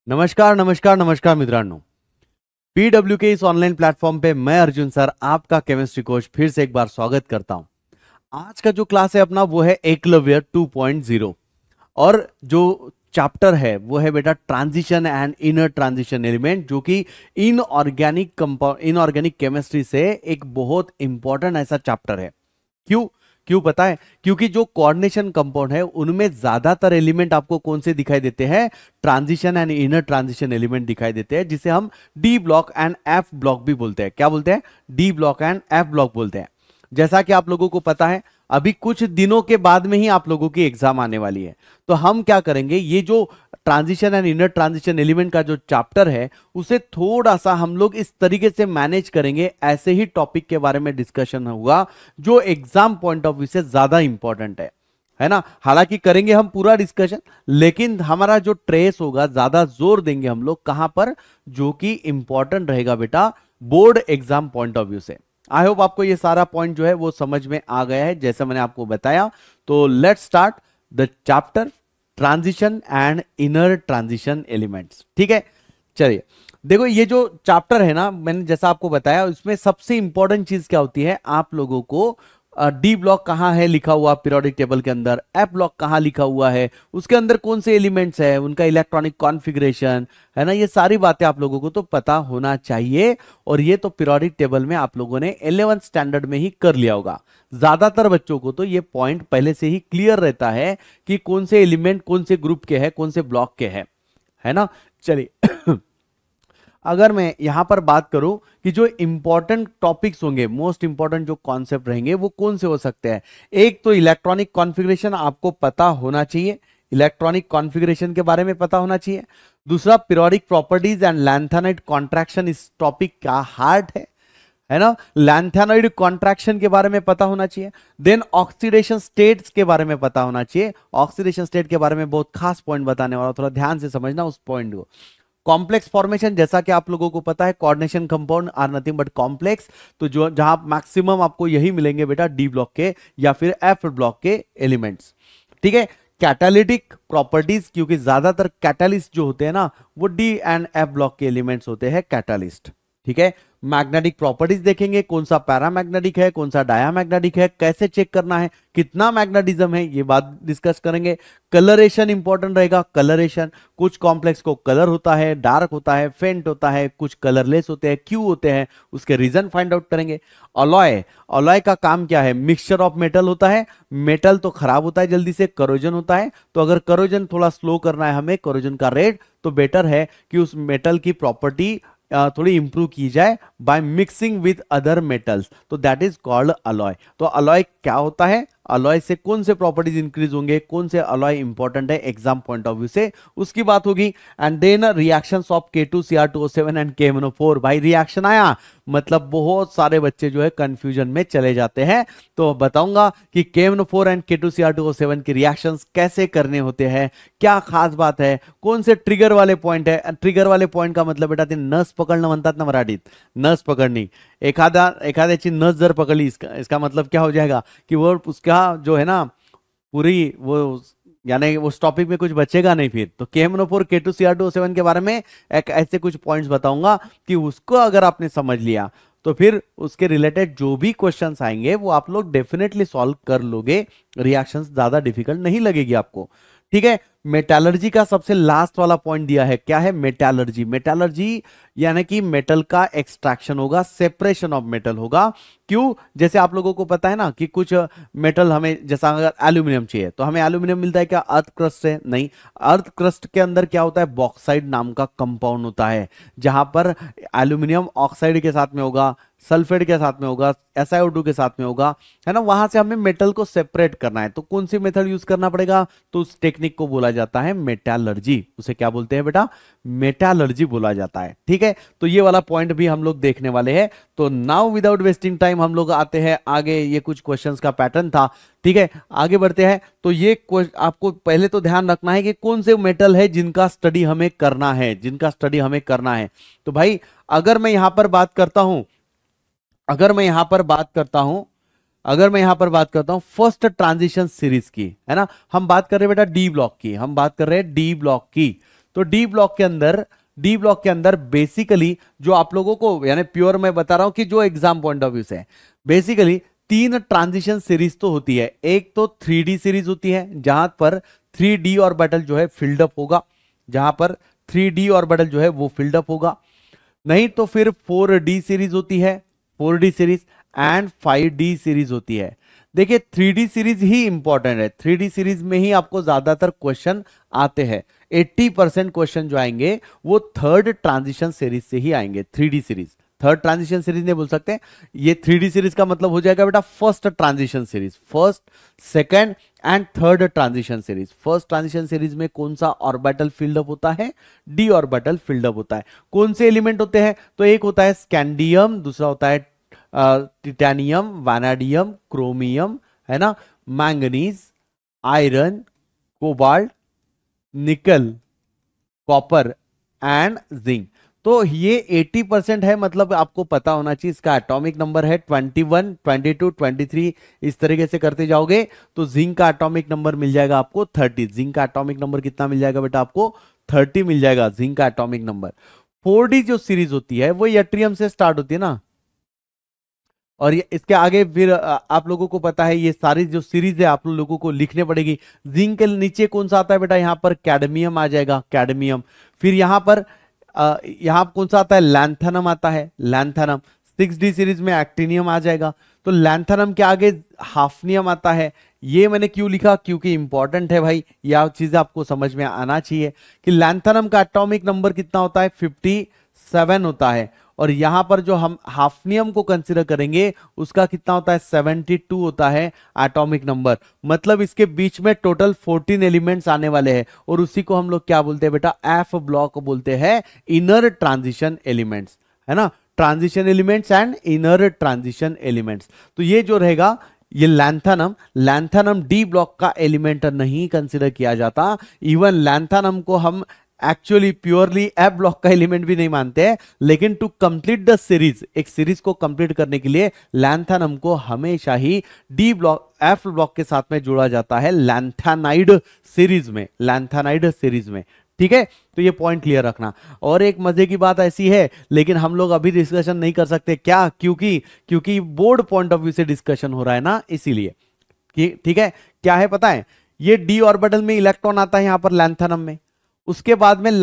नमस्कार नमस्कार नमस्कार मित्रांनो। पीडब्ल्यू के इस ऑनलाइन प्लेटफॉर्म पे मैं अर्जुन सर आपका केमिस्ट्री कोच फिर से एक बार स्वागत करता हूं। आज का जो क्लास है अपना वो है एकलव्य 2.0 और जो चैप्टर है वो है बेटा transition and inner transition element, जो कि इनऑर्गेनिक केमिस्ट्री से एक बहुत इंपॉर्टेंट ऐसा चैप्टर है। क्यों क्यों पता है? क्योंकि जो कोऑर्डिनेशन कंपाउंड है उनमें ज्यादातर एलिमेंट आपको कौन से दिखाई देते हैं? Transition and inner transition element दिखाई देते हैं, जिसे हम D block and F block भी बोलते हैं। क्या बोलते हैं? D block and F block बोलते हैं। जैसा कि आप लोगों को पता है अभी कुछ दिनों के बाद में ही आप लोगों की एग्जाम आने वाली है, तो हम क्या करेंगे, ये जो transition and inner transition element का जो चैप्टर है उसे थोड़ा सा हम लोग इस तरीके से मैनेज करेंगे। ऐसे ही टॉपिक के बारे में डिस्कशन होगा जो एग्जाम पॉइंट ऑफ व्यू से ज्यादा इंपॉर्टेंट है ना। हालांकि करेंगे हम पूरा डिस्कशन, लेकिन हमारा जो ट्रेस होगा ज्यादा जोर देंगे हम लोग कहां पर, जो कि इंपॉर्टेंट रहेगा बेटा board exam point of view से। आई होप आपको ये सारा पॉइंट जो है वो समझ में आ गया है जैसे मैंने आपको बताया। तो let's start the chapter transition and inner transition elements. ठीक है, चलिए देखो ये जो चैप्टर है ना, मैंने जैसा आपको बताया उसमें सबसे इंपॉर्टेंट चीज क्या होती है, आप लोगों को डी ब्लॉक कहाँ है लिखा हुआ पीरियोडिक टेबल के अंदर, एफ ब्लॉक कहाँ लिखा हुआ है, उसके अंदर कौन से एलिमेंट्स है, उनका इलेक्ट्रॉनिक कॉन्फ़िगरेशन है ना, ये सारी बातें आप लोगों को तो पता होना चाहिए। और ये तो पीरियोडिक टेबल में आप लोगों ने 11th स्टैंडर्ड में ही कर लिया होगा। ज्यादातर बच्चों को तो ये पॉइंट पहले से ही क्लियर रहता है कि कौन से एलिमेंट कौन से ग्रुप के हैं, कौन से ब्लॉक के हैं, है ना। चलिए अगर मैं यहां पर बात करूं कि जो इंपॉर्टेंट टॉपिक्स होंगे, मोस्ट इंपॉर्टेंट जो कॉन्सेप्ट रहेंगे वो कौन से हो सकते हैं। एक तो इलेक्ट्रॉनिक कॉन्फ़िगरेशन आपको पता होना चाहिए, इलेक्ट्रॉनिक कॉन्फ़िगरेशन के बारे में पता होना चाहिए। दूसरा periodic properties and lanthanoid contraction इस टॉपिक का हार्ट है ना। लैंथेनॉइड कॉन्ट्रैक्शन के बारे में पता होना चाहिए। देन ऑक्सीडेशन स्टेट्स के बारे में पता होना चाहिए। ऑक्सीडेशन स्टेट के बारे में बहुत खास पॉइंट बताने वाला, थोड़ा ध्यान से समझना उस पॉइंट को। कॉम्प्लेक्स फॉर्मेशन, जैसा कि आप लोगों को पता है coordination compound are nothing but complex, तो जो जहां मैक्सिमम आपको यही मिलेंगे बेटा डी ब्लॉक के या फिर एफ ब्लॉक के एलिमेंट्स। ठीक है, कैटालिटिक प्रॉपर्टीज, क्योंकि ज्यादातर कैटालिस्ट जो होते हैं ना वो डी एंड एफ ब्लॉक के एलिमेंट्स होते हैं, कैटालिस्ट। ठीक है, मैग्नेटिक प्रॉपर्टीज देखेंगे, कौन सा पैरामैग्नेटिक है, कौन सा डायामैग्नेटिक है, कैसे चेक करना है, कितना मैग्नेटिज्म है, ये बात डिस्कस करेंगे। कलरेशन इंपॉर्टेंट रहेगा, कलरेशन, कुछ कॉम्प्लेक्स को कलर होता है, डार्क होता है, फेंट होता है, कुछ कलरलेस होते हैं, क्यों होते हैं, उसके रीजन फाइंड आउट करेंगे। अलॉय, अलॉय का काम क्या है, मिक्सचर ऑफ मेटल होता है। मेटल तो खराब होता है जल्दी से, करोजन होता है, तो अगर करोजन थोड़ा स्लो करना है हमें, करोजन का रेट, तो बेटर है कि उस मेटल की प्रॉपर्टी थोड़ी इंप्रूव की जाए by mixing with other metals, तो दैट इज कॉल्ड अलॉय। तो अलॉय क्या होता है, अलॉय से कौन से प्रॉपर्टीज इंक्रीज होंगे, कौन से अलॉय इंपॉर्टेंट है एग्जाम पॉइंट ऑफ व्यू से, उसकी बात होगी। And then reactions of K2Cr2O7 and KMNO4। भाई रिएक्शन आया मतलब बहुत सारे बच्चे जो है कंफ्यूजन में चले जाते हैं, तो बताऊंगा कि KMNO4 एंड K2Cr2O7 की रिएक्शंस कैसे करने होते हैं, क्या खास बात है, कौन से ट्रिगर वाले पॉइंट है। ट्रिगर वाले पॉइंट का मतलब बेटा ते नस पकडणं म्हणतात ना मराठीत, नस पकडणी। एखाद्याची नस जर पकड़ी, इसका मतलब क्या हो जाएगा कि वो उसका जो है ना पूरी वो, यानी उस टॉपिक में कुछ बचेगा नहीं फिर। तो KMNO4 K2Cr2O7 के बारे में एक ऐसे कुछ पॉइंट्स बताऊंगा कि उसको अगर आपने समझ लिया तो फिर उसके रिलेटेड जो भी क्वेश्चंस आएंगे वो आप लोग डेफिनेटली सॉल्व कर लोगे, रिएक्शंस ज्यादा डिफिकल्ट नहीं लगेगी आपको। ठीक है, मेटालर्जी का सबसे लास्ट वाला पॉइंट दिया है, क्या है मेटालर्जी। मेटालर्जी यानी कि मेटल का एक्सट्रैक्शन होगा, सेपरेशन ऑफ मेटल होगा। क्यों, जैसे आप लोगों को पता है ना कि कुछ मेटल हमें, जैसा अगर एल्यूमिनियम चाहिए तो हमें एल्यूमिनियम मिलता है क्या अर्थ क्रस्ट से? नहीं, अर्थ क्रस्ट के अंदर क्या होता है, बॉक्साइड नाम का कंपाउंड होता है, जहां पर एल्यूमिनियम ऑक्साइड के साथ में होगा, सल्फेट के साथ में होगा, SiO2 के साथ में होगा, है ना। वहां से हमें मेटल को सेपरेट करना है, तो कौन सी मेथड यूज करना पड़ेगा, तो उस टेक्निक को बोला जाता है मेटालर्जी। उसे क्या बोलते हैं बेटा, मेटालर्जी बोला जाता है। ठीक है, तो ये वाला पॉइंट भी हम लोग देखने वाले हैं। तो नाउ विदाउट वेस्टिंग टाइम हम लोग आते हैं आगे, ये कुछ क्वेश्चंस का पैटर्न था। ठीक है, आगे बढ़ते हैं। तो ये आपको पहले तो ध्यान रखना है कि कौन से मेटल है जिनका स्टडी हमें करना है, जिनका स्टडी हमें करना है। तो भाई अगर मैं यहां पर बात करता हूं, अगर मैं यहां पर बात करता हूं फर्स्ट ट्रांजिशन सीरीज की, है ना, हम बात कर रहे हैं बेटा डी ब्लॉक की, हम बात कर रहे हैं डी ब्लॉक की। तो डी ब्लॉक के अंदर बेसिकली जो आप लोगों को यानी प्योर मैं बता रहा हूं कि जो एग्जाम पॉइंट ऑफ व्यू से बेसिकली 3 ट्रांजिशन सीरीज तो होती है। एक तो 3D सीरीज होती है जहां पर 3D ऑर्बिटल जो है फिल्ड अप होगा, जहां पर 3D ऑर्बिटल जो है वो फिल्ड अप होगा। नहीं तो फिर 4D सीरीज होती है, 4D series and 5D series होती है। देखिए 3D सीरीज ही इंपॉर्टेंट है, 3D सीरीज में ही आपको ज्यादातर क्वेश्चन आते हैं। 80% क्वेश्चन जो आएंगे वो थर्ड ट्रांजिशन सीरीज से ही आएंगे। 3D series, third transition series नहीं बोल सकते, ये 3D सीरीज का मतलब हो जाएगा बेटा first transition series, first second and third transition series. First transition series में कौन सा ऑर्बिटल फील्ड अप होता है? डी ऑर्बिटल फील्ड अप होता है। कौन से एलिमेंट होते हैं? तो एक होता है स्कैंडियम, दूसरा होता है टिटेनियम, वैनाडियम, क्रोमियम, है ना, मैंगनीज, आयरन, कोबाल्ट, निकल, कॉपर एंड जिंक। तो ये 80% है, मतलब आपको पता होना चाहिए। इसका एटॉमिक नंबर है 21, 22, 23, इस तरीके से करते जाओगे तो जिंक का एटॉमिक नंबर मिल जाएगा आपको 30। जिंक का एटॉमिक नंबर कितना मिल जाएगा बेटा? आपको 30 मिल जाएगा जिंक का एटॉमिक नंबर। 4D जो सीरीज होती है वो यट्रियम से स्टार्ट होती है ना, और ये इसके आगे फिर आप लोगों को पता है ये सारी जो सीरीज है आप लोगों को लिखने पड़ेगी। जिंक के नीचे कौन सा आता है बेटा? यहाँ पर कैडमियम आ जाएगा, कैडमियम। फिर यहाँ पर यहाँ कौन सा आता है? लैंथेनम आता है, लैंथेनम। 6D सीरीज में एक्टिनियम आ जाएगा। तो लैंथेनम के आगे हाफनियम आता है। ये मैंने क्यों लिखा? क्योंकि इंपॉर्टेंट है भाई, यह चीजें आपको समझ में आना चाहिए कि लैंथेनम का एटॉमिक नंबर कितना होता है? 57 होता है। और यहां पर जो हम हाफनियम को कंसीडर करेंगे उसका कितना होता है? 72 होता है एटॉमिक नंबर। मतलब इसके बीच में टोटल 14 एलिमेंट्स आने वाले हैं, और उसी को हम लोग क्या बोलते हैं बेटा? एफ ब्लॉक बोलते हैं, इनर ट्रांजिशन एलिमेंट्स, है ना, transition elements and inner transition elements. तो ये जो रहेगा ये लैंथेनम डी ब्लॉक का एलिमेंट नहीं कंसीडर किया जाता। इवन लैंथेनम को हम एक्चुअली प्योरली एफ ब्लॉक का एलिमेंट भी नहीं मानते हैं, लेकिन टू कंप्लीट द सीरीज, एक सीरीज को कंप्लीट करने के लिए लैंथेनम को हमेशा ही डी ब्लॉक, एफ ब्लॉक के साथ में जोड़ा जाता है लैंथेनाइड सीरीज में, लैंथेनाइड सीरीज में। ठीक है, तो ये पॉइंट क्लियर रखना। और एक मजे की बात ऐसी है, लेकिन हम लोग अभी डिस्कशन नहीं कर सकते, क्या? क्योंकि बोर्ड पॉइंट ऑफ व्यू से डिस्कशन हो रहा है ना, इसीलिए। ठीक है, क्या है पता है? ये डी ऑर्बिटल में इलेक्ट्रॉन आता है यहां पर लैंथेनम में। उसके बाद में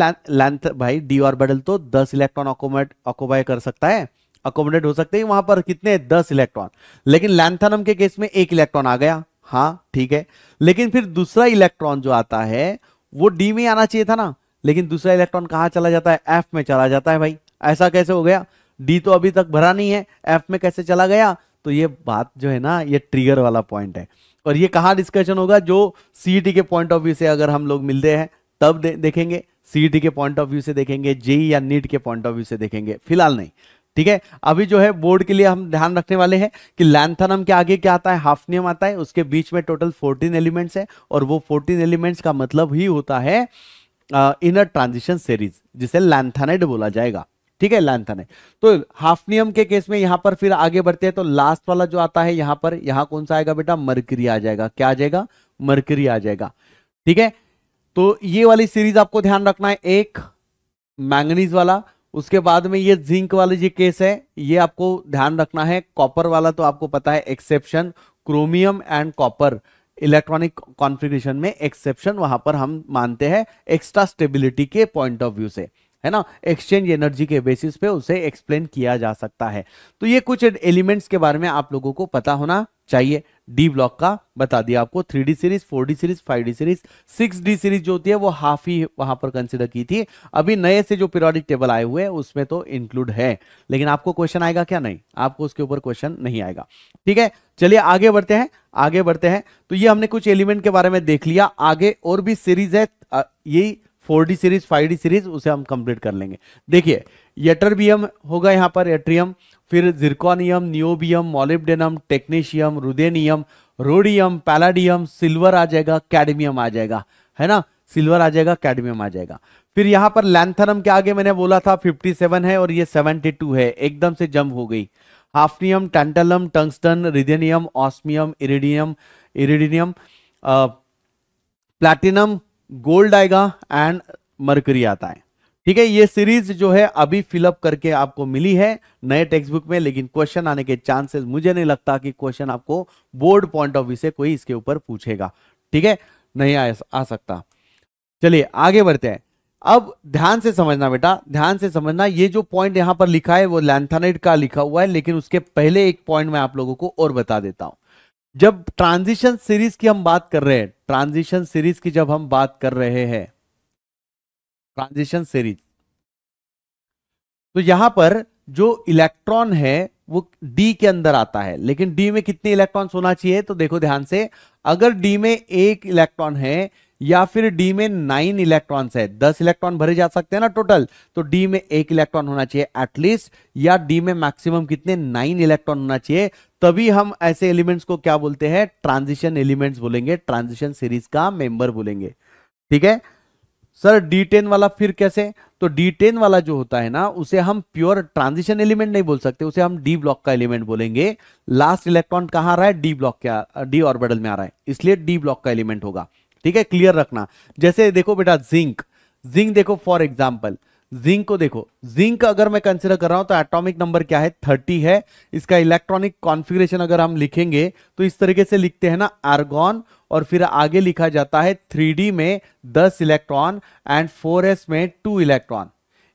भाई डी ऑर्बिटल तो 10 इलेक्ट्रॉन ऑक्युपाई कर सकता है, अकोमोडेट हो सकते हैं वहां पर कितने? 10 इलेक्ट्रॉन। लेकिन लैंथेनम के केस में 1 इलेक्ट्रॉन आ गया, हाँ ठीक है। लेकिन फिर दूसरा इलेक्ट्रॉन जो आता है वो डी में आना चाहिए था ना, लेकिन दूसरा इलेक्ट्रॉन कहां चला जाता है? एफ में चला जाता है। भाई ऐसा कैसे हो गया? डी तो अभी तक भरा नहीं है, एफ में कैसे चला गया? तो ये बात जो है ना, ये ट्रिगर वाला पॉइंट है। और ये कहां डिस्कशन होगा? जो सीईटी के पॉइंट ऑफ व्यू से अगर हम लोग मिलते हैं तब देखेंगे, सीईटी के पॉइंट ऑफ व्यू से देखेंगे, जेई या नीट के पॉइंट ऑफ व्यू से देखेंगे, फिलहाल नहीं। ठीक है, अभी जो है बोर्ड के लिए हम ध्यान रखने वाले हैं कि लैंथेनम के आगे क्या आता है? हाफनियम आता है। उसके बीच में टोटल 14 एलिमेंट्स है, और वो 14 एलिमेंट्स का मतलब ही होता है इनर ट्रांजिशन सीरीज, जिसे लैंथेनाइड बोला जाएगा। ठीक है, लैंथेनाइड। तो हाफनियम के केस में यहां पर फिर आगे बढ़ते हैं, तो लास्ट वाला जो आता है यहां पर, यहां कौन सा आएगा बेटा? मरकरी आ जाएगा। क्या आ जाएगा? मरकरी आ जाएगा। ठीक है, तो ये वाली सीरीज आपको ध्यान रखना है। एक मैंगनीज वाला, उसके बाद में ये जिंक वाली जो केस है ये आपको ध्यान रखना है। कॉपर वाला तो आपको पता है exception, chromium and copper electronic configuration में एक्सेप्शन, वहां पर हम मानते हैं एक्स्ट्रा स्टेबिलिटी के पॉइंट ऑफ व्यू से, है ना, एक्सचेंज एनर्जी के बेसिस पे उसे एक्सप्लेन किया जा सकता है। तो ये कुछ एलिमेंट्स के बारे में आप लोगों को पता होना चाहिए। डी ब्लॉक का बता दिया आपको, 3D series, 4D series, 5D series, 6D series जो होती है वो हाफ ही वहां पर कंसिडर की थी। अभी नए से जो पीरियोडिक टेबल आए हुए हैं उसमें तो इंक्लूड है, लेकिन आपको क्वेश्चन आएगा क्या? नहीं, आपको उसके ऊपर क्वेश्चन नहीं आएगा। ठीक है, चलिए आगे बढ़ते हैं, आगे बढ़ते हैं। तो ये हमने कुछ एलिमेंट के बारे में देख लिया। आगे और भी सीरीज है, यही 4D सीरीज, 5D सीरीज, उसे हम कंप्लीट कर लेंगे। देखिए यटरबियम होगा यहाँ पर, यट्रियम, फिर zirconium, niobium, molybdenum, technetium, ruthenium, rhodium, palladium, silver आ जाएगा, कैडमियम आ जाएगा, है ना, सिल्वर आ जाएगा, कैडमियम आ जाएगा। फिर यहाँ पर लैंथेनम के आगे मैंने बोला था 57 है और ये 72 है, एकदम से जंप हो गई। Hafnium, tantalum, tungsten, rhenium, osmium, iridium, platinum, gold आएगा एंड मरकरी आता है। ठीक है, ये सीरीज जो है अभी फिलअप करके आपको मिली है नए टेक्स्ट बुक में, लेकिन क्वेश्चन आने के चांसेस मुझे नहीं लगता कि क्वेश्चन आपको बोर्ड पॉइंट ऑफ व्यू से कोई इसके ऊपर पूछेगा। ठीक है, नहीं आ सकता। चलिए आगे बढ़ते हैं। अब ध्यान से समझना बेटा, ध्यान से समझना, ये जो पॉइंट यहां पर लिखा है वो लैंथेनाइड का लिखा हुआ है, लेकिन उसके पहले एक पॉइंट मैं आप लोगों को और बता देता हूं। जब ट्रांजिशन सीरीज की हम बात कर रहे हैं, ट्रांजिशन सीरीज की जब हम बात कर रहे हैं, ट्रांजिशन सीरीज, तो यहां पर जो इलेक्ट्रॉन है वो डी के अंदर आता है, लेकिन डी में कितने इलेक्ट्रॉन्स होना चाहिए? तो देखो ध्यान से, अगर डी में एक इलेक्ट्रॉन है या फिर डी में 9 इलेक्ट्रॉन्स है, 10 इलेक्ट्रॉन भरे जा सकते हैं ना टोटल, तो डी में एक इलेक्ट्रॉन होना चाहिए एटलीस्ट, या डी में मैक्सिमम कितने 9 इलेक्ट्रॉन होना चाहिए, तभी हम ऐसे एलिमेंट्स को क्या बोलते हैं? ट्रांजिशन एलिमेंट्स बोलेंगे, ट्रांजिशन सीरीज का मेंबर बोलेंगे। ठीक है सर, D10 वाला फिर कैसे? तो D10 वाला जो होता है ना, उसे हम प्योर ट्रांजिशन एलिमेंट नहीं बोल सकते, उसे हम डी ब्लॉक का एलिमेंट बोलेंगे। लास्ट इलेक्ट्रॉन कहां आ रहा है? डी ब्लॉक का, डी ऑर्बिटल में आ रहा है, इसलिए डी ब्लॉक का एलिमेंट होगा। ठीक है, क्लियर रखना। जैसे देखो बेटा जिंक, जिंक देखो फॉर एग्जाम्पल, जिंक को देखो, जिंक अगर मैं कंसिडर कर रहा हूं तो एटॉमिक नंबर क्या है? 30 है। इसका इलेक्ट्रॉनिक कॉन्फ़िगरेशन अगर हम लिखेंगे तो इस तरीके से लिखते हैं ना, आर्गॉन, और फिर आगे लिखा जाता है 3D में 10 इलेक्ट्रॉन एंड 4s में 2 इलेक्ट्रॉन।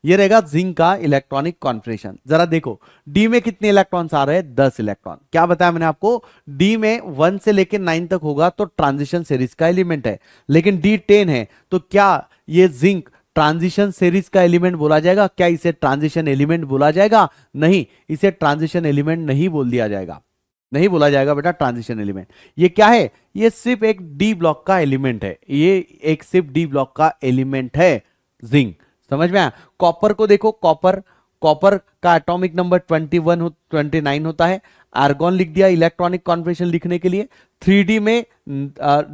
ये रहेगा जिंक का इलेक्ट्रॉनिक कॉन्फ़िगरेशन। जरा देखो डी में कितने इलेक्ट्रॉन्स आ रहे हैं? 10 इलेक्ट्रॉन। क्या बताया मैंने आपको? डी में 1 से लेकर 9 तक होगा तो ट्रांजिशन सीरीज का एलिमेंट है, लेकिन D10 है तो क्या ये जिंक ट्रांजिशन सीरीज का एलिमेंट बोला जाएगा? क्या इसे ट्रांजिशन एलिमेंट बोला जाएगा? नहीं, इसे ट्रांजिशन एलिमेंट नहीं बोल दिया जाएगा, नहीं बोला जाएगा बेटा ट्रांजिशन एलिमेंट। ये क्या है? ये सिर्फ एक डी ब्लॉक का एलिमेंट है, ये एक सिर्फ डी ब्लॉक का एलिमेंट है जिंक। समझ में आया? कॉपर को देखो, कॉपर, कॉपर का एटॉमिक नंबर 29 होता है। आर्गॉन लिख दिया इलेक्ट्रॉनिक कॉन्फ़िगरेशन लिखने के लिए। 3D में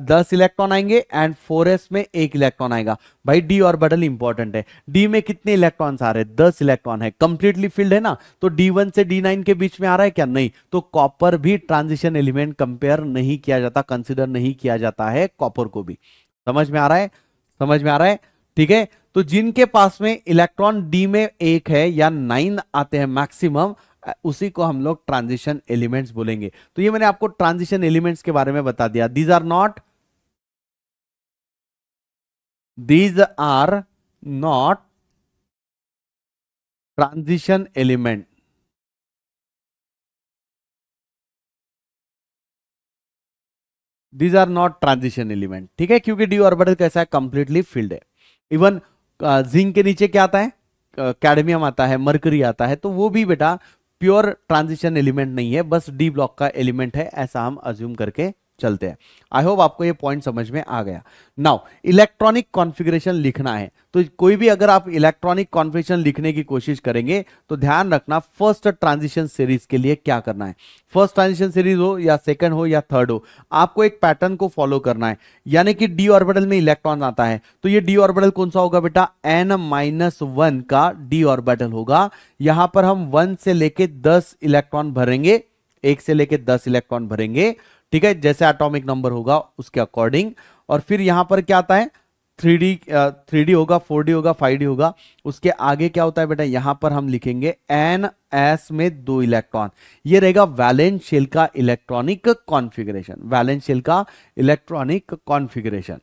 10 इलेक्ट्रॉन आएंगे एंड 4s में 1 इलेक्ट्रॉन आएगा। भाई डी ऑर्बिटल इंपॉर्टेंट है। डी में कितने इलेक्ट्रॉन्स आ रहे हैं? 10 इलेक्ट्रॉन है, कंप्लीटली फिल्ड है ना, तो D1 से D9 के बीच में आ रहा है क्या? नहीं, तो कॉपर भी ट्रांजिशन एलिमेंट कंपेयर नहीं किया जाता, कंसिडर नहीं किया जाता है कॉपर को भी। समझ में आ रहा है? समझ में आ रहा है? ठीक है, तो जिनके पास में इलेक्ट्रॉन डी में 1 है या 9 आते हैं मैक्सिमम, उसी को हम लोग ट्रांजिशन एलिमेंट्स बोलेंगे। तो ये मैंने आपको ट्रांजिशन एलिमेंट्स के बारे में बता दिया। These are not transition element. These are not transition element. ठीक है, क्योंकि डी ऑर्बिटल कैसा है? कंप्लीटली फिल्ड है। इवन जिंक के नीचे क्या आता है? कैडमियम आता है, मरकरी आता है, तो वो भी बेटा प्योर ट्रांजिशन एलिमेंट नहीं है, बस डी ब्लॉक का एलिमेंट है, ऐसा हम अज्यूम करके चलते हैं। आई होप आपको ये पॉइंट समझ में आ गया। नाउ इलेक्ट्रॉनिक कॉन्फ़िगरेशन लिखना है, तो कोई भी अगर आप इलेक्ट्रॉनिक कॉन्फ़िगरेशन लिखने की कोशिश करेंगे तो ध्यान रखना फर्स्ट ट्रांजिशन सीरीज के लिए क्या करना है। फर्स्ट ट्रांजिशन सीरीज हो या सेकंड हो या थर्ड हो, आपको एक पैटर्न को फॉलो करना है। यानी कि डी ऑर्बिटल में इलेक्ट्रॉन आता है तो ये डी ऑर्बिटल कौन सा होगा बेटा? n-1 का डी ऑर्बिटल होगा। यहां पर हम 1 से लेके 10 इलेक्ट्रॉन भरेंगे, 1 से लेके 10 इलेक्ट्रॉन भरेंगे। ठीक है, जैसे एटॉमिक नंबर होगा उसके अकॉर्डिंग। और फिर यहां पर क्या आता है? 3D होगा, 4D होगा, 5D होगा। उसके आगे क्या होता है बेटा? यहां पर हम लिखेंगे NS में 2 इलेक्ट्रॉन। ये रहेगा वैलेंस शेल का इलेक्ट्रॉनिक कॉन्फ़िगरेशन, वैलेंस शेल का इलेक्ट्रॉनिक कॉन्फ़िगरेशन।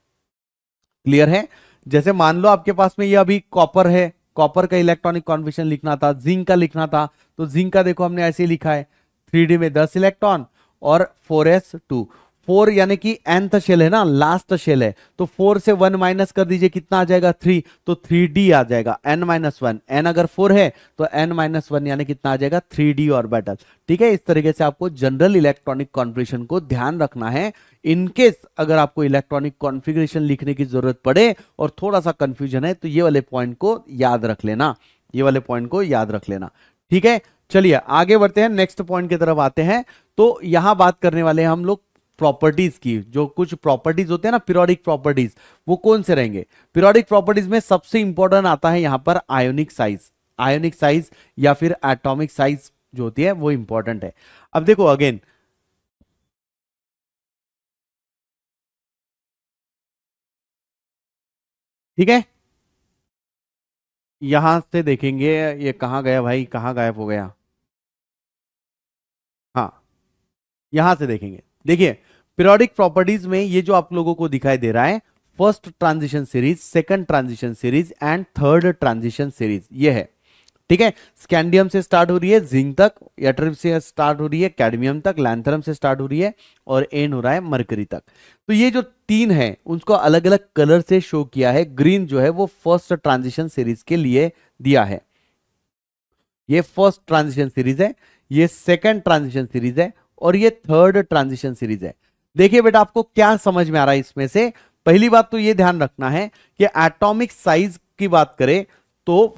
क्लियर है? जैसे मान लो आपके पास में ये अभी कॉपर है, कॉपर का इलेक्ट्रॉनिक कॉन्फ़िगरेशन लिखना था, जिंक का लिखना था, तो जिंक का देखो हमने ऐसे ही लिखा है, 3D में 10 इलेक्ट्रॉन और 4s2। 4 यानी कि nth शेल है ना, लास्ट शेल है, तो 4 से 1 माइनस कर दीजिए, कितना आ जाएगा? 3, तो 3D आ जाएगा, n-1। n अगर 4 है तो n-1 यानी कितना आ जाएगा? 3D orbital. ठीक है, इस तरीके से आपको जनरल इलेक्ट्रॉनिक कॉन्फ़िगरेशन को ध्यान रखना है। इनकेस अगर आपको इलेक्ट्रॉनिक कॉन्फ़िगरेशन लिखने की जरूरत पड़े और थोड़ा सा कंफ्यूजन है तो ये वाले पॉइंट को याद रख लेना, ये वाले पॉइंट को याद रख लेना। ठीक है, चलिए आगे बढ़ते हैं, नेक्स्ट पॉइंट की तरफ आते हैं। तो यहां बात करने वाले हैं हम लोग प्रॉपर्टीज की। जो कुछ प्रॉपर्टीज होते हैं ना, पीरियोडिक प्रॉपर्टीज, वो कौन से रहेंगे? पीरियोडिक प्रॉपर्टीज में सबसे इंपॉर्टेंट आता है यहां पर आयोनिक साइज। आयोनिक साइज या फिर एटॉमिक साइज जो होती है वो इंपॉर्टेंट है। अब देखो अगेन, ठीक है, यहां से देखेंगे, ये कहाँ गया भाई, कहाँ गायब हो गया। हाँ, यहां से देखेंगे, देखिए पीरियोडिक प्रॉपर्टीज में ये जो आप लोगों को दिखाई दे रहा है, first transition series, second transition series and third transition series, ये है। ठीक है, स्कैंडियम से स्टार्ट हो रही है जिंक तक, यट्रिब से स्टार्ट हो रही है कैडमियम तक, लैंथरम से स्टार्ट हो रही है और एंड हो रहा है मरकरी तक। तो ये जो तीन है उसको अलग अलग कलर से शो किया है। ग्रीन जो है वो फर्स्ट ट्रांजिशन सीरीज के लिए दिया है, ये फर्स्ट ट्रांजिशन सीरीज है, ये सेकंड ट्रांजिशन सीरीज है और ये थर्ड ट्रांजिशन सीरीज है। देखिए बेटा, आपको क्या समझ में आ रहा है इसमें से? पहली बात तो ये ध्यान रखना है कि एटॉमिक साइज की बात करें तो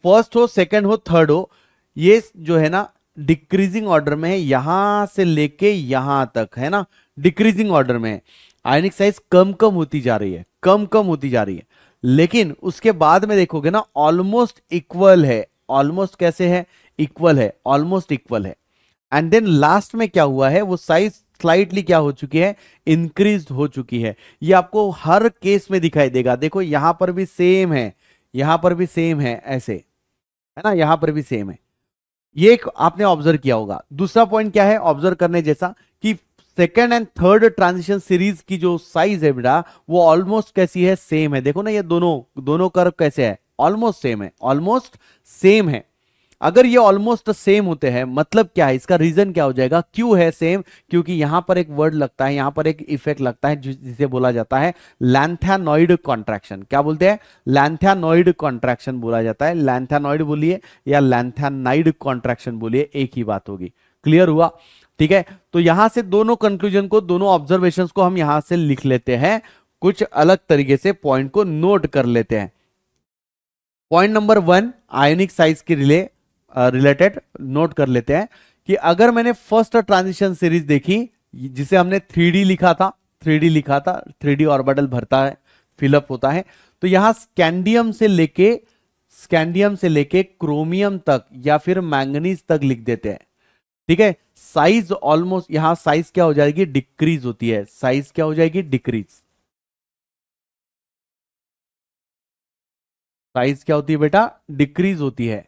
फर्स्ट हो, सेकंड हो, थर्ड हो, ये जो है ना डिक्रीजिंग ऑर्डर में है, यहां से लेके यहां तक है ना, डिक्रीजिंग ऑर्डर में है। आयनिक साइज कम कम होती जा रही है, कम कम होती जा रही है, लेकिन उसके बाद में देखोगे ना ऑलमोस्ट इक्वल है। ऑलमोस्ट कैसे है? इक्वल है, ऑलमोस्ट इक्वल है। एंड देन लास्ट में क्या हुआ है, वो साइज स्लाइटली क्या हो चुकी है, इंक्रीज हो चुकी है। ये आपको हर केस में दिखाई देगा। देखो यहां पर भी सेम है, यहां पर भी सेम है, ऐसे है ना, यहां पर भी सेम है। ये एक आपने ऑब्जर्व किया होगा। दूसरा पॉइंट क्या है ऑब्जर्व करने जैसा, कि second and third transition series की जो साइज है बेटा वो ऑलमोस्ट कैसी है, सेम है। देखो ना ये दोनों दोनों कर्व कैसे है, ऑलमोस्ट सेम है, ऑलमोस्ट सेम है। अगर ये ऑलमोस्ट सेम होते हैं मतलब क्या है, इसका रीजन क्या हो जाएगा, क्यों है सेम? क्योंकि यहां पर एक वर्ड लगता है, यहां पर एक इफेक्ट लगता है जिसे बोला जाता है लैंथेनॉइड कॉन्ट्रैक्शन। क्या बोलते हैं? लैंथेनॉइड कॉन्ट्रैक्शन बोला जाता है। लैंथेनॉइड बोलिए या लैंथेनाइड कॉन्ट्रैक्शन बोलिए, एक ही बात होगी। क्लियर हुआ? ठीक है, तो यहां से दोनों कंक्लूजन को, दोनों ऑब्जर्वेशंस को हम यहां से लिख लेते हैं, कुछ अलग तरीके से पॉइंट को नोट कर लेते हैं। पॉइंट नंबर 1 आयोनिक साइज के रिलेटेड नोट कर लेते हैं कि अगर मैंने फर्स्ट ट्रांजिशन सीरीज देखी जिसे हमने 3D लिखा था, 3D लिखा था, 3D ऑर्बिटल भरता है, फिलअप होता है, तो यहां स्कैंडियम से लेके क्रोमियम तक या फिर मैंगनीज तक लिख देते हैं। ठीक है, साइज ऑलमोस्ट, यहां साइज क्या हो जाएगी, डिक्रीज होती है। साइज क्या हो जाएगी, डिक्रीज। साइज क्या होती है बेटा, डिक्रीज होती है।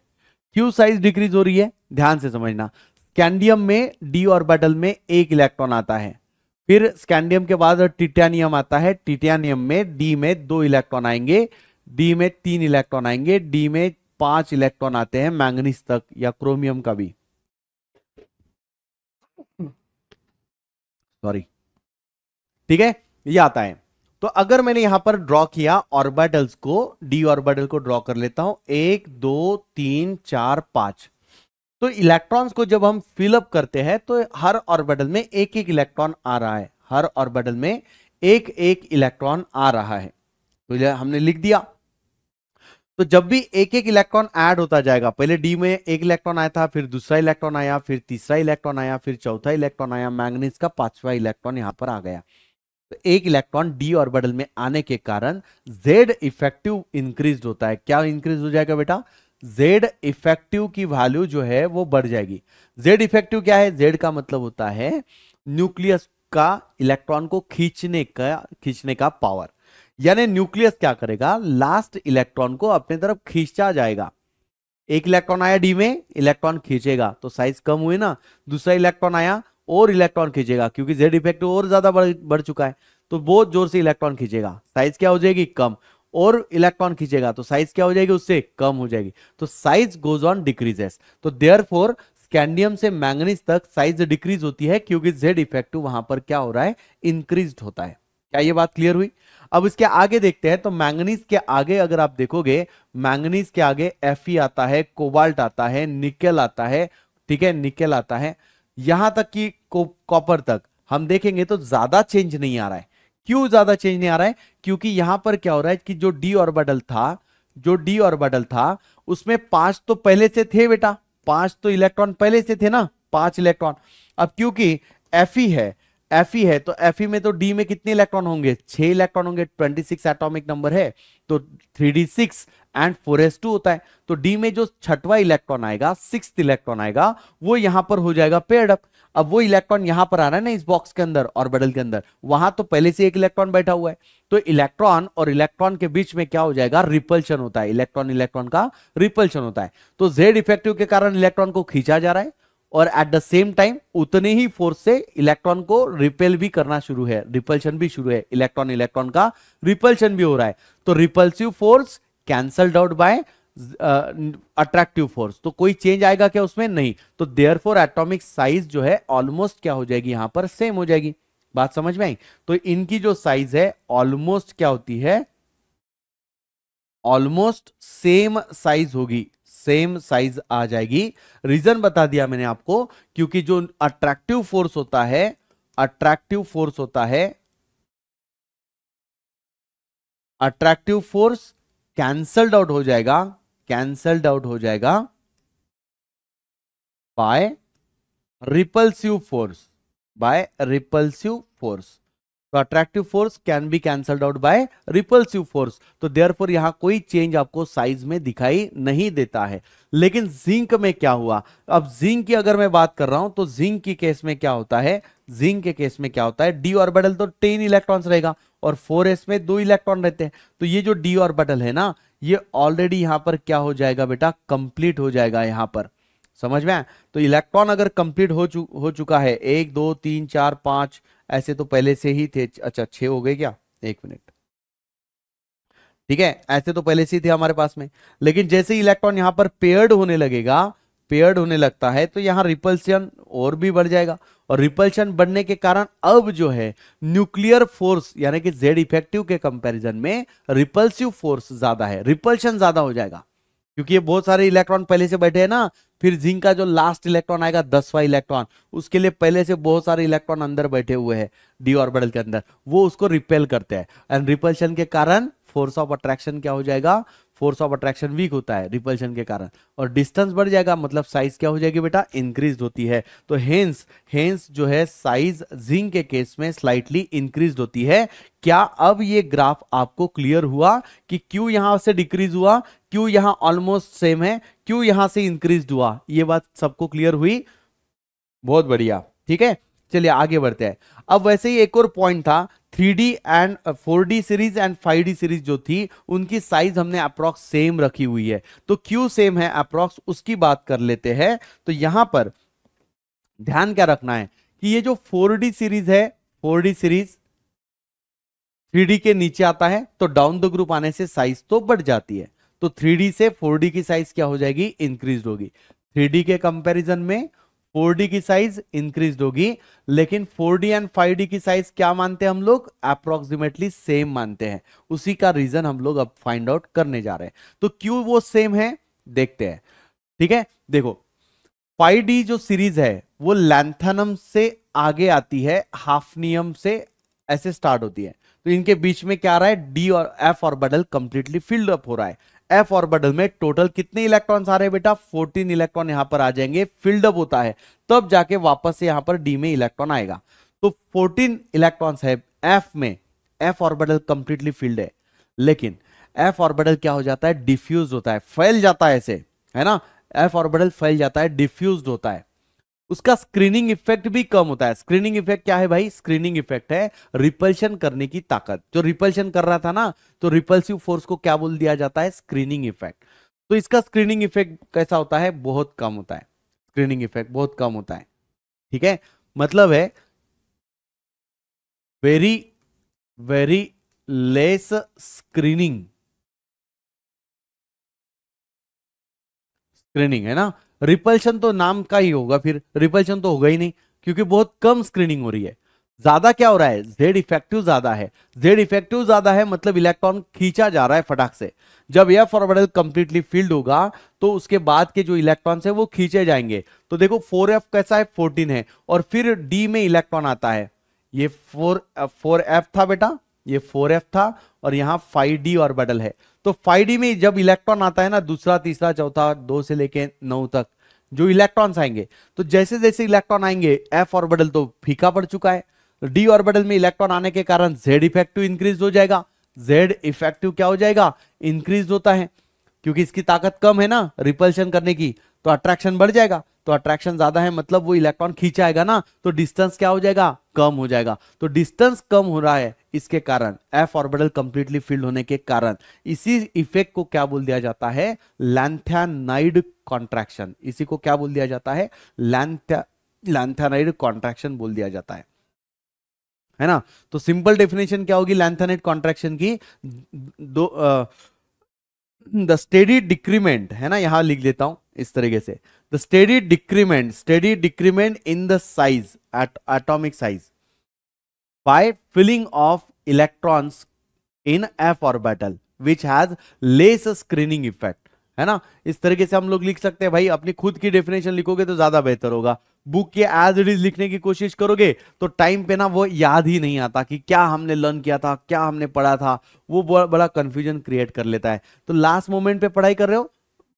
क्यों साइज डिक्रीज हो रही है, ध्यान से समझना। स्कैंडियम में डी ऑर्बिटल में एक इलेक्ट्रॉन आता है, फिर स्कैंडियम के बाद टिटेनियम आता है, टिटेनियम में डी में 2 इलेक्ट्रॉन आएंगे, डी में 3 इलेक्ट्रॉन आएंगे, डी में 5 इलेक्ट्रॉन आते हैं मैंगनीज तक या क्रोमियम का भी, सॉरी। ठीक है, ये आता है। तो अगर मैंने यहां पर ड्रॉ किया ऑर्बिटल्स को, डी ऑर्बिटल को ड्रॉ कर लेता हूं, 1 2 3 4 5। तो इलेक्ट्रॉन्स को जब हम फिलअप करते हैं तो हर ऑर्बिटल में एक एक इलेक्ट्रॉन आ रहा है, हर ऑर्बिटल में एक एक इलेक्ट्रॉन आ रहा है। तो ये हमने लिख दिया। तो जब भी एक एक इलेक्ट्रॉन ऐड होता जाएगा, पहले डी में एक इलेक्ट्रॉन आया था, फिर दूसरा इलेक्ट्रॉन आया, फिर तीसरा इलेक्ट्रॉन आया, फिर चौथा इलेक्ट्रॉन आया, मैंगनीज का 5वां इलेक्ट्रॉन यहां पर आ गया। तो एक इलेक्ट्रॉन डी ऑर्बिटल में आने के कारण जेड इफेक्टिव इंक्रीज होता है। क्या इंक्रीज हो जाएगा बेटा, जेड इफेक्टिव की वैल्यू जो है वो बढ़ जाएगी। जेड इफेक्टिव क्या है, जेड का मतलब होता है न्यूक्लियस का इलेक्ट्रॉन को खींचने का पावर। यानी न्यूक्लियस क्या करेगा, लास्ट इलेक्ट्रॉन को अपने तरफ खींचा जाएगा। एक इलेक्ट्रॉन आया डी में, इलेक्ट्रॉन खींचेगा तो साइज कम हुई ना, दूसरा इलेक्ट्रॉन आया और इलेक्ट्रॉन खींचेगा, क्योंकि जेड इफेक्टिव और ज्यादा बढ़ चुका है तो बहुत जोर से इलेक्ट्रॉन खींचेगा, साइज क्या हो जाएगी, कम। और इलेक्ट्रॉन खींचेगा तो साइज क्या हो जाएगी, उससे कम हो जाएगी। तो साइज गोज ऑन डिक्रीजेस। तो देयरफॉर स्कैंडियम से मैंगनीज तक साइज डिक्रीज होती है, क्योंकि जेड इफेक्टिव वहां पर क्या हो रहा है, इंक्रीज होता है। क्या ये बात क्लियर हुई? अब इसके आगे देखते हैं। तो मैंगनीज के आगे अगर आप देखोगे, मैंगनीज के आगे Fe आता है, कोबाल्ट आता है, निकेल आता है, ठीक है, निकेल आता है, यहां तक कि कॉपर तक हम देखेंगे तो ज्यादा चेंज नहीं आ रहा है। क्यों ज्यादा चेंज नहीं आ रहा है? क्योंकि यहां पर क्या हो रहा है कि जो डी ऑर्बिटल था, जो डी ऑर्बिटल था उसमें 5 तो पहले से थे बेटा, 5 तो इलेक्ट्रॉन पहले से थे ना, 5 इलेक्ट्रॉन। अब क्योंकि Fe है, Fe है तो Fe में तो डी में कितने इलेक्ट्रॉन होंगे, 6 इलेक्ट्रॉन होंगे, 26 एटॉमिक नंबर है तो 3d6 एंड 4s2 होता है। तो डी में जो छठवां इलेक्ट्रॉन आएगा, सिक्स्थ इलेक्ट्रॉन आएगा, वो यहां पर हो जाएगा पेयर्ड अप। अब वो इलेक्ट्रॉन यहां पर आ रहा है ना इस बॉक्स के अंदर, ऑर्बिटल के अंदर, वहां तो पहले से एक इलेक्ट्रॉन बैठा हुआ है। तो इलेक्ट्रॉन और इलेक्ट्रॉन के बीच में क्या हो जाएगा, रिपल्शन होता है, इलेक्ट्रॉन इलेक्ट्रॉन का रिपल्शन होता है। तो जेड इफेक्टिव के कारण इलेक्ट्रॉन को खींचा जा रहा है और एट द सेम टाइम उतने ही फोर्स से इलेक्ट्रॉन को रिपेल भी करना शुरू है, रिपल्शन भी शुरू है, इलेक्ट्रॉन इलेक्ट्रॉन का रिपल्शन भी हो रहा है। तो repulsive force cancelled out bye attractive force. तो कोई चेंज आएगा क्या उसमें, नहीं। तो देयरफॉर एटॉमिक साइज जो है ऑलमोस्ट क्या हो जाएगी, यहां पर सेम हो जाएगी। बात समझ में आई। तो इनकी जो साइज है ऑलमोस्ट क्या होती है, ऑलमोस्ट सेम साइज होगी, सेम साइज आ जाएगी। रीजन बता दिया मैंने आपको, क्योंकि जो अट्रैक्टिव फोर्स होता है, अट्रैक्टिव फोर्स होता है, अट्रैक्टिव फोर्स कैंसल्ड आउट हो जाएगा, कैंसल्ड आउट हो जाएगा by repulsive force, by repulsive force. तो attractive force can be cancelled out by repulsive force. तो देयरफॉर यहां कोई चेंज आपको साइज में दिखाई नहीं देता है। लेकिन जिंक में क्या हुआ, अब जिंक की अगर मैं बात कर रहा हूं तो जिंक की केस में क्या होता है, जिंक के केस में क्या होता है, डी ऑर्बिटल तो 10 इलेक्ट्रॉन्स रहेगा और 4s में 2 इलेक्ट्रॉन रहते हैं। तो ये जो डी ऑर्बिटल है ना, ये ऑलरेडी यहां पर क्या हो जाएगा बेटा, कंप्लीट हो जाएगा यहां पर। समझ में आया? तो इलेक्ट्रॉन अगर कंप्लीट हो चुका है, 1 2 3 4 5 ऐसे तो पहले से ही थे। अच्छा 6 हो गए क्या, एक मिनट, ठीक है, ऐसे तो पहले से ही थे हमारे पास में। लेकिन जैसे ही इलेक्ट्रॉन यहां पर पेयर्ड होने लगेगा, पेयर्ड होने लगता है, तो यहां रिपल्शन और भी बढ़ जाएगा। और रिपल्शन बढ़ने के कारण अब जो है न्यूक्लियर फोर्स यानी कि जेड इफेक्टिव के कंपैरिजन में रिपल्सिव फोर्स ज्यादा है, रिपल्शन ज्यादा हो जाएगा। क्योंकि ये बहुत सारे इलेक्ट्रॉन पहले से बैठे हैं ना, फिर जिंक का जो लास्ट इलेक्ट्रॉन आएगा 10वां इलेक्ट्रॉन, उसके लिए पहले से बहुत सारे इलेक्ट्रॉन अंदर बैठे हुए हैं डी ऑर्बिटल के अंदर, वो उसको रिपेल करते हैं। एंड रिपल्शन के कारण फोर्स ऑफ अट्रैक्शन क्या हो जाएगा, फोर्स ऑफ अट्रैक्शन वीक होता है रिपल्शन के कारण, और डिस्टेंस बढ़ जाएगा, मतलब साइज क्या हो जाएगी बेटा, इंक्रीज होती है। तो हेंस हेंस जो है साइज जिंक के केस में स्लाइटली इंक्रीज होती है। क्या अब ये ग्राफ आपको क्लियर हुआ कि क्यों यहां से डिक्रीज हुआ, क्यों यहां ऑलमोस्ट सेम है, क्यों यहां से इंक्रीज हुआ, ये बात सबको क्लियर हुई? बहुत बढ़िया, ठीक है। चलिए आगे बढ़ते हैं। अब वैसे ही एक और पॉइंट था, 3D and 4D series and 5D series जो थी उनकी साइज हमने अप्रॉक्स सेम रखी हुई है। तो क्यों सेम है अप्रॉक्स, उसकी बात कर लेते हैं। तो यहां पर ध्यान क्या रखना है कि ये जो 4D सीरीज है, 4D सीरीज 3D के नीचे आता है, तो डाउन द ग्रुप आने से साइज तो बढ़ जाती है। तो 3D से 4D की साइज क्या हो जाएगी, इंक्रीज होगी। 3D के कंपैरिजन में 4D की साइज इंक्रीज होगी। लेकिन 4D एंड 5D की साइज क्या मानते हैं हम लोग, अप्रोक्सीमेटली सेम मानते हैं। उसी का रीजन हम लोग अब फाइंड आउट करने जा रहे हैं। तो क्यों वो सेम है देखते हैं, ठीक है। देखो 5D जो सीरीज है वो लैंथनम से आगे आती है, हाफनियम से ऐसे स्टार्ट होती है। तो इनके बीच में क्या आ रहा है, डी और F orbital completely filled up हो रहा है। एफ ऑर्बिटल में टोटल कितने इलेक्ट्रॉन्स आ रहे हैं बेटा, 14 इलेक्ट्रॉन यहां पर आ जाएंगे, फिल्ड अप होता है, तब जाके वापस से यहां पर डी में इलेक्ट्रॉन आएगा। तो 14 इलेक्ट्रॉन्स है एफ में, एफ ऑर्बिटल कंप्लीटली फिल्ड है। लेकिन एफ ऑर्बिटल क्या हो जाता है, डिफ्यूज होता है, फैल जाता है ऐसे, है ना, एफ ऑर्बिटल फैल जाता है, डिफ्यूज होता है। उसका स्क्रीनिंग इफेक्ट भी कम होता है। स्क्रीनिंग इफेक्ट क्या है भाई, स्क्रीनिंग इफेक्ट है रिपल्शन करने की ताकत। जो रिपल्शन कर रहा था ना, तो रिपल्सिव फोर्स को क्या बोल दिया जाता है, स्क्रीनिंग इफेक्ट। तो इसका स्क्रीनिंग इफेक्ट कैसा होता है, बहुत कम होता है, स्क्रीनिंग इफेक्ट बहुत कम होता है, ठीक है। मतलब है very very less screening, screening है ना। रिपल्शन तो नाम का ही होगा, फिर रिपल्शन तो होगा ही नहीं, क्योंकि बहुत कम स्क्रीनिंग हो रही है। ज्यादा क्या हो रहा है, जेड इफेक्टिव ज्यादा है। जेड इफेक्टिव ज्यादा है मतलब इलेक्ट्रॉन खींचा जा रहा है फटाक से। जब यह ऑर्बिटल कंप्लीटली फील्ड होगा तो उसके बाद के जो इलेक्ट्रॉन्स है वो खींचे जाएंगे। तो देखो 4f कैसा है, 14 है, और फिर डी में इलेक्ट्रॉन आता है। ये 4f था बेटा, ये 4f था, और यहां 5d ऑर्बिटल है। तो 5d में जब इलेक्ट्रॉन आता है ना, दूसरा तीसरा चौथा 2 से लेके 9 तक जो इलेक्ट्रॉन्स आएंगे, तो जैसे जैसे इलेक्ट्रॉन आएंगे एफ ऑर्बिटल तो फीका पड़ चुका है। डी ऑर्बिटल में इलेक्ट्रॉन आने के कारण जेड इफेक्टिव इंक्रीज हो जाएगा। जेड इफेक्टिव क्या हो जाएगा, इंक्रीज होता है। क्योंकि इसकी ताकत कम है ना रिपल्शन करने की, तो अट्रैक्शन बढ़ जाएगा, तो अट्रैक्शन ज्यादा है मतलब वो इलेक्ट्रॉन खींचाएगा ना, तो डिस्टेंस क्या हो जाएगा, कम हो जाएगा। तो डिस्टेंस कम हो रहा है इसके कारण, एफ ऑर्बिटल कंप्लीटली फिल्ड होने के कारण, इसी इफेक्ट को क्या बोल दिया जाता है, लैंथेनाइड कॉन्ट्रैक्शन। इसी को क्या बोल दिया जाता है, लैंथेनाइड कॉन्ट्रैक्शन बोल दिया जाता है ना। तो सिंपल डेफिनेशन क्या होगी लैंथेनाइड कॉन्ट्रैक्शन की, द स्टेडी डिक्रीमेंट, है ना, यहां लिख लेता हूं इस तरीके से, the steady decrement in the size, atomic size by filling of electrons in F orbital which has less screening effect, है ना। इस तरीके से हम लोग लिख सकते हैं भाई, अपनी खुद की डेफिनेशन लिखोगे तो ज्यादा बेहतर होगा। बुक के एज इट इज लिखने की कोशिश करोगे तो टाइम पे ना वो याद ही नहीं आता कि क्या हमने लर्न किया था, क्या हमने पढ़ा था, वो बड़ा कंफ्यूजन क्रिएट कर लेता है। तो लास्ट मोमेंट पे पढ़ाई कर रहे हो,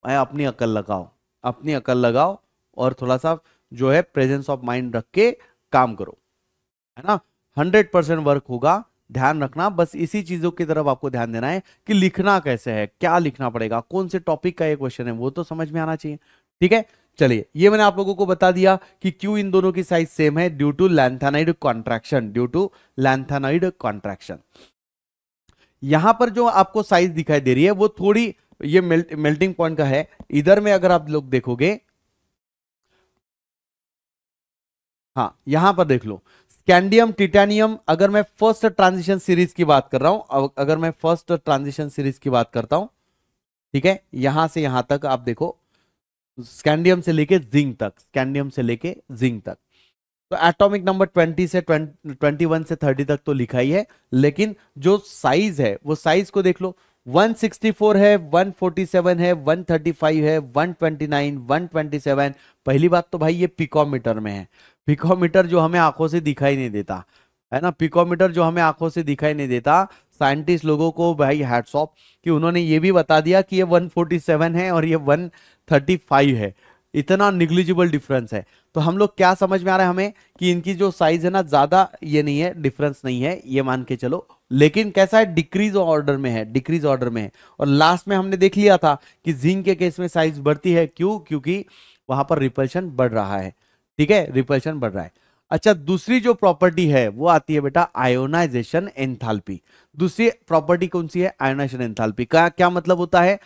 अपनी अकल लगाओ, अपनी अकल लगाओ और थोड़ा सा जो है प्रेजेंस ऑफ माइंड रख के काम करो, है ना। 100% वर्क होगा, ध्यान रखना। बस इसी चीजों की तरफ आपको ध्यान देना है कि लिखना कैसे है, क्या लिखना पड़ेगा, कौन से टॉपिक का ये क्वेश्चन है, वो तो समझ में आना चाहिए। ठीक है, चलिए ये मैंने आप लोगों को बता दिया कि क्यों इन दोनों की साइज सेम है, due to lanthanide contraction, due to lanthanide contraction. यहां पर जो आपको साइज दिखाई दे रही है वो थोड़ी ये मेल्टिंग पॉइंट का है। इधर में अगर आप लोग देखोगे, हाँ यहां पर देख लो, स्कैंडियम टिटेनियम, अगर मैं फर्स्ट ट्रांजिशन सीरीज की बात कर रहा हूं, अगर मैं फर्स्ट ट्रांजिशन सीरीज की बात करता हूं, ठीक है, यहां से यहां तक आप देखो, स्कैंडियम से लेके जिंक तक, स्कैंडियम से लेके जिंक तक, तो एटॉमिक नंबर 20 से 21 से 30 तक तो लिखा ही है, लेकिन जो साइज है वो साइज को देख लो, 164 है, 147 है, 135 है, 129, 127। पहली बात तो भाई ये पिकोमीटर में है, पिकोमीटर जो हमें आंखों से दिखाई नहीं देता, है ना, पिकोमीटर जो हमें आंखों से दिखाई नहीं देता। साइंटिस्ट लोगों को भाई हैट्स ऑफ कि उन्होंने ये भी बता दिया कि ये 147 है और ये 135 है, इतना निग्लिजिबल डिफरेंस है। तो हम लोग क्या समझ में आ रहा है हमें कि इनकी जो साइज है ना, ज्यादा ये नहीं है, डिफरेंस नहीं है, ये मान के चलो। लेकिन कैसा है, डिक्रीज ऑर्डर में है, डिक्रीज ऑर्डर में है। और लास्ट में हमने देख लिया था कि जिंक के केस में साइज बढ़ती है, क्यों, क्योंकि वहां पर रिपल्शन बढ़ रहा है। ठीक है, रिपल्शन बढ़ रहा है। अच्छा, दूसरी जो प्रॉपर्टी है वो आती है बेटा आयोनाइजेशन एंथैल्पी। दूसरी प्रॉपर्टी कौन सी है, आयोनाइजेशन एंथैल्पी का क्या मतलब होता है,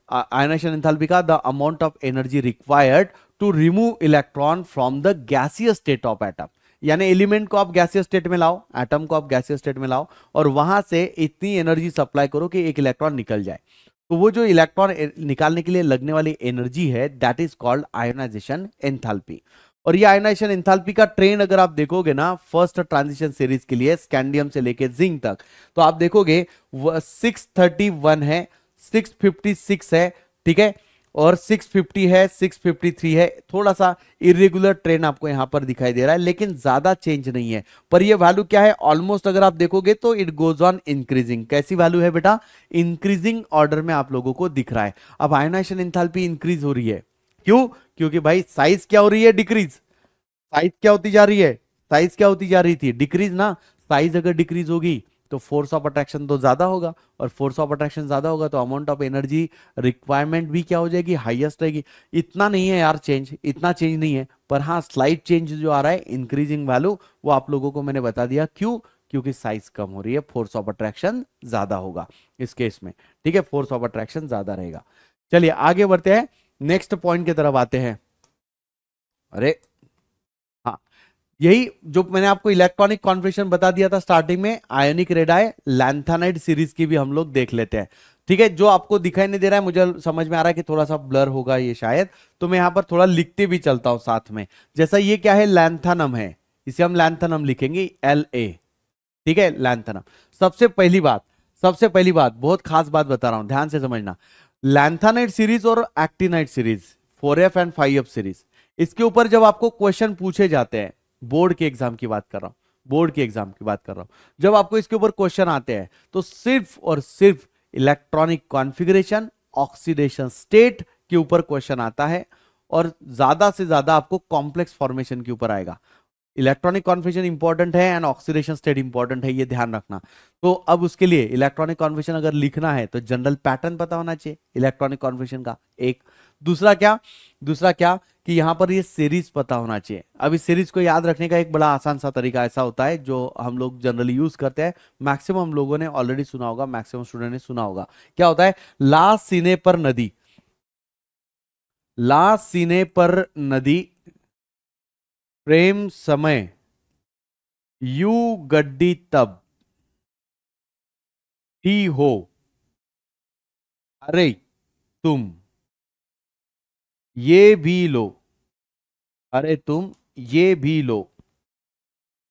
आयोनाइजेशन एंथैल्पी का the amount of energy required to remove electron from the gaseous state of atom. यानी एलिमेंट को आप गैसियस स्टेट में लाओ, एटम को आप गैसियस स्टेट में लाओ और वहां से इतनी एनर्जी सप्लाई करो कि एक इलेक्ट्रॉन निकल जाए। तो वो जो इलेक्ट्रॉन निकालने के लिए लगने वाली एनर्जी है, that is called ionisation enthalpy. और ये आयोनाइजेशन एंथैल्पी का ट्रेंड अगर आप देखोगे ना, फर्स्ट ट्रांजिशन सीरीज के लिए स्कैंडियम से लेके जिंक तक, तो आप देखोगे 631 है, 656 है, ठीक है, और 650 है, 653 है। थोड़ा सा इरेगुलर ट्रेंड आपको यहां पर दिखाई दे रहा है, लेकिन ज्यादा चेंज नहीं है। पर ये वैल्यू क्या है, ऑलमोस्ट अगर आप देखोगे तो इट गोज ऑन इंक्रीजिंग। कैसी वैल्यू है बेटा, इंक्रीजिंग ऑर्डर में आप लोगों को दिख रहा है। अब आयोनाइजेशन एंथैल्पी इंक्रीज हो रही है, क्यों, क्योंकि भाई साइज क्या हो रही है, डिक्रीज। साइज क्या होती जा रही है, साइज क्या होती जा रही थी, डिक्रीज ना। साइज अगर डिक्रीज होगी तो फोर्स ऑफ अट्रैक्शन तो ज्यादा होगा, और फोर्स ऑफ अट्रैक्शन ज्यादा होगा तो अमाउंट ऑफ एनर्जी रिक्वायरमेंट भी क्या हो जाएगी, हाईएस्ट रहेगी। इतना नहीं है यार चेंज, इतना चेंज नहीं है, पर हाँ स्लाइट चेंज जो आ रहा है, इंक्रीजिंग वैल्यू, वो आप लोगों को मैंने बता दिया। क्यों, क्योंकि साइज कम हो रही है, फोर्स ऑफ अट्रैक्शन ज्यादा होगा इस केस में। ठीक है, फोर्स ऑफ अट्रैक्शन ज्यादा रहेगा। चलिए आगे बढ़ते हैं, नेक्स्ट पॉइंट की तरफ आते हैं। अरे हाँ, यही जो मैंने आपको इलेक्ट्रॉनिक कॉन्फिगरेशन बता दिया था स्टार्टिंग में, आयोनिक रेडाई लैंथेनाइड सीरीज की भी हम लोग देख लेते हैं। ठीक है, जो आपको दिखाई नहीं दे रहा है, मुझे समझ में आ रहा है कि थोड़ा सा ब्लर होगा ये शायद, तो मैं यहां पर थोड़ा लिखते भी चलता हूं साथ में। जैसा ये क्या है, लैंथेनम है, इसे हम लैंथेनम लिखेंगे LA। ठीक है, लैंथेनम। सबसे पहली बात बहुत खास बात बता रहा हूं, ध्यान से समझना। लैंथेनाइड सीरीज और actinide series, 4F and 5F series, इसके ऊपर जब आपको क्वेश्चन पूछे जाते हैं, बोर्ड के एग्जाम की बात कर रहा हूं, बोर्ड के एग्जाम की बात कर रहा हूं, जब आपको इसके ऊपर क्वेश्चन आते हैं तो सिर्फ और सिर्फ इलेक्ट्रॉनिक कॉन्फ़िगरेशन, ऑक्सीडेशन स्टेट के ऊपर क्वेश्चन आता है, और ज्यादा से ज्यादा आपको कॉम्प्लेक्स फॉर्मेशन के ऊपर आएगा। इलेक्ट्रॉनिक कॉन्फिगरेशन इंपॉर्टेंट है एंड ऑक्सीडेशन स्टेट इंपॉर्टेंट है, ये ध्यान रखना। तो अब उसके लिए इलेक्ट्रॉनिक कॉन्फिगरेशन अगर लिखना है तो जनरल पैटर्न पता होना चाहिए इलेक्ट्रॉनिक कॉन्फिगरेशन का, एक। दूसरा क्या कि यहां पर ये सीरीज पता होना चाहिए। अब इस सीरीज को याद रखने का एक बड़ा आसान सा तरीका ऐसा होता है जो हम लोग जनरली यूज करते हैं, मैक्सिमम लोगों ने ऑलरेडी सुना होगा, मैक्सिमम स्टूडेंट ने सुना होगा। क्या होता है? लास्ट सीने पर नदी, लास्ट सीने पर नदी, प्रेम समय यू गड्डी तब, ही हो अरे तुम ये भी लो, अरे तुम ये भी लो।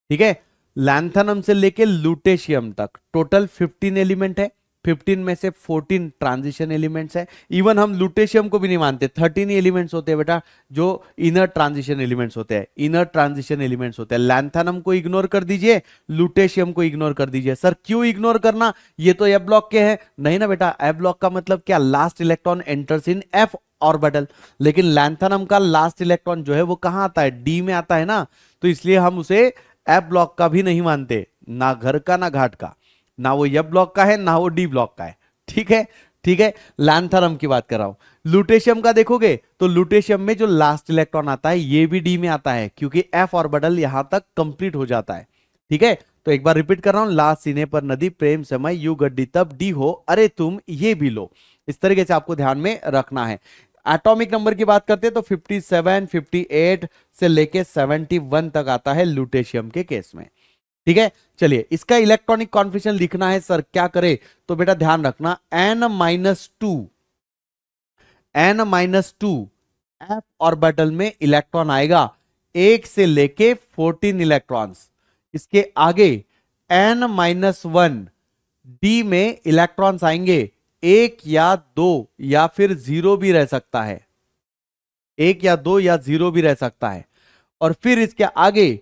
ठीक है, लैंथनम से लेके लुटेशियम तक टोटल 15 एलिमेंट है, 15 में से 14 ट्रांजिशन एलिमेंट्स है। इवन हम लुटेशियम को भी नहीं मानते, 13 एलिमेंट्स होते हैं बेटा जो इनर ट्रांजिशन एलिमेंट्स होते हैं, इनर ट्रांजिशन एलिमेंट्स होते हैं। लैंथनम को इग्नोर कर दीजिए, लुटेशियम को इग्नोर कर दीजिए। सर क्यों इग्नोर करना, ये तो एफ ब्लॉक के हैं। नहीं ना बेटा, एफ ब्लॉक का मतलब क्या, last electron enters in F orbital, लेकिन लैंथनम का लास्ट इलेक्ट्रॉन जो है वो कहां आता है, डी में आता है ना, तो इसलिए हम उसे एफ ब्लॉक का भी नहीं मानते, ना घर का ना घाट का, ना वो एफ ब्लॉक का है ना वो डी ब्लॉक का है। ठीक है, ठीक है, लैंथनम की बात कर रहा हूं। लुटेशियम का देखोगे तो लुटेशियम में जो लास्ट इलेक्ट्रॉन आता है ये भी डी में आता है, क्योंकि एफ ऑर्बिटल यहां तक कंप्लीट हो जाता है। ठीक है, तो एक बार रिपीट कर रहा हूं, लास्ट सीने पर नदी, प्रेम समय यू गड्डी तब, डी हो अरे तुम ये भी लो। इस तरीके से आपको ध्यान में रखना है। एटॉमिक नंबर की बात करते हैं तो 57, 58 से लेके 71 तक आता है लुटेशियम के केस में। ठीक है, चलिए इसका इलेक्ट्रॉनिक कॉन्फिगरेशन लिखना है सर, क्या करे, तो बेटा ध्यान रखना n-2 एफ ऑर्बिटल में इलेक्ट्रॉन आएगा, 1 से लेके 14 इलेक्ट्रॉन्स। इसके आगे n-1 डी में इलेक्ट्रॉन्स आएंगे, 1 या 2 या फिर 0 भी रह सकता है, 1 या 2 या 0 भी रह सकता है। और फिर इसके आगे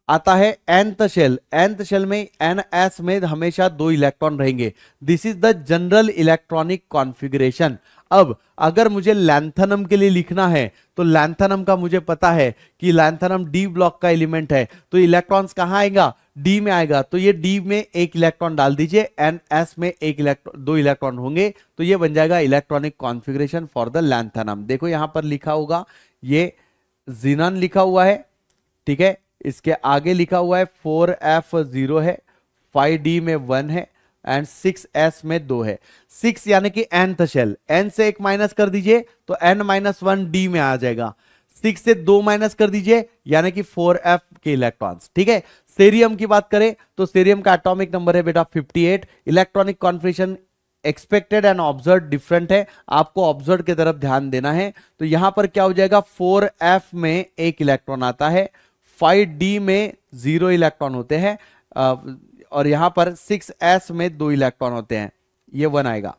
आता है nth शेल, nth शेल में ns में हमेशा 2 इलेक्ट्रॉन रहेंगे। This is the general electronic configuration. अब अगर मुझे लैंथनम के लिए लिखना है तो लैंथनम का मुझे पता है कि लैंथनम डी ब्लॉक का एलिमेंट है, तो इलेक्ट्रॉन्स कहां आएगा, डी में आएगा, तो ये डी में 1 इलेक्ट्रॉन डाल दीजिए, ns में 2 इलेक्ट्रॉन होंगे, तो ये बन जाएगा electronic configuration for the lanthanum. देखो यहां पर लिखा होगा, ये जिनन लिखा हुआ है, ठीक है, इसके आगे लिखा हुआ है 4f0 है, 5d में 1 है एंड 6s में 2 है। 6 यानी कि nth शेल, n से 1 माइनस कर दीजिए तो n-1 d में आ जाएगा, 6 से 2 माइनस कर दीजिए यानी कि 4f के इलेक्ट्रॉन्स। ठीक है, सेरियम की बात करें तो सेरियम का एटॉमिक नंबर है बेटा 58। Electronic configuration expected and observe different है, आपको ऑब्जर्व की तरफ ध्यान देना है। तो यहां पर क्या हो जाएगा, 4f में 1 इलेक्ट्रॉन आता है, 5d में 0 इलेक्ट्रॉन होते हैं, और यहां पर 6s में 2 इलेक्ट्रॉन होते हैं, ये 1 आएगा।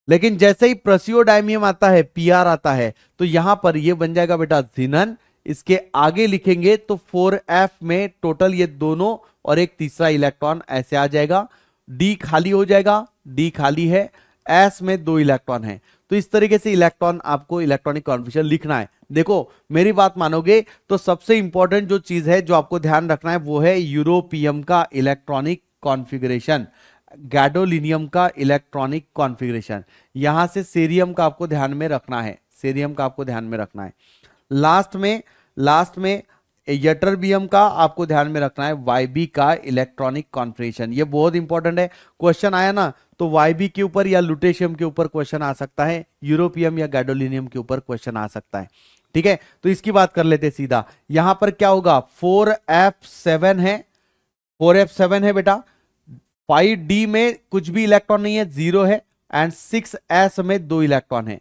लेकिन जैसे ही प्रोसियोडायमियम आता है, पीआर आता है, तो यहां पर ये बन जाएगा बेटा जिनन। इसके आगे लिखेंगे तो 4f में टोटल ये दोनों और एक तीसरा इलेक्ट्रॉन ऐसे आ जाएगा, डी खाली हो जाएगा, डी खाली है, एस में 2 इलेक्ट्रॉन है। तो इस तरीके से इलेक्ट्रॉन आपको इलेक्ट्रॉनिक कॉन्फ़िगरेशन लिखना है। देखो मेरी बात मानोगे तो सबसे इंपॉर्टेंट जो चीज है जो आपको ध्यान रखना है वो है यूरोपियम का इलेक्ट्रॉनिक कॉन्फ़िगरेशन, गैडोलिनियम का इलेक्ट्रॉनिक कॉन्फ़िगरेशन। यहां से सीरियम का आपको ध्यान में रखना है, सीरियम का आपको ध्यान में रखना है। लास्ट में यटरबियम का आपको ध्यान में रखना है, वाईबी का इलेक्ट्रॉनिक कॉन्फ़िगरेशन। ये बहुत इंपॉर्टेंट है, क्वेश्चन आया ना तो वाईबी के ऊपर या लुटेशियम के ऊपर क्वेश्चन आ सकता है, यूरोपियम या गैडोलिनियम के ऊपर क्वेश्चन आ सकता है। ठीक है, तो इसकी बात कर लेते सीधा। यहां पर क्या होगा, 4f7 है, 4f7 है बेटा, 5d में कुछ भी इलेक्ट्रॉन नहीं है, 0 है, एंड 6s में 2 इलेक्ट्रॉन है।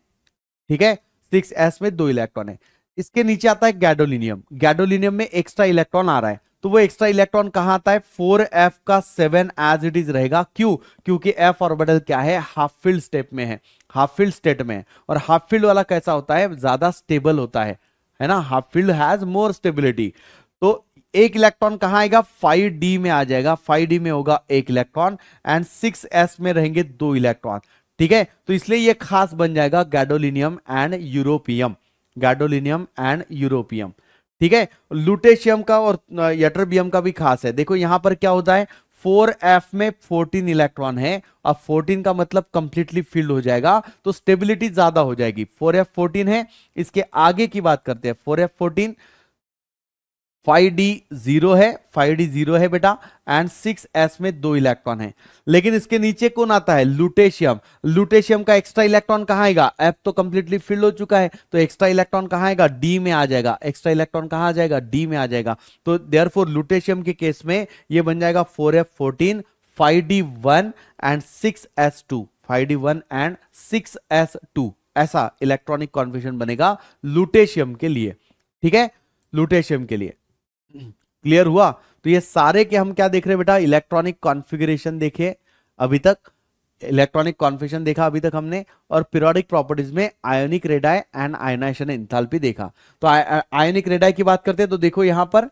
ठीक है, 6s में 2 इलेक्ट्रॉन है। इसके नीचे आता है गैडोलिनियम, गैडोलिनियम में एक्स्ट्रा इलेक्ट्रॉन आ रहा है, तो वो एक्स्ट्रा इलेक्ट्रॉन कहां आता है, 4f का 7 एज इट इज रहेगा। क्यों, क्योंकि f ऑर्बिटल क्या है, हाफ फील्ड स्टेट में है, हाफ फील्ड स्टेट में है, और हाफ फील्ड वाला कैसा होता है, ज्यादा स्टेबल होता है ना, half field has more stability. तो 1 इलेक्ट्रॉन कहां आएगा, 5d में आ जाएगा, 5d में होगा 1 इलेक्ट्रॉन एंड 6s में रहेंगे 2 इलेक्ट्रॉन। ठीक है, तो इसलिए ये खास बन जाएगा gadolinium and europium, gadolinium and europium. ठीक है, लुटेशियम का और यटरबियम का भी खास है। देखो यहां पर क्या होता है, 4f में 14 इलेक्ट्रॉन है, अब 14 का मतलब कंप्लीटली फिल्ड हो जाएगा, तो स्टेबिलिटी ज्यादा हो जाएगी। 4f14 है, इसके आगे की बात करते हैं, 4f14 5d0 है, 5d0 है बेटा, एंड 6s में 2 इलेक्ट्रॉन है। लेकिन इसके नीचे कौन आता है, लुटेशियम। लुटेशियम का एक्स्ट्रा इलेक्ट्रॉन कहां आएगा, f तो कंप्लीटली फिल्ड हो चुका है, तो एक्स्ट्रा इलेक्ट्रॉन कहां आएगा, d में आ जाएगा। एक्स्ट्रा इलेक्ट्रॉन कहां आ जाएगा, d में आ जाएगा। तो देयरफॉर लुटेशियम के केस में ये बन जाएगा 4f14 5d1 and 6s2, 5d1 and 6s2, ऐसा इलेक्ट्रॉनिक कॉन्फिगरेशन बनेगा लुटेशियम के लिए। ठीक है, लुटेशियम के लिए क्लियर हुआ। तो ये सारे के हम क्या देख रहे हैं बेटा, इलेक्ट्रॉनिक कॉन्फ़िगरेशन देखे अभी तक, इलेक्ट्रॉनिक कॉन्फ़िगरेशन देखा अभी तक हमने, और पीरियोडिक प्रॉपर्टीज में ionic radii and ionisation enthalpy देखा। तो आयोनिक रेडाई की बात करते हैं, तो देखो यहां पर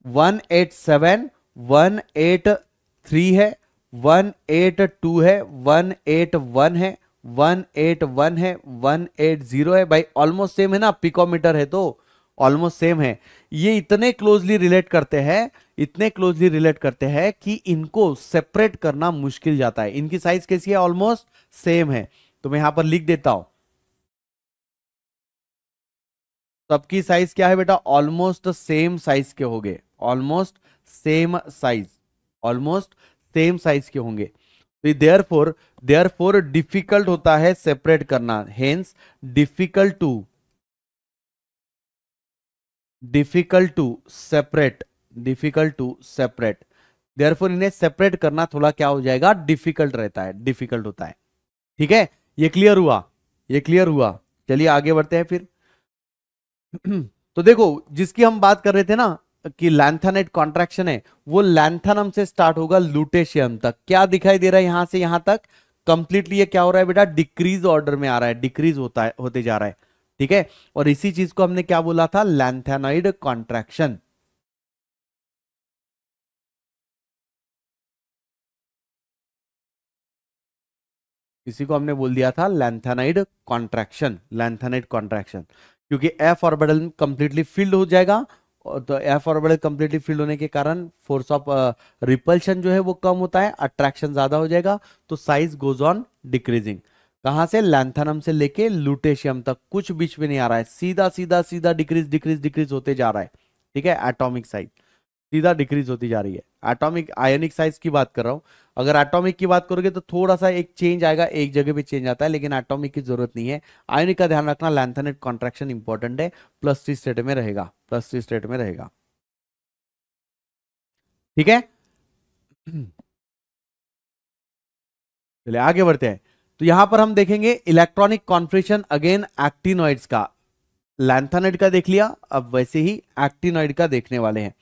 187 183 है, 182 है, 181 है, 181 है, 180 है। भाई ऑलमोस्ट सेम है ना, पिकोमीटर है तो ऑलमोस्ट सेम है। ये इतने क्लोजली रिलेट करते हैं, इतने क्लोजली रिलेट करते हैं कि इनको सेपरेट करना मुश्किल जाता है। इनकी साइज कैसी है, ऑलमोस्ट सेम है। तो मैं यहां पर लिख देता हूं, सबकी साइज क्या है बेटा, ऑलमोस्ट सेम साइज के होंगे, almost same size, almost same size के होंगे। तो देयरफॉर डिफिकल्ट होता है सेपरेट करना, hence difficult to separate, difficult to separate. Therefore इन्हें सेपरेट करना थोड़ा क्या हो जाएगा, डिफिकल्ट रहता है, डिफिकल्ट होता है। ठीक है, ये क्लियर हुआ, ये क्लियर हुआ। चलिए आगे बढ़ते हैं फिर। तो देखो जिसकी हम बात कर रहे थे ना कि लैंथेनाइट कॉन्ट्रैक्शन है, वो लैंथेनम से स्टार्ट होगा लुटेशियम तक। क्या दिखाई दे रहा है यहां से यहां तक, कंप्लीटली ये क्या हो रहा है बेटा, डिक्रीज ऑर्डर में आ रहा है, डिक्रीज होता है, होते जा रहा है। ठीक है, और इसी चीज को हमने क्या बोला था, लैंथेनाइड कॉन्ट्रैक्शन। इसी को हमने बोल दिया था लैंथेनाइड कॉन्ट्रैक्शन, लैंथेनाइड कॉन्ट्रैक्शन, क्योंकि एफ ऑर्बिटल कंप्लीटली फिल्ड हो जाएगा, और तो एफ ऑर्बिटल कंप्लीटली फिल्ड होने के कारण फोर्स ऑफ रिपल्शन जो है वो कम होता है, अट्रैक्शन ज्यादा हो जाएगा, तो साइज गोज ऑन डिक्रीजिंग। कहां से, लैंथेनम से लेके लुटेशियम तक, कुछ बीच में नहीं आ रहा है, सीधा सीधा सीधा डिक्रीज डिक्रीज डिक्रीज होते जा रहा है। ठीक है, एटॉमिक साइज सीधा डिक्रीज होती जा रही है। एटॉमिक आयनिक साइज की बात कर रहा हूं, अगर एटॉमिक की बात करोगे तो थोड़ा सा एक चेंज आएगा, एक जगह पे चेंज आता है, लेकिन एटॉमिक की जरूरत नहीं है। आयनिक का ध्यान रखना, लैंथेनाइड कॉन्ट्रैक्शन इंपॉर्टेंट है, +3 स्टेट में रहेगा, +3 स्टेट में रहेगा। ठीक है, चलिए आगे बढ़ते हैं। तो यहां पर हम देखेंगे इलेक्ट्रॉनिक कॉन्फिगरेशन अगेन एक्टिनॉइड्स का। लैंथेनाइड का देख लिया, अब वैसे ही एक्टिनॉइड का देखने वाले हैं।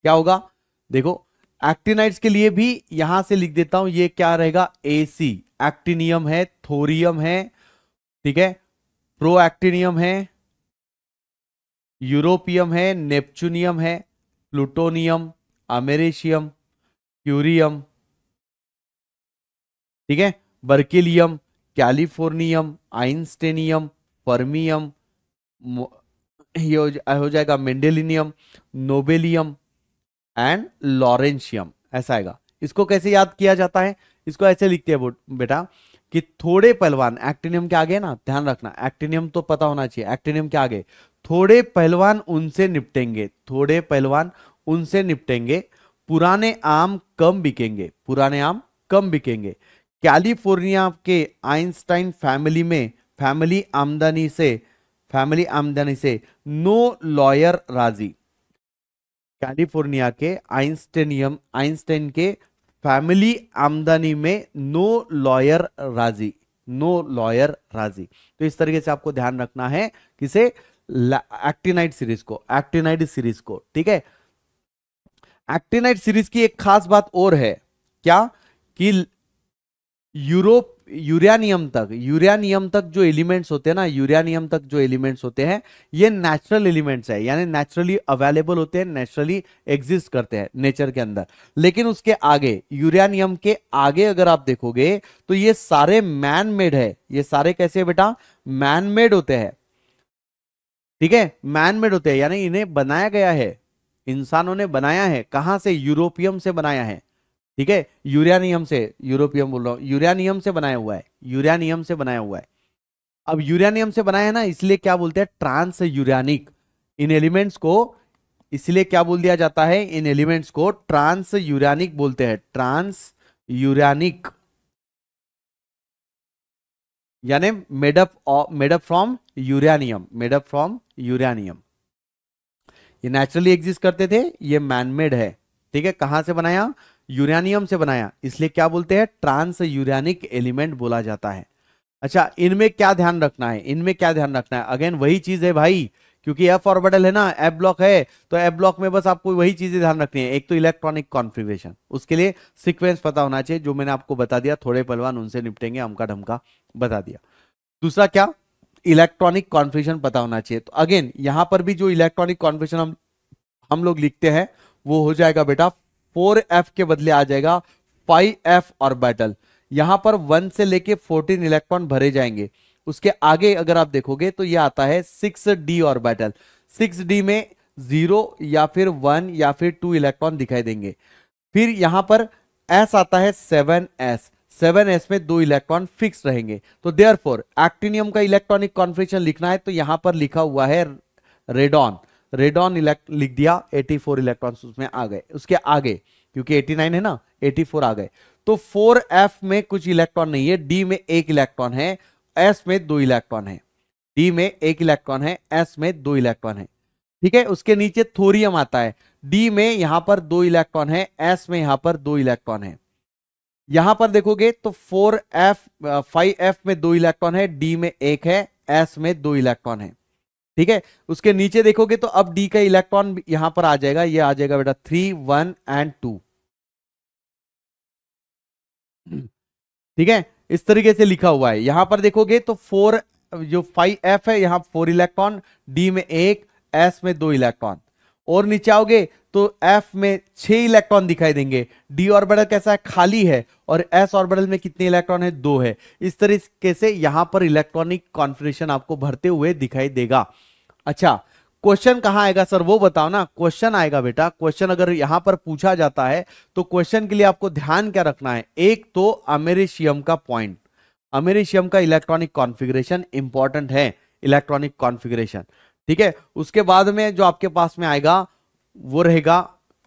क्या होगा, देखो एक्टिनाइड्स के लिए भी यहां से लिख देता हूं, ये क्या रहेगा, AC, एक्टिनियम है, थोरियम है, ठीक है, प्रोएक्टिनियम है, यूरोपियम है, नेपच्यूनियम है, प्लूटोनियम, अमेरिशियम, क्यूरियम, ठीक है, बर्किलियम, कैलिफोर्नियम, आइंस्टेनियम, फर्मियम, ये हो जाएगा मेंडेलिनियम, नोबेलियम एंड लॉरेंशियम, ऐसा आएगा। इसको कैसे याद किया जाता है, इसको ऐसे लिखते हैं बेटा कि थोड़े पहलवान, एक्टिनियम के आगे ना ध्यान रखना, एक्टिनियम तो पता होना चाहिए, एक्टिनियम के आगे थोड़े पहलवान उनसे निपटेंगे, थोड़े पहलवान उनसे निपटेंगे, पुराने आम कम बिकेंगे, पुराने आम कम बिकेंगे। कैलिफोर्निया के आइंस्टाइन फैमिली में फैमिली आमदनी से नो लॉयर राजी। कैलिफोर्निया के आइंस्टाइन के फैमिली आमदनी में नो लॉयर राजी, नो लॉयर राजी। तो इस तरीके से आपको ध्यान रखना है किसे, एक्टिनाइड सीरीज को, एक्टिनाइड सीरीज को। ठीक है, एक्टिनाइड सीरीज की एक खास बात और है, क्या कि यूरेनियम तक जो एलिमेंट्स होते हैं ना, यूरेनियम तक जो एलिमेंट्स होते हैं, ये नेचुरल एलिमेंट्स है, यानी नेचुरली अवेलेबल होते हैं, नेचुरली एग्जिस्ट करते हैं नेचर के अंदर। लेकिन उसके आगे, यूरेनियम के आगे अगर आप देखोगे तो ये सारे मैन मेड है, ये सारे कैसे बेटा, मैन मेड होते हैं। ठीक है, मैन मेड होते हैं, यानी इन्हें बनाया गया है, इंसानों ने बनाया है। कहां से? यूरोपियम से बनाया है। ठीक है, यूरेनियम से, यूरोपियम बोल रहा हूं, यूरेनियम से बनाया हुआ है, यूरेनियम से बनाया हुआ है। अब यूरेनियम से बनाया है ना, इसलिए क्या बोलते हैं? ट्रांस यूरानिक। इन एलिमेंट्स को इसलिए क्या बोल दिया जाता है? इन एलिमेंट्स को ट्रांस यूरानिक बोलते हैं, ट्रांस यूरानिक, यानी made up from uranium, made up from uranium. ये नेचुरली एग्जिस्ट करते थे, ये मैनमेड है। ठीक है, कहां से बनाया? यूरेनियम से बनाया, इसलिए क्या बोलते हैं? ट्रांस यूरेनिक एलिमेंट बोला जाता है। अच्छा, इनमें क्या ध्यान रखना है? इनमें क्या ध्यान रखना है? अगेन वही चीज है भाई, क्योंकि एफ ऑर्बिटल है ना, एफ ब्लॉक है, तो एफ ब्लॉक में बस आपको वही चीजें ध्यान रखनी है। एक तो इलेक्ट्रॉनिक कॉन्फ़िगरेशन, उसके लिए सीक्वेंस पता होना चाहिए, जो मैंने आपको बता दिया, थोड़े पहलवान उनसे निपटेंगे, हमका ढमका बता दिया। दूसरा क्या? इलेक्ट्रॉनिक कॉन्फ़िगरेशन पता होना चाहिए। तो अगेन यहां पर भी जो इलेक्ट्रॉनिक कॉन्फ़िगरेशन हम लोग लिखते हैं, वो हो जाएगा बेटा 4f के बदले आ जाएगा 5f ऑर्बिटल। यहां पर 1 से लेके 14 इलेक्ट्रॉन भरे जाएंगे। उसके आगे अगर आप देखोगे तो ये आता है 6d ऑर्बिटल। 6d में 0 या फिर 1 या फिर 2 इलेक्ट्रॉन दिखाई देंगे। फिर यहां पर s आता है 7s। 7s में 2 इलेक्ट्रॉन फिक्स रहेंगे। तो देयरफॉर एक्टिनियम का इलेक्ट्रॉनिक कॉन्फ़िगरेशन लिखना है, तो यहां पर लिखा हुआ है रेडॉन। रेडॉन लिख दिया, 84 इलेक्ट्रॉन्स उसमें आ गए। उसके आगे क्योंकि 89 है ना, 84 आ गए। तो 4f में कुछ इलेक्ट्रॉन नहीं है, d में 1 इलेक्ट्रॉन है, s में 2 इलेक्ट्रॉन है। d में 1 इलेक्ट्रॉन है, s में 2 इलेक्ट्रॉन है। ठीक है, उसके नीचे थोरियम आता है, d में यहां पर 2 इलेक्ट्रॉन है, s में यहां पर 2 इलेक्ट्रॉन है। यहां पर देखोगे तो 5f में 2 इलेक्ट्रॉन है, d में 1 है, s में 2 इलेक्ट्रॉन है। ठीक है, उसके नीचे देखोगे तो अब डी का इलेक्ट्रॉन यहां पर आ जाएगा, ये आ जाएगा बेटा 3, 1 एंड 2। ठीक है, इस तरीके से लिखा हुआ है। यहां पर देखोगे तो 4, जो 5f है, यहां 4 इलेक्ट्रॉन, डी में 1, s में 2 इलेक्ट्रॉन। और नीचे आओगे तो f में 6 इलेक्ट्रॉन दिखाई देंगे। d ऑर्बिटल कैसा है? खाली है। और s ऑर्बिटल में कितने इलेक्ट्रॉन है? 2 है। इस तरीके से यहां पर इलेक्ट्रॉनिक कॉन्फ़िगरेशन आपको भरते हुए दिखाई देगा। अच्छा, क्वेश्चन कहां आएगा सर, वो बताओ ना। क्वेश्चन आएगा बेटा, क्वेश्चन अगर यहां पर पूछा जाता है तो क्वेश्चन के लिए आपको ध्यान क्या रखना है? एक तो अमेरिशियम का पॉइंट, अमेरिशियम का इलेक्ट्रॉनिक कॉन्फ़िगरेशन इंपॉर्टेंट है, इलेक्ट्रॉनिक कॉन्फ़िगरेशन। ठीक है, उसके बाद में जो आपके पास में आएगा वो रहेगा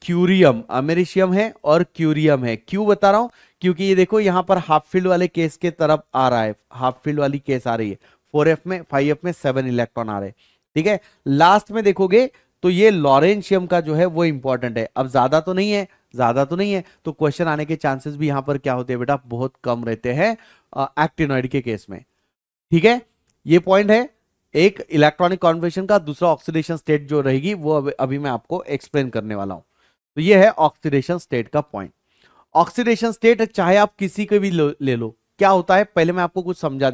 क्यूरियम। अमेरिशियम है और क्यूरियम है। क्यों बता रहा हूं? क्योंकि ये देखो यहां पर हाफ फील्ड वाले केस के तरफ आ रहा है, हाफ फील्ड वाली केस आ रही है। 4f में 5f में 7 इलेक्ट्रॉन आ रहे हैं। ठीक है, लास्ट में देखोगे तो ये लॉरेंशियम का जो है वो इंपॉर्टेंट है। अब ज्यादा तो नहीं है, ज्यादा तो नहीं है, तो क्वेश्चन आने के चांसेस भी यहां पर क्या होते हैं बेटा? बहुत कम रहते हैं एक्टिनॉइड के केस में। ठीक है, ये पॉइंट है एक इलेक्ट्रॉनिक कॉन्फ़िगरेशन का। दूसरा ऑक्सीडेशन स्टेट जो रहेगी वो अभी मैं आपको एक्सप्लेन करने वाला हूं। तो ये है ऑक्सीडेशन स्टेट का पॉइंट। ऑक्सीडेशन स्टेट चाहे आप किसी को भी ले लो, क्या होता है? पहले मैं आपको कुछ समझा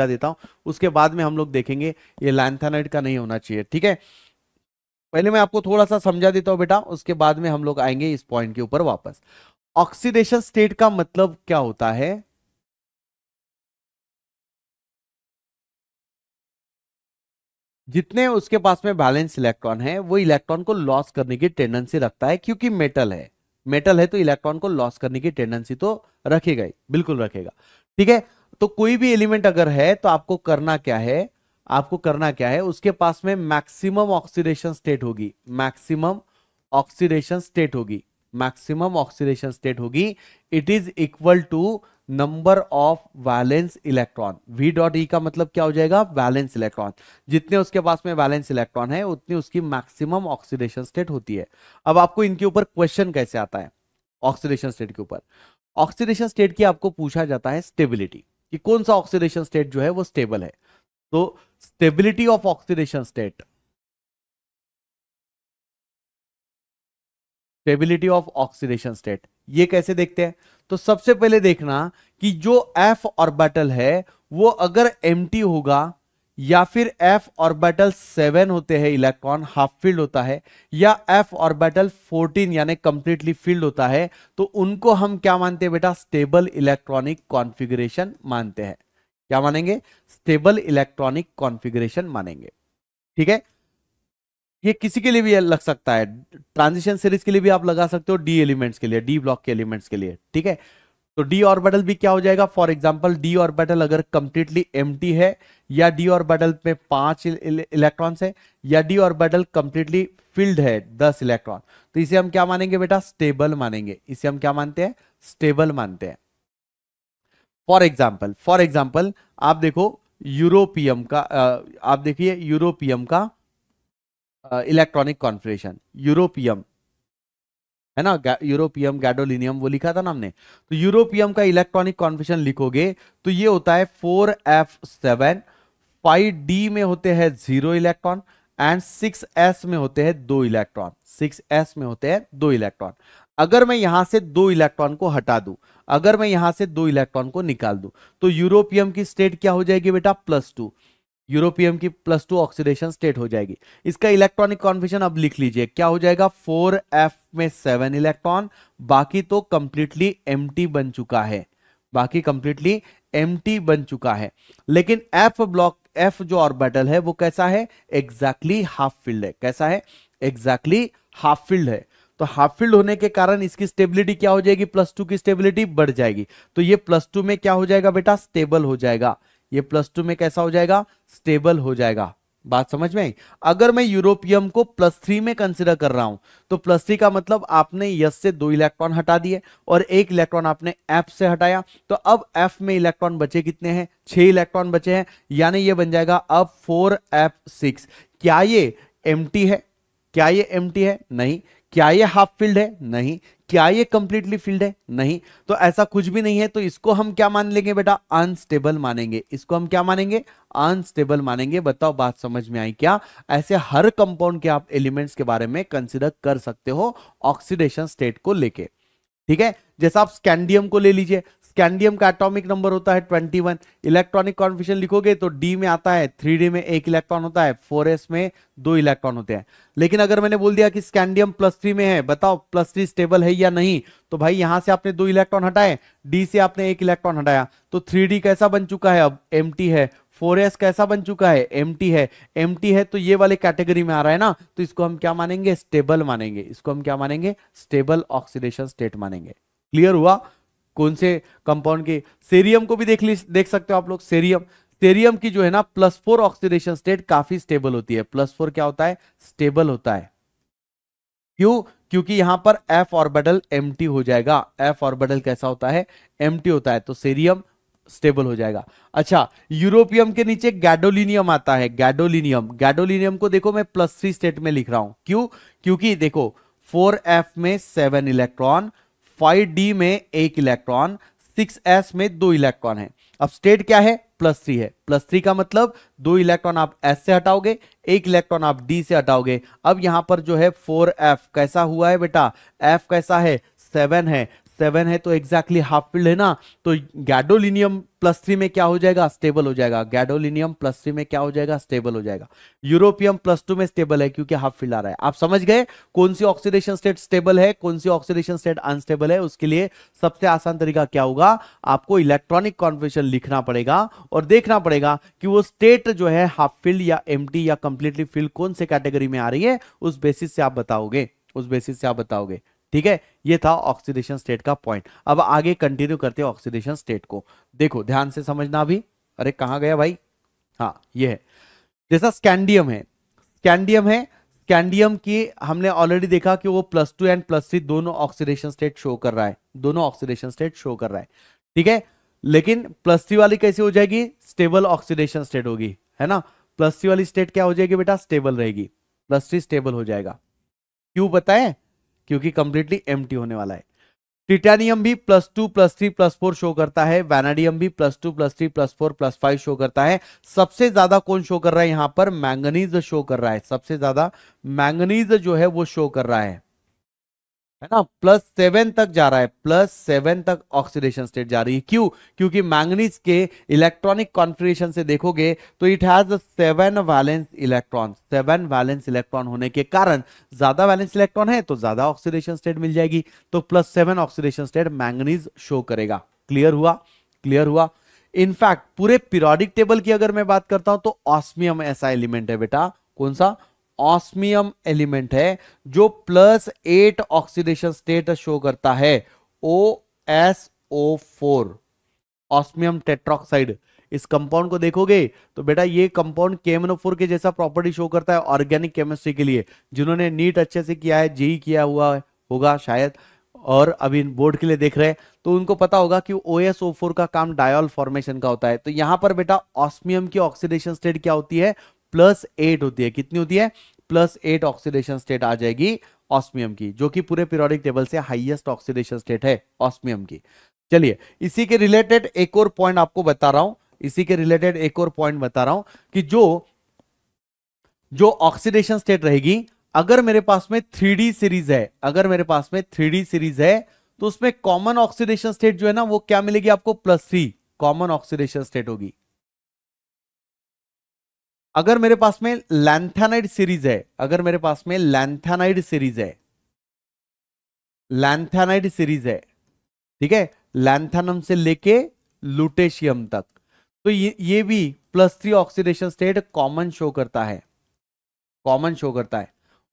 देता हूं, उसके बाद में हम लोग देखेंगे। ये लैंथेनाइड का नहीं होना चाहिए। ठीक है, पहले मैं आपको थोड़ा सा समझा देता हूं बेटा, उसके बाद में हम लोग आएंगे इस पॉइंट के ऊपर वापस। ऑक्सीडेशन स्टेट का मतलब क्या होता है? जितने उसके पास में बैलेंस इलेक्ट्रॉन है, वो इलेक्ट्रॉन को लॉस करने की टेंडेंसी रखता है, क्योंकि मेटल है। मेटल है तो इलेक्ट्रॉन को लॉस करने की टेंडेंसी तो रखेगा ही, बिल्कुल रखेगा। ठीक है, तो कोई भी एलिमेंट अगर है तो आपको करना क्या है? आपको करना क्या है? उसके पास में मैक्सिमम ऑक्सीडेशन स्टेट होगी, मैक्सिमम ऑक्सीडेशन स्टेट होगी, मैक्सिमम ऑक्सीडेशन स्टेट होगी। It is equal to number of valence electron. V dot E का मतलब क्या हो जाएगा? Valence electron. जितने उसके पास में वैलेंस इलेक्ट्रॉन है, उतनी उसकी मैक्सिमम ऑक्सीडेशन स्टेट होती है। अब आपको इनके ऊपर क्वेश्चन कैसे आता है? ऑक्सीडेशन स्टेट के ऊपर, ऑक्सीडेशन स्टेट की आपको पूछा जाता है स्टेबिलिटी, कि कौन सा ऑक्सीडेशन स्टेट जो है वो स्टेबल है। तो stability of oxidation state, stability of oxidation state ये कैसे देखते हैं? तो सबसे पहले देखना कि जो f ऑर्बिटल है वो अगर एम्प्टी होगा, या फिर f ऑर्बिटल 7 होते हैं, इलेक्ट्रॉन हाफ फील्ड होता है, या f ऑर्बिटल 14 यानी कंप्लीटली फील्ड होता है, तो उनको हम क्या मानते हैं बेटा? स्टेबल इलेक्ट्रॉनिक कॉन्फ़िगरेशन मानते हैं। क्या मानेंगे? स्टेबल इलेक्ट्रॉनिक कॉन्फ़िगरेशन मानेंगे। ठीक है, ये किसी के लिए भी लग सकता है, ट्रांजिशन सीरीज के लिए भी आप लगा सकते हो, डी एलिमेंट्स के लिए, डी ब्लॉक के एलिमेंट्स के लिए। ठीक है, तो डी ऑर्बिटल भी क्या हो जाएगा, फॉर एग्जांपल डी ऑर्बिटल अगर कंप्लीटली एम्प्टी है, या डी ऑर्बिटल में 5 इलेक्ट्रॉन्स है, या डी ऑर्बिटल कंप्लीटली फिल्ड है 10 इलेक्ट्रॉन, तो इसे हम क्या मानेंगे बेटा, स्टेबल मानेंगे। इसे हम क्या मानते हैं, स्टेबल मानते हैं। फॉर एग्जाम्पल आप देखो यूरोपियम का, आप देखिए यूरोपियम का इलेक्ट्रॉनिक कॉन्फ़िगरेशन, यूरोपियम है ना, यूरोपियम गैडोलिनियम वो लिखा था ना हमने, तो यूरोपियम का इलेक्ट्रॉनिक कॉन्फ़िगरेशन लिखोगे तो ये होता है 4f7, 5d में होते हैं 0 इलेक्ट्रॉन, एंड 6s में होते हैं 2 इलेक्ट्रॉन, 6s में होते हैं 2 इलेक्ट्रॉन। अगर मैं यहां से 2 इलेक्ट्रॉन को हटा दूं, अगर मैं यहां से 2 इलेक्ट्रॉन को निकाल दूं, तो यूरोपियम की स्टेट क्या हो जाएगी बेटा, +2, यूरोपियम की +2 ऑक्सीडेशन स्टेट हो जाएगी। इसका इलेक्ट्रॉनिक कॉन्फिगरेशन अब लिख लीजिए, क्या हो जाएगा, 4f में 7 इलेक्ट्रॉन, बाकी तो कंप्लीटली एम्प्टी बन चुका है, बाकी कंप्लीटली एम्प्टी बन चुका है। लेकिन एफ ब्लॉक, एफ जो ऑर्बिटल है वो कैसा है, एग्जैक्टली हाफ फिल्ड है। कैसा है, एग्जैक्टली हाफ फिल्ड है। तो हाफ फिल्ड होने के कारण इसकी स्टेबिलिटी क्या हो जाएगी, +2 की स्टेबिलिटी बढ़ जाएगी। तो ये +2 में क्या हो जाएगा बेटा, स्टेबल हो जाएगा। ये +2 में कैसा हो जाएगा, स्टेबल हो जाएगा। बात समझ में आई। अगर मैं यूरोपियम को +3 में कंसिडर कर रहा हूं, तो +3 का मतलब आपने यस से 2 इलेक्ट्रॉन हटा दिए और 1 इलेक्ट्रॉन आपने एफ से हटाया, तो अब एफ में इलेक्ट्रॉन बचे कितने हैं, 6 इलेक्ट्रॉन बचे हैं, यानी ये बन जाएगा अब 4f6। क्या ये एम्प्टी है, क्या ये एम्प्टी है, नहीं। क्या ये हाफ फिल्ड है, नहीं। क्या ये कंप्लीटली फिल्ड है, नहीं। तो ऐसा कुछ भी नहीं है, तो इसको हम क्या मान लेंगे बेटा, अनस्टेबल मानेंगे। इसको हम क्या मानेंगे, अनस्टेबल मानेंगे। बताओ बात समझ में आई क्या। ऐसे हर कंपाउंड के आप एलिमेंट्स के बारे में कंसीडर कर सकते हो ऑक्सीडेशन स्टेट को लेके। ठीक है, जैसा आप स्कैंडियम को ले लीजिए, स्कैंडियम का एटॉमिक नंबर होता है 21, इलेक्ट्रॉनिक कॉन्फिगरेशन लिखोगे तो डी में आता है, 3d में 1 इलेक्ट्रॉन होता है, 4s में 2 इलेक्ट्रॉन होते हैं। लेकिन अगर मैंने बोल दिया कि स्कैंडियम +3 में है, बताओ +3 स्टेबल है या नहीं, तो भाई यहां से आपने 2 इलेक्ट्रॉन हटाए, डी से आपने 1 इलेक्ट्रॉन हटाया, तो 3d कैसा बन चुका है, अब एम्प्टी है। 4s कैसा बन चुका है, एम्प्टी है। एम्प्टी है तो ये वाले कैटेगरी में आ रहा है ना, तो इसको हम क्या मानेंगे, स्टेबल मानेंगे। इसको हम क्या मानेंगे, स्टेबल ऑक्सीडेशन स्टेट मानेंगे। क्लियर हुआ। कौन से कंपाउंड के, सेरियम को भी देख सकते हो आप लोग। सेरियम की जो है ना +4 ऑक्सीडेशन स्टेट काफी स्टेबल होती है। +4 क्या होता है, स्टेबल होता है। क्यों, क्योंकि यहां पर f ऑर्बिटल एम्प्टी हो जाएगा। f ऑर्बिटल कैसा होता है, एम्प्टी होता है, तो सेरियम स्टेबल हो जाएगा। अच्छा, यूरोपियम के नीचे गैडोलिनियम आता है। गैडोलिनियम को देखो मैं +3 स्टेट में लिख रहा हूं। क्यों, क्योंकि देखो 4f में 7 इलेक्ट्रॉन, 5d में 1 इलेक्ट्रॉन, 6s में 2 इलेक्ट्रॉन है। अब स्टेट क्या है, +3 है। +3 का मतलब 2 इलेक्ट्रॉन आप s से हटाओगे, 1 इलेक्ट्रॉन आप d से हटाओगे। अब यहां पर जो है 4f कैसा हुआ है बेटा, f कैसा है, 7 है। 7 है तो एग्जैक्टली हाफ फिल्ड है ना, तो गैडोलिनियम +3 में क्या हो जाएगा, स्टेबल हो जाएगा। गैडोलिनियम +3 में क्या हो जाएगा, स्टेबल हो जाएगा। यूरोपियम +2 में स्टेबल है क्योंकि हाफ फिल्ड आ रहा है। आप समझ गए कौन सी ऑक्सीडेशन स्टेट स्टेबल है, कौन सी ऑक्सीडेशन स्टेट अनस्टेबल है। उसके लिए सबसे आसान तरीका क्या होगा, आपको इलेक्ट्रॉनिक कॉन्फिगरेशन लिखना पड़ेगा और देखना पड़ेगा कि वो स्टेट जो है हाफ फिल्ड या एम्प्टी या कंप्लीटली फिल्ड कौन से कैटेगरी में आ रही है, उस बेसिस से आप बताओगे, उस बेसिस से आप बताओगे। ठीक है, ये था ऑक्सीडेशन स्टेट का पॉइंट। अब आगे कंटिन्यू करते हैं ऑक्सीडेशन स्टेट को। देखो ध्यान से समझना अभी। अरे कहां गया भाई, हाँ ये है। जैसा स्कैंडियम है, स्कैंडियम की हमने ऑलरेडी देखा कि वो +2 एंड +3 दोनों ऑक्सीडेशन स्टेट शो कर रहा है, दोनों ऑक्सीडेशन स्टेट शो कर रहा है। ठीक है, लेकिन +3 वाली कैसी हो जाएगी, स्टेबल ऑक्सीडेशन स्टेट होगी, है ना। +3 वाली स्टेट क्या हो जाएगी बेटा, स्टेबल रहेगी। +3 स्टेबल हो जाएगा। क्यों पता है, क्योंकि कंप्लीटली एम्प्टी होने वाला है। टिटेनियम भी +2 +3 +4 शो करता है। वैनाडियम भी +2 +3 +4 +5 शो करता है। सबसे ज्यादा कौन शो कर रहा है यहां पर, मैंगनीज शो कर रहा है। सबसे ज्यादा मैंगनीज जो है वो शो कर रहा है ना। +7 तक जा रहा है, +7 तक ऑक्सीडेशन स्टेट जा रही है। क्यों, क्योंकि मैंगनीज के इलेक्ट्रॉनिक कॉन्फ़िगरेशन से देखोगे तो it has 7 valence electron. 7 valence electron होने के कारण, ज्यादा वैलेंस इलेक्ट्रॉन है तो ज्यादा ऑक्सीडेशन स्टेट मिल जाएगी, तो +7 ऑक्सीडेशन स्टेट मैंगनीज शो करेगा। क्लियर हुआ, क्लियर हुआ। इनफैक्ट पूरे पीरियोडिक टेबल की अगर मैं बात करता हूं तो ऑस्मियम ऐसा एलिमेंट है बेटा, कौन सा? ऑस्मियम एलिमेंट है जो +8 ऑक्सीडेशन स्टेट शो करता है, OSO4, ऑस्मियम टेट्रोक्साइड। इस कंपाउंड को देखोगे तो बेटा ये कंपाउंड KMNO4 के जैसा प्रॉपर्टी शो करता है ऑर्गेनिक केमिस्ट्री के लिए। जिन्होंने नीट अच्छे से किया है, जेई किया हुआ होगा शायद, और अभी बोर्ड के लिए देख रहे हैं, तो उनको पता होगा कि OSO4 का काम डायोल फॉर्मेशन का होता है। तो यहां पर बेटा ऑस्मियम की ऑक्सीडेशन स्टेट क्या होती है? +8 होती है। कितनी होती है? +8 ऑक्सीडेशन स्टेट आ जाएगी ऑस्मियम की, जो कि पूरे पीरियोडिक टेबल से हाईएस्ट ऑक्सीडेशन स्टेट है ऑस्मियम की। चलिए इसी के रिलेटेड एक और पॉइंट आपको बता रहा हूं, कि जो ऑक्सीडेशन स्टेट रहेगी, अगर मेरे पास में 3D सीरीज है, तो उसमें कॉमन ऑक्सीडेशन स्टेट जो है ना वो क्या मिलेगी आपको? +3 कॉमन ऑक्सीडेशन स्टेट होगी। अगर मेरे पास में लैंथेनाइड सीरीज है, ठीक है, लैंथेनम से लेके लुटेशियम तक, तो ये भी +3 ऑक्सीडेशन स्टेट कॉमन शो करता है,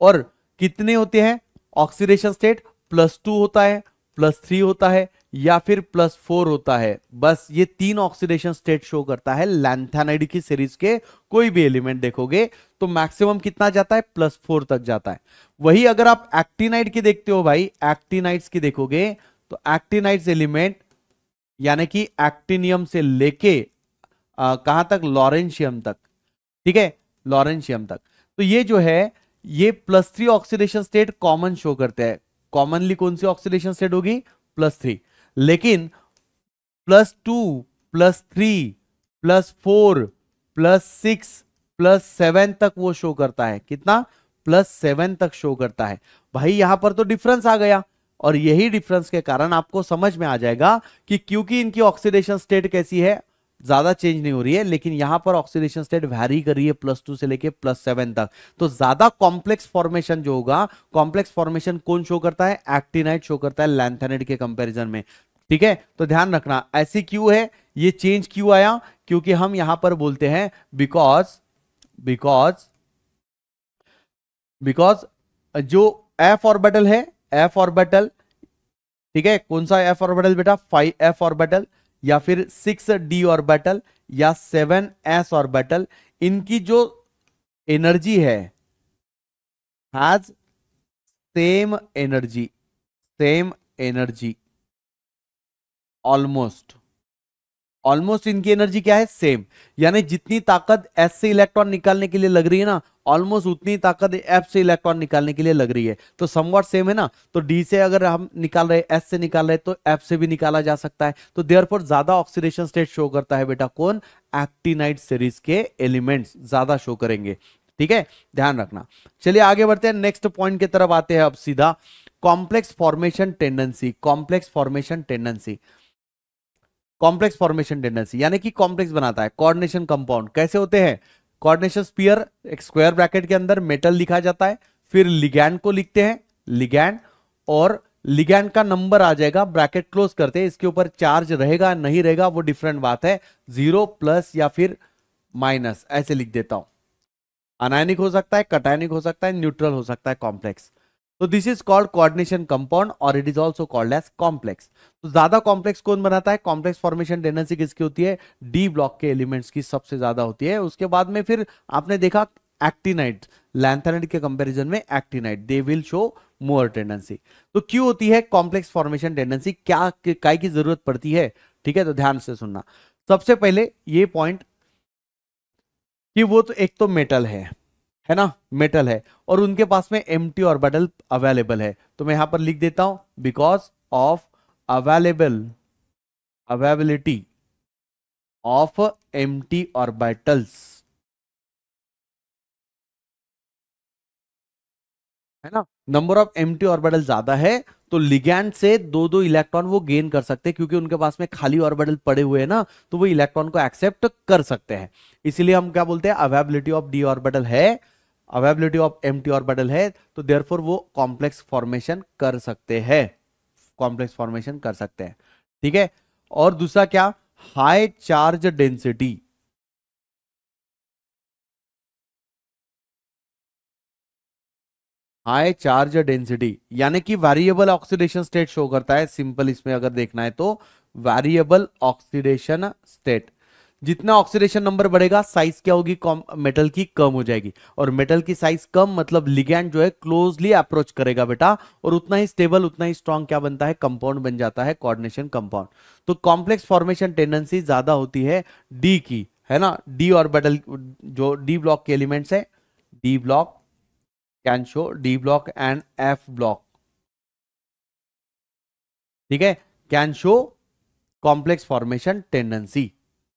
और कितने होते हैं ऑक्सीडेशन स्टेट? +2 होता है, +3 होता है, या फिर +4 होता है। बस ये 3 ऑक्सीडेशन स्टेट शो करता है लैंथेनाइड की सीरीज के। कोई भी एलिमेंट देखोगे तो मैक्सिमम कितना जाता है? +4 तक जाता है। वही अगर आप एक्टिनाइड की देखते हो भाई, एक्टिनाइड्स की देखोगे तो एक्टिनाइड्स एलिमेंट यानी कि एक्टिनियम से लेके कहां तक? लॉरेंशियम तक, ठीक है, लॉरेंशियम तक। तो ये जो है ये +3 ऑक्सीडेशन स्टेट कॉमन शो करते हैं। कॉमनली कौन सी ऑक्सीडेशन स्टेट होगी? +3। लेकिन +2, +3, +4, +6, +7 तक वो शो करता है। कितना? +7 तक शो करता है। भाई यहां पर तो डिफरेंस आ गया, और यही डिफरेंस के कारण आपको समझ में आ जाएगा कि क्योंकि इनकी ऑक्सीडेशन स्टेट कैसी है, ज्यादा चेंज नहीं हो रही है, लेकिन यहां पर ऑक्सीडेशन स्टेट वैरी कर रही है +2 से लेके +7 तक। तो ज्यादा कॉम्प्लेक्स फॉर्मेशन जो होगा, कॉम्प्लेक्स फॉर्मेशन कौन शो करता है? एक्टिनाइड शो करता है लैंथेनाइड के कंपैरिजन में। ठीक है, तो ध्यान रखना ऐसी क्यों है, ये चेंज क्यों आया? क्योंकि हम यहां पर बोलते हैं बिकॉज जो एफ ऑर्बिटल है, एफ ऑर्बिटल, ठीक है, कौन सा एफ ऑर्बिटल बेटा? 5f ऑर्बिटल, या फिर 6d ऑर्बिटल, या 7s ऑर्बिटल, इनकी जो एनर्जी है हैज सेम एनर्जी ऑलमोस्ट इनकी एनर्जी क्या है? सेम। यानी जितनी ताकत s से इलेक्ट्रॉन निकालने के लिए लग रही है ना, ऑलमोस्ट उतनी ताकत f से इलेक्ट्रॉन निकालने के लिए लग रही है। तो समवॉट सेम है ना। तो d से अगर हम निकाल रहे हैं, s से निकाल रहे हैं, तो f से भी निकाला जा सकता है। तो देयरफॉर ज्यादा ऑक्सीडेशन स्टेट शो करता है बेटा कौन? एक्टिनाइड सीरीज के एलिमेंट्स ज्यादा शो करेंगे। ठीक है, ध्यान रखना। चलिए आगे बढ़ते हैं, नेक्स्ट पॉइंट की तरफ आते हैं अब सीधा। कॉम्प्लेक्स फॉर्मेशन टेंडेंसी यानी कि कॉम्प्लेक्स बनाता है। कोऑर्डिनेशन कंपाउंड कैसे होते हैं? कोऑर्डिनेशन स्फीयर, एक स्क्वायर ब्रैकेट के अंदर मेटल लिखा जाता है, फिर लिगैंड को लिखते हैं, और लिगैंड का नंबर आ जाएगा, ब्रैकेट क्लोज करते हैं। इसके ऊपर चार्ज रहेगा नहीं रहेगा वो डिफरेंट बात है, 0, प्लस या फिर माइनस, ऐसे लिख देता हूं। अनायनिक हो सकता है, कटायनिक हो सकता है, न्यूट्रल हो सकता है, कॉम्प्लेक्स। तो this is called coordination compound, और it is also called as complex. तो ज्यादा कॉम्प्लेक्स कौन बनाता है? कॉम्प्लेक्स फॉर्मेशन टेंडेंसी किसकी होती है? डी ब्लॉक के एलिमेंट्स की सबसे ज्यादा होती है। उसके बाद में फिर आपने देखा एक्टिनाइड, लैंथेनाइड के कंपैरिजन में actinide, they will show more tendency. तो क्यों होती है कॉम्प्लेक्स फॉर्मेशन टेंडेंसी? क्या काय की जरूरत पड़ती है? ठीक है, तो ध्यान से सुनना। सबसे पहले ये पॉइंट कि वो तो एक तो मेटल है ना, मेटल है, और उनके पास में एम्प्टी ऑर्बिटल अवेलेबल है। तो मैं यहां पर लिख देता हूं because of availability of empty orbitals, है ना। नंबर ऑफ एम्प्टी ऑर्बिटल ज्यादा है तो लिगैंड से दो दो इलेक्ट्रॉन वो गेन कर सकते हैं, क्योंकि उनके पास में खाली ऑर्बिटल पड़े हुए हैं ना, तो वो इलेक्ट्रॉन को एक्सेप्ट कर सकते हैं। इसीलिए हम क्या बोलते हैं? अवेलेबिलिटी ऑफ डी ऑर्बिटल है, अवेलेबिलिटी ऑफ एम्प्टी ऑर्बिटल है, तो देयरफॉर वो कॉम्प्लेक्स फॉर्मेशन कर सकते हैं, ठीक है। और दूसरा क्या? High charge density, high charge density, यानी कि वेरिएबल ऑक्सीडेशन स्टेट शो करता है। सिंपल इसमें अगर देखना है तो वेरिएबल ऑक्सीडेशन स्टेट, जितना ऑक्सीडेशन नंबर बढ़ेगा साइज क्या होगी, मेटल की कम हो जाएगी, और मेटल की साइज कम मतलब लिगैंड जो है क्लोजली अप्रोच करेगा बेटा, और उतना ही स्टेबल उतना ही स्ट्रांग क्या बनता है, कंपाउंड बन जाता है, कोऑर्डिनेशन कंपाउंड। तो कॉम्प्लेक्स फॉर्मेशन टेंडेंसी ज्यादा होती है डी की, है ना, डी ऑर्बिटल, जो डी ब्लॉक के एलिमेंट्स है, D block can show D block and F block, ठीक है, can show complex formation tendency.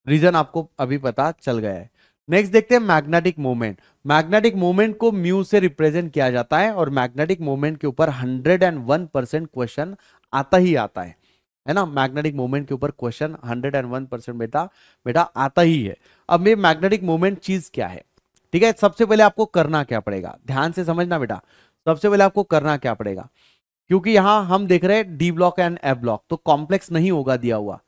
Reason आपको अभी पता चल गया है। नेक्स्ट देखते हैं मैग्नेटिक मोमेंट। मैग्नेटिक मोमेंट को म्यू से रिप्रेजेंट किया जाता है, और मैग्नेटिक मोमेंट के ऊपर 101% क्वेश्चन आता ही आता है ना। मैग्नेटिक मोमेंट के ऊपर क्वेश्चन 101% बेटा बेटा आता ही है। अब ये मैग्नेटिक मोमेंट चीज क्या है, ठीक है। सबसे पहले आपको करना क्या पड़ेगा, ध्यान से समझना बेटा। सबसे पहले आपको करना क्या पड़ेगा, क्योंकि यहां हम देख रहे हैं D block and F block, तो कॉम्प्लेक्स नहीं होगा दिया हुआ,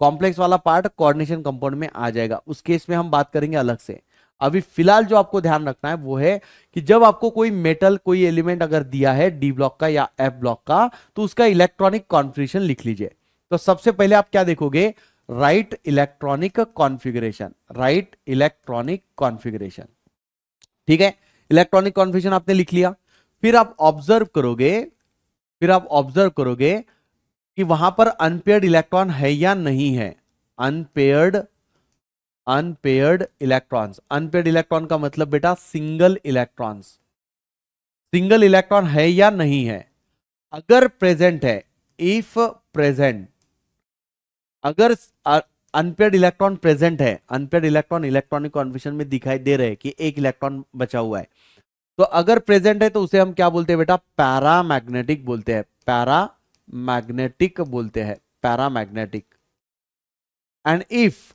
कॉम्प्लेक्स वाला पार्ट कोऑर्डिनेशन कंपाउंड में आ जाएगा, उस केस में हम बात करेंगे अलग से। अभी फिलहाल जो आपको ध्यान रखना है वो है कि जब आपको कोई मेटल कोई एलिमेंट अगर दिया है डी ब्लॉक का या एफ ब्लॉक का, तो उसका इलेक्ट्रॉनिक कॉन्फ़िगरेशन लिख लीजिए। तो सबसे पहले आप क्या देखोगे, right electronic configuration, right electronic configuration, ठीक है। इलेक्ट्रॉनिक कॉन्फ़िगरेशन आपने लिख लिया, फिर आप ऑब्जर्व करोगे, फिर आप ऑब्जर्व करोगे कि वहां पर अनपेयर्ड इलेक्ट्रॉन है या नहीं है। Unpaired, unpaired electrons, unpaired electron का मतलब बेटा सिंगल इलेक्ट्रॉन्स, सिंगल इलेक्ट्रॉन है या नहीं है। अगर प्रेजेंट है, इफ प्रेजेंट, अगर अनपेयर्ड इलेक्ट्रॉन प्रेजेंट है, अनपेयर्ड इलेक्ट्रॉन इलेक्ट्रॉनिक कॉन्फिगरेशन में दिखाई दे रहे हैं कि एक इलेक्ट्रॉन बचा हुआ है, तो अगर प्रेजेंट है तो उसे हम क्या बोलते हैं बेटा, पैरामैग्नेटिक बोलते हैं, पैरामैग्नेटिक बोलते हैं, पैरामैग्नेटिक। एंड इफ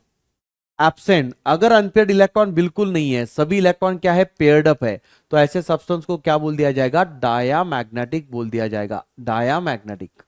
एब्सेंट, अगर अनपेयर्ड इलेक्ट्रॉन बिल्कुल नहीं है, सभी इलेक्ट्रॉन क्या है, पेयर्ड अप है, तो ऐसे सब्सटेंस को क्या बोल दिया जाएगा, डायामैग्नेटिक बोल दिया जाएगा, डायामैग्नेटिक।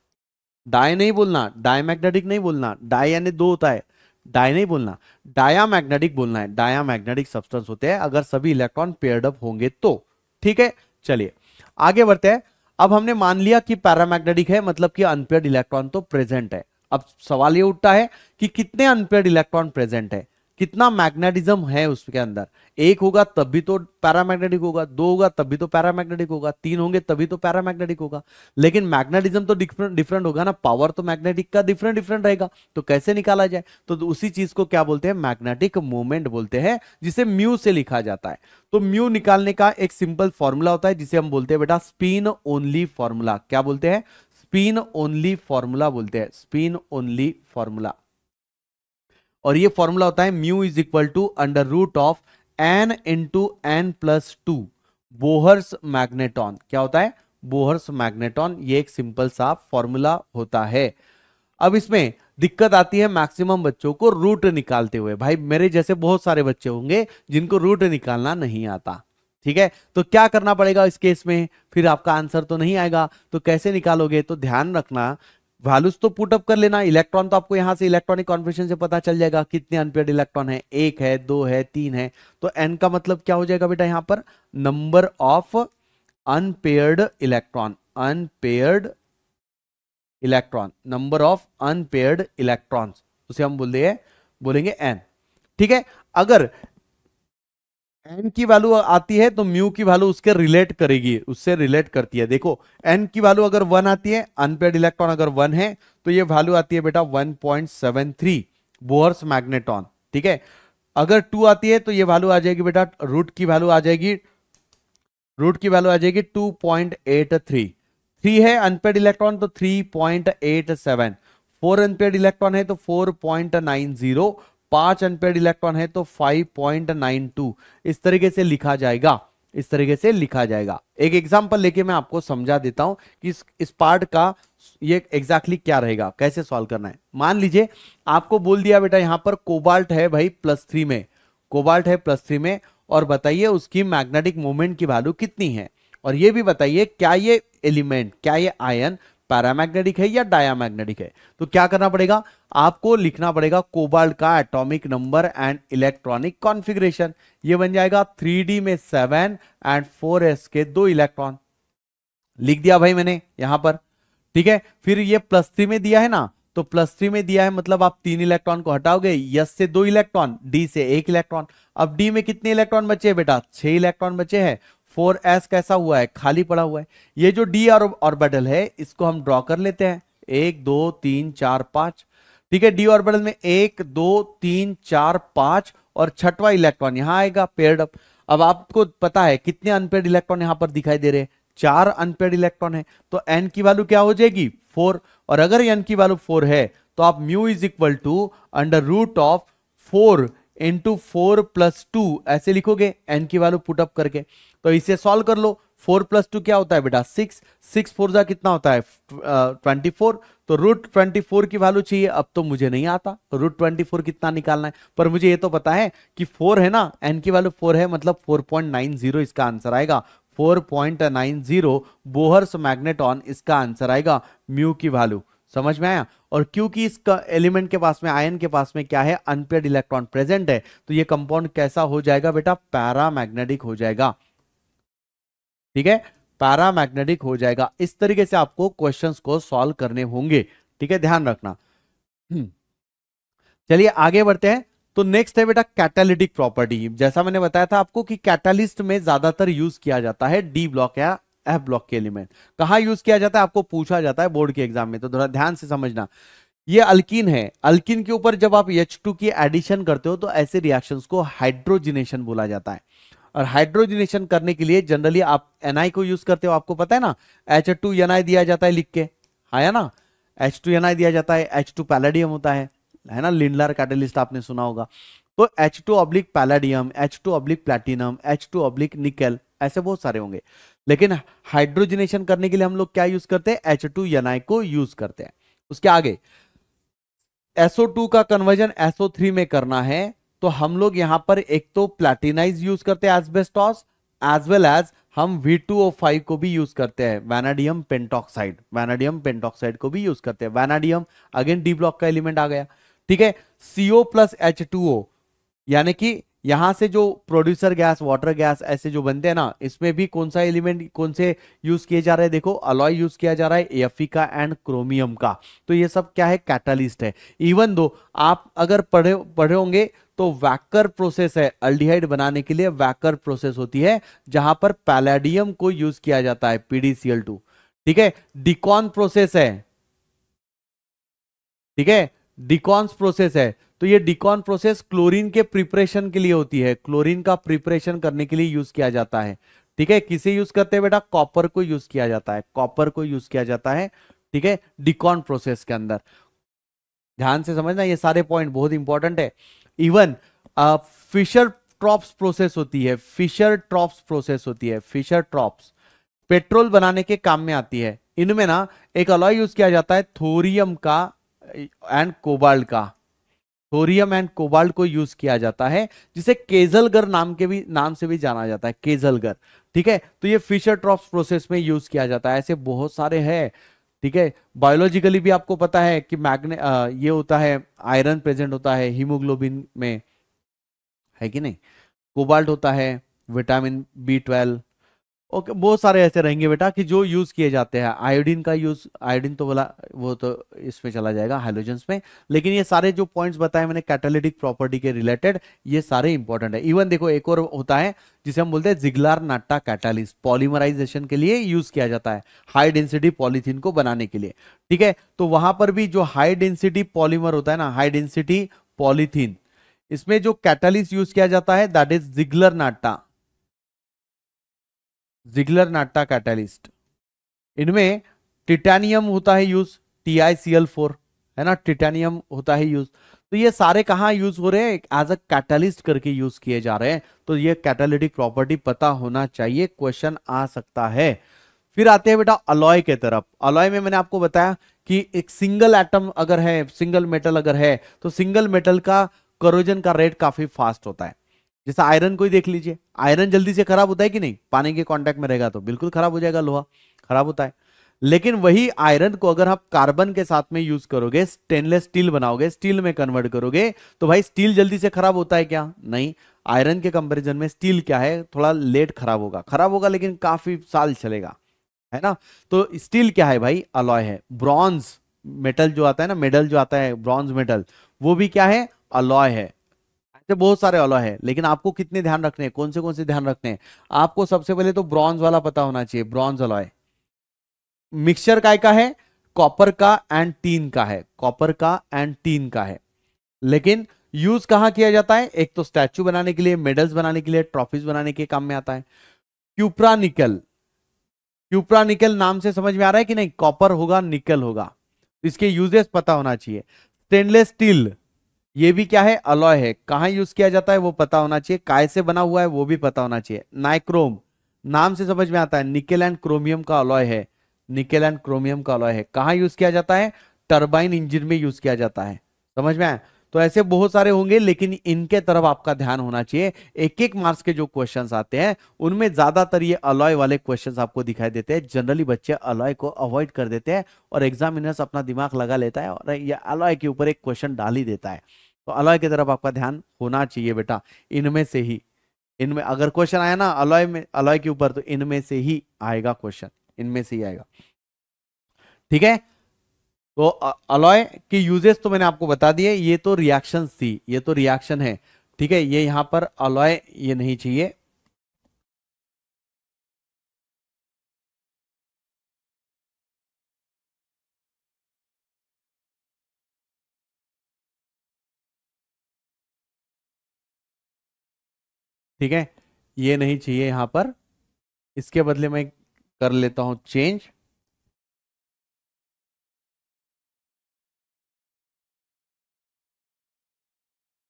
डाय नहीं बोलना, डायमैग्नेटिक नहीं बोलना, डाय यानी दो होता है, डाय नहीं बोलना, डायामैग्नेटिक बोलना है। डायामैग्नेटिक सब्सटेंस होते हैं अगर सभी इलेक्ट्रॉन पेयर्ड अप होंगे तो, ठीक है। चलिए आगे बढ़ते हैं। अब हमने मान लिया कि पैरामैग्नेटिक है, मतलब कि अनपेयर्ड इलेक्ट्रॉन तो प्रेजेंट है। अब सवाल ये उठता है कि कितने अनपेयर्ड इलेक्ट्रॉन प्रेजेंट है, कितना मैग्नेटिज्म है उसके अंदर। एक होगा तब भी तो पैरामैग्नेटिक होगा, दो होगा तब भी तो पैरामैग्नेटिक होगा, तीन होंगे तभी तो पैरामैग्नेटिक होगा। लेकिन मैग्नेटिज्म तो डिफरेंट डिफरेंट होगा ना, पावर तो मैग्नेटिक का डिफरेंट डिफरेंट रहेगा, तो कैसे निकाला जाए। तो उसी चीज को क्या बोलते हैं, मैग्नेटिक मोमेंट बोलते हैं, जिसे म्यू से लिखा जाता है। तो म्यू निकालने का एक सिंपल फॉर्मूला होता है जिसे हम बोलते हैं बेटा स्पिन ओनली फॉर्मूला। क्या बोलते हैं, स्पिन ओनली फॉर्मूला बोलते हैं, स्पिन ओनली फॉर्मूला। और ये फॉर्मूला होता है mu is equal to under root of N into N plus two Bohr's magneton. क्या होता है, बोहर्स मैग्नेटॉन। ये एक सिंपल सा फॉर्मूला होता है। अब इसमें दिक्कत आती है मैक्सिमम बच्चों को रूट निकालते हुए। भाई मेरे जैसे बहुत सारे बच्चे होंगे जिनको रूट निकालना नहीं आता, ठीक है। तो क्या करना पड़ेगा इस केस में, फिर आपका आंसर तो नहीं आएगा, तो कैसे निकालोगे, तो ध्यान रखना वैल्यूज तो पुट अप कर लेना। इलेक्ट्रॉन तो आपको यहां से इलेक्ट्रॉनिक कॉन्फिगरेशन से पता चल जाएगा कितने अनपेयर्ड इलेक्ट्रॉन है, एक है, दो है, तीन है। तो एन का मतलब क्या हो जाएगा बेटा, यहां पर number of unpaired electron, unpaired electron, number of unpaired electrons, उसे हम बोलेंगे एन, ठीक है। अगर एन की वैल्यू आती है तो म्यू की वैल्यू उसके रिलेट करेगी, उससे रिलेट करती है। देखो एन की वैल्यू अगर वन आती है, अनपेयर्ड इलेक्ट्रॉन अगर वन है, तो ये वैल्यू आती है बेटा 1.73 बोहर्स मैग्नेटॉन, ठीक है। अगर टू आती है तो ये वैल्यू आ जाएगी बेटा, रूट की वैल्यू आ जाएगी, रूट की वैल्यू आ जाएगी 2.83। थ्री है अनपेयर्ड इलेक्ट्रॉन तो 3.87, फोर अनपेयर्ड इलेक्ट्रॉन है तो 4.90, पांच अनपेयर्ड इलेक्ट्रॉन है तो 5.92। इस तरीके से लिखा जाएगा, इस तरीके से लिखा जाएगा। एक एग्जांपल लेके मैं आपको समझा देता हूं कि इस पार्ट का ये एग्जैक्टली क्या रहेगा, कैसे सॉल्व करना है। मान लीजिए आपको बोल दिया बेटा यहां पर कोबाल्ट है भाई +3 में, कोबाल्ट है +3 में, और बताइए उसकी मैग्नेटिक मोमेंट की वैल्यू कितनी है, और ये भी बताइए क्या ये एलिमेंट, क्या ये आयन पैरामैग्नेटिक है या डायामैग्नेटिक है। तो क्या करना पड़ेगा, आपको लिखना पड़ेगा कोबाल्ट का atomic number and electronic configuration. ये बन जाएगा 3d में 7 एंड 4s के 2 इलेक्ट्रॉन, लिख दिया भाई मैंने यहां पर, ठीक है। फिर ये +3 में दिया है ना, तो +3 में दिया है मतलब आप 3 इलेक्ट्रॉन को हटाओगे, यस से 2 इलेक्ट्रॉन, डी से 1 इलेक्ट्रॉन। अब डी में कितने इलेक्ट्रॉन बचे हैं बेटा, 6 इलेक्ट्रॉन बचे हैं। 4s कैसा हुआ है, खाली पड़ा हुआ है। ये जो डी ऑर्बिटल है इसको हम ड्रॉ कर लेते हैं, 1 2 3 4 5, ठीक है। डी ऑर्बिटल में 1 2 3 4 5 और छठवां इलेक्ट्रॉन यहां आएगा पेयर्ड अप। अब आपको पता है कितने अनपेयर्ड इलेक्ट्रॉन यहां पर दिखाई दे रहे हैं, 4 अनपेयर्ड इलेक्ट्रॉन है, तो n की वैल्यू क्या हो जाएगी 4। और अगर n की वैल्यू 4 है तो आप mu is equal to √4 into 4 + 2 ऐसे लिखोगे n की वैल्यू पुट अप करके। तो इसे सॉल्व कर लो, 4 + 2 क्या होता है बेटा 6, 6 4 जा कितना होता है 24, तो √24 की वैल्यू चाहिए। अब तो मुझे नहीं आता √24 कितना निकालना है, पर मुझे ये तो पता है कि 4 है ना, n की वैल्यू 4 है मतलब 4.90 इसका आंसर आएगा, 4.90 बोहर्स मैग्नेटॉन इसका आंसर आएगा, म्यू की वैल्यू। समझ में आया। और क्योंकि इसका एलिमेंट के पास में, आयन के पास में क्या है, अनपेयर्ड इलेक्ट्रॉन प्रेजेंट है, तो ये कंपाउंड कैसा हो जाएगा बेटा, पैरामैग्नेटिक हो जाएगा, ठीक है, पैरामैग्नेटिक हो जाएगा। इस तरीके से आपको क्वेश्चंस को सॉल्व करने होंगे, ठीक है, ध्यान रखना। चलिए आगे बढ़ते हैं। तो नेक्स्ट है बेटा कैटालिटिक प्रॉपर्टी। जैसा मैंने बताया था आपको कि कैटालिस्ट में ज्यादातर यूज किया जाता है डी ब्लॉक या एफ ब्लॉक के एलिमेंट। कहां यूज किया जाता है, आपको पूछा जाता है बोर्ड के एग्जाम में, तो थोड़ा ध्यान से समझना। ये अल्कीन है, अल्कीन के ऊपर जब आप H2 की एडिशन करते हो तो ऐसे रिएक्शंस को हाइड्रोजिनेशन बोला जाता है। और हाइड्रोजिनेशन करने के लिए जनरली आप Na को यूज करते हो, आपको पता है ना, H2Na दिया जाता है लिख के, है ना, H2Na दिया जाता है, H2 पैलेडियम होता है ना, लिंडलर कैटलिस्ट आपने सुना होगा। तो H2 palladium, H2 platinum, H2 निकल, ऐसे बहुत सारे होंगे। लेकिन हाइड्रोजिनेशन करने के लिए हम लोग क्या यूज करते हैं, H2Na को यूज करते हैं। उसके आगे SO2 का कन्वर्जन SO3 में करना है, तो हम लोग यहां पर एक तो प्लैटिनाइज यूज करते हैं एस्बेस्टॉस, एज वेल एज हम V2O5 को भी यूज करते हैं, वैनाडियम पेंटॉक्साइड, वैनाडियम पेंटॉक्साइड को भी यूज करते हैं। वैनाडियम अगेन डी ब्लॉक का एलिमेंट आ गया, ठीक है। CO + H2O, यानी कि यहां से जो प्रोड्यूसर गैस, वाटर गैस ऐसे जो बनते हैं ना, इसमें भी कौन सा एलिमेंट, कौन से यूज किए जा रहे हैं, देखो अलॉय यूज किया जा रहा है एफई का एंड क्रोमियम का। तो ये सब क्या है, कैटालिस्ट है। इवन दो आप अगर पढ़े होंगे तो वैकर प्रोसेस है, अल्डिहाइड बनाने के लिए वैकर प्रोसेस होती है, जहां पर पैलेडियम को यूज किया जाता है, PDCl2, ठीक है। डिकॉन प्रोसेस है, ठीक है, डिकॉन्स प्रोसेस है। तो ये डिकॉन प्रोसेस क्लोरीन के प्रिपरेशन के लिए होती है, क्लोरीन का प्रिपरेशन करने के लिए यूज किया जाता है, ठीक है। किसे यूज करते हैं बेटा, कॉपर को यूज किया जाता है, कॉपर को यूज किया जाता है, ठीक है, डिकॉन प्रोसेस के अंदर। ध्यान से समझना, ये सारे पॉइंट बहुत इंपॉर्टेंट है। इवन फिशर ट्रॉप्स प्रोसेस होती है, फिशर ट्रॉप्स प्रोसेस होती है, फिशर ट्रॉप्स पेट्रोल बनाने के काम में आती है। इनमें ना एक अलॉय यूज किया जाता है थोरियम का एंड कोबाल्ट का, थोरियम एंड कोबाल्ट को यूज किया जाता है, जिसे केजलगर नाम से भी जाना जाता है, केजलगर, ठीक है। तो ये फिशर ट्रॉप्स प्रोसेस में यूज किया जाता है, ऐसे बहुत सारे हैं, ठीक है। बायोलॉजिकली भी आपको पता है कि ये होता है, आयरन प्रेजेंट होता है हीमोग्लोबिन में, है कि नहीं, कोबाल्ट होता है, विटामिन B12, ओके, बहुत सारे ऐसे रहेंगे बेटा कि जो यूज किए जाते हैं। आयोडीन का यूज, आयोडीन तो बोला वो तो इसमें चला जाएगा हाइड्रोजन्स में, लेकिन ये सारे जो पॉइंट्स बताए मैंने कैटालिटिक प्रॉपर्टी के रिलेटेड, ये सारे इंपॉर्टेंट है। इवन देखो एक और होता है जिसे हम बोलते हैं जिगलार नाट्टा कैटालिस्ट, पॉलीमराइजेशन के लिए यूज किया जाता है, हाई डेंसिटी पॉलीथीन को बनाने के लिए, ठीक है। तो वहां पर भी जो हाई डेंसिटी पॉलीमर होता है ना, हाई डेंसिटी पॉलीथीन, इसमें जो कैटालिस्ट यूज किया जाता है that is Ziegler Natta, Ziegler Natta catalyst. इनमें टिटेनियम होता है यूज, TiCl4, है ना, टिटेनियम होता है यूज। तो ये सारे कहां यूज हो रहे हैं, एज अ कैटालिस्ट करके यूज किए जा रहे हैं। तो ये कैटालिटिक प्रॉपर्टी पता होना चाहिए, क्वेश्चन आ सकता है। फिर आते हैं बेटा अलॉय के तरफ। अलॉय में मैंने आपको बताया कि एक सिंगल एटम अगर है, सिंगल मेटल अगर है, तो सिंगल मेटल का करोजन का रेट काफी फास्ट होता है। जैसा आयरन को ही देख लीजिए, आयरन जल्दी से खराब होता है कि नहीं, पानी के कांटेक्ट में रहेगा तो बिल्कुल खराब हो जाएगा, लोहा खराब होता है। लेकिन वही आयरन को अगर आप कार्बन के साथ में यूज करोगे, स्टेनलेस स्टील बनाओगे, स्टील में कन्वर्ट करोगे, तो भाई स्टील जल्दी से खराब होता है क्या, नहीं। आयरन के कंपैरिजन में स्टील क्या है, थोड़ा लेट खराब होगा, लेकिन काफी साल चलेगा, है ना। तो स्टील क्या है भाई, अलॉय है। ब्रॉन्ज मेटल जो आता है ना, मेडल जो आता है ब्रॉन्ज मेटल, वो भी क्या है, अलॉय है। ऐसे बहुत सारे अलॉय है, लेकिन आपको कितने ध्यान रखने हैं, कौन से ध्यान रखने हैं। आपको सबसे पहले तो ब्रॉन्ज वाला पता होना चाहिए, ब्रॉन्ज अलॉय। मिक्सचर काय का है, कॉपर का एंड टीन का है, कॉपर का एंड टीन का है। लेकिन यूज कहां किया जाता है, एक तो स्टैचू बनाने के लिए, मेडल्स बनाने के लिए, ट्रॉफीज बनाने के काम में आता है। क्यूप्रा निकल, क्यूप्रा निकल नाम से समझ में आ रहा है कि नहीं, कॉपर होगा निकल होगा, इसके यूजेस पता होना चाहिए। स्टेनलेस स्टील, ये भी क्या है, अलॉय है, कहां यूज किया जाता है वो पता होना चाहिए, काय से बना हुआ है वो भी पता होना चाहिए। नाइक्रोम, नाम से समझ में आता है निकेल एंड क्रोमियम का अलॉय है, निकेल एंड क्रोमियम का अलॉय है। कहां यूज किया जाता है, टरबाइन इंजन में यूज किया जाता है। समझ में आया। तो ऐसे बहुत सारे होंगे, लेकिन इनके तरफ आपका ध्यान होना चाहिए। एक एक मार्क्स के जो क्वेश्चंस आते हैं उनमें ज्यादातर ये अलॉय वाले क्वेश्चंस आपको दिखाई देते हैं। जनरली बच्चे अलॉय को अवॉइड कर देते हैं और एग्जामिनर्स अपना दिमाग लगा लेता है और ये अलॉय के ऊपर एक क्वेश्चन डाल ही देता है। तो अलॉय की तरफ आपका ध्यान होना चाहिए बेटा। इनमें से ही, इनमें अगर क्वेश्चन आया ना अलॉय में, अलॉय के ऊपर, तो इनमें से ही आएगा क्वेश्चन, इनमें से ही आएगा। ठीक है। तो अलॉय के यूजेस तो मैंने आपको बता दिए। ये तो रिएक्शन थी, ये तो रिएक्शन है। ठीक है, ये यहां पर अलॉय ये नहीं चाहिए। ठीक है, ये नहीं चाहिए यहां पर। इसके बदले मैं कर लेता हूं चेंज।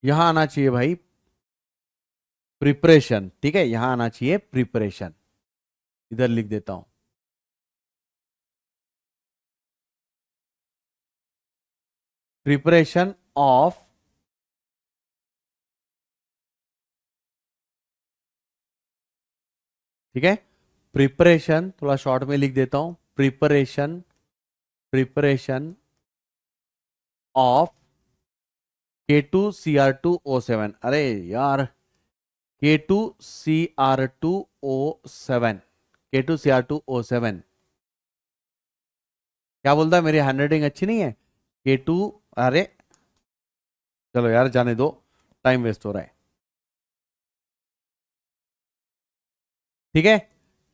यहां आना चाहिए भाई प्रिपरेशन। ठीक है, यहां आना चाहिए प्रिपरेशन। इधर लिख देता हूं प्रिपरेशन ऑफ, ठीक है, प्रिपरेशन थोड़ा शॉर्ट में लिख देता हूं, प्रिपरेशन, प्रिपरेशन ऑफ K2Cr2O7। अरे यार, K2Cr2O7, K2Cr2O7 क्या बोलता है, मेरी हैंडराइटिंग अच्छी नहीं है। K2, अरे चलो यार जाने दो, टाइम वेस्ट हो रहा है। ठीक है,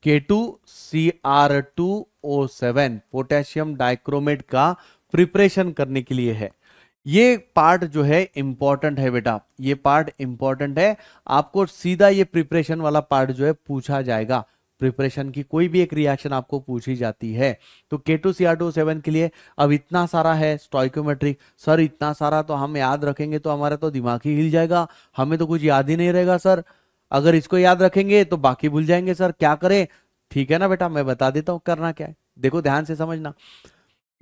K2Cr2O7 पोटेशियम डाइक्रोमेट का प्रिपरेशन करने के लिए है। ये पार्ट जो है इंपॉर्टेंट है बेटा, ये पार्ट इंपॉर्टेंट है। आपको सीधा ये प्रिपरेशन वाला पार्ट जो है पूछा जाएगा। प्रिपरेशन की कोई भी एक रिएक्शन आपको पूछी जाती है। तो K2Cr2O7 के लिए अब इतना सारा है स्टोइकोमेट्रिक, सर इतना सारा तो हम याद रखेंगे तो हमारा तो दिमाग ही हिल जाएगा, हमें तो कुछ याद ही नहीं रहेगा सर। अगर इसको याद रखेंगे तो बाकी भूल जाएंगे सर, क्या करें। ठीक है ना बेटा, मैं बता देता हूं करना क्या है, देखो ध्यान से समझना।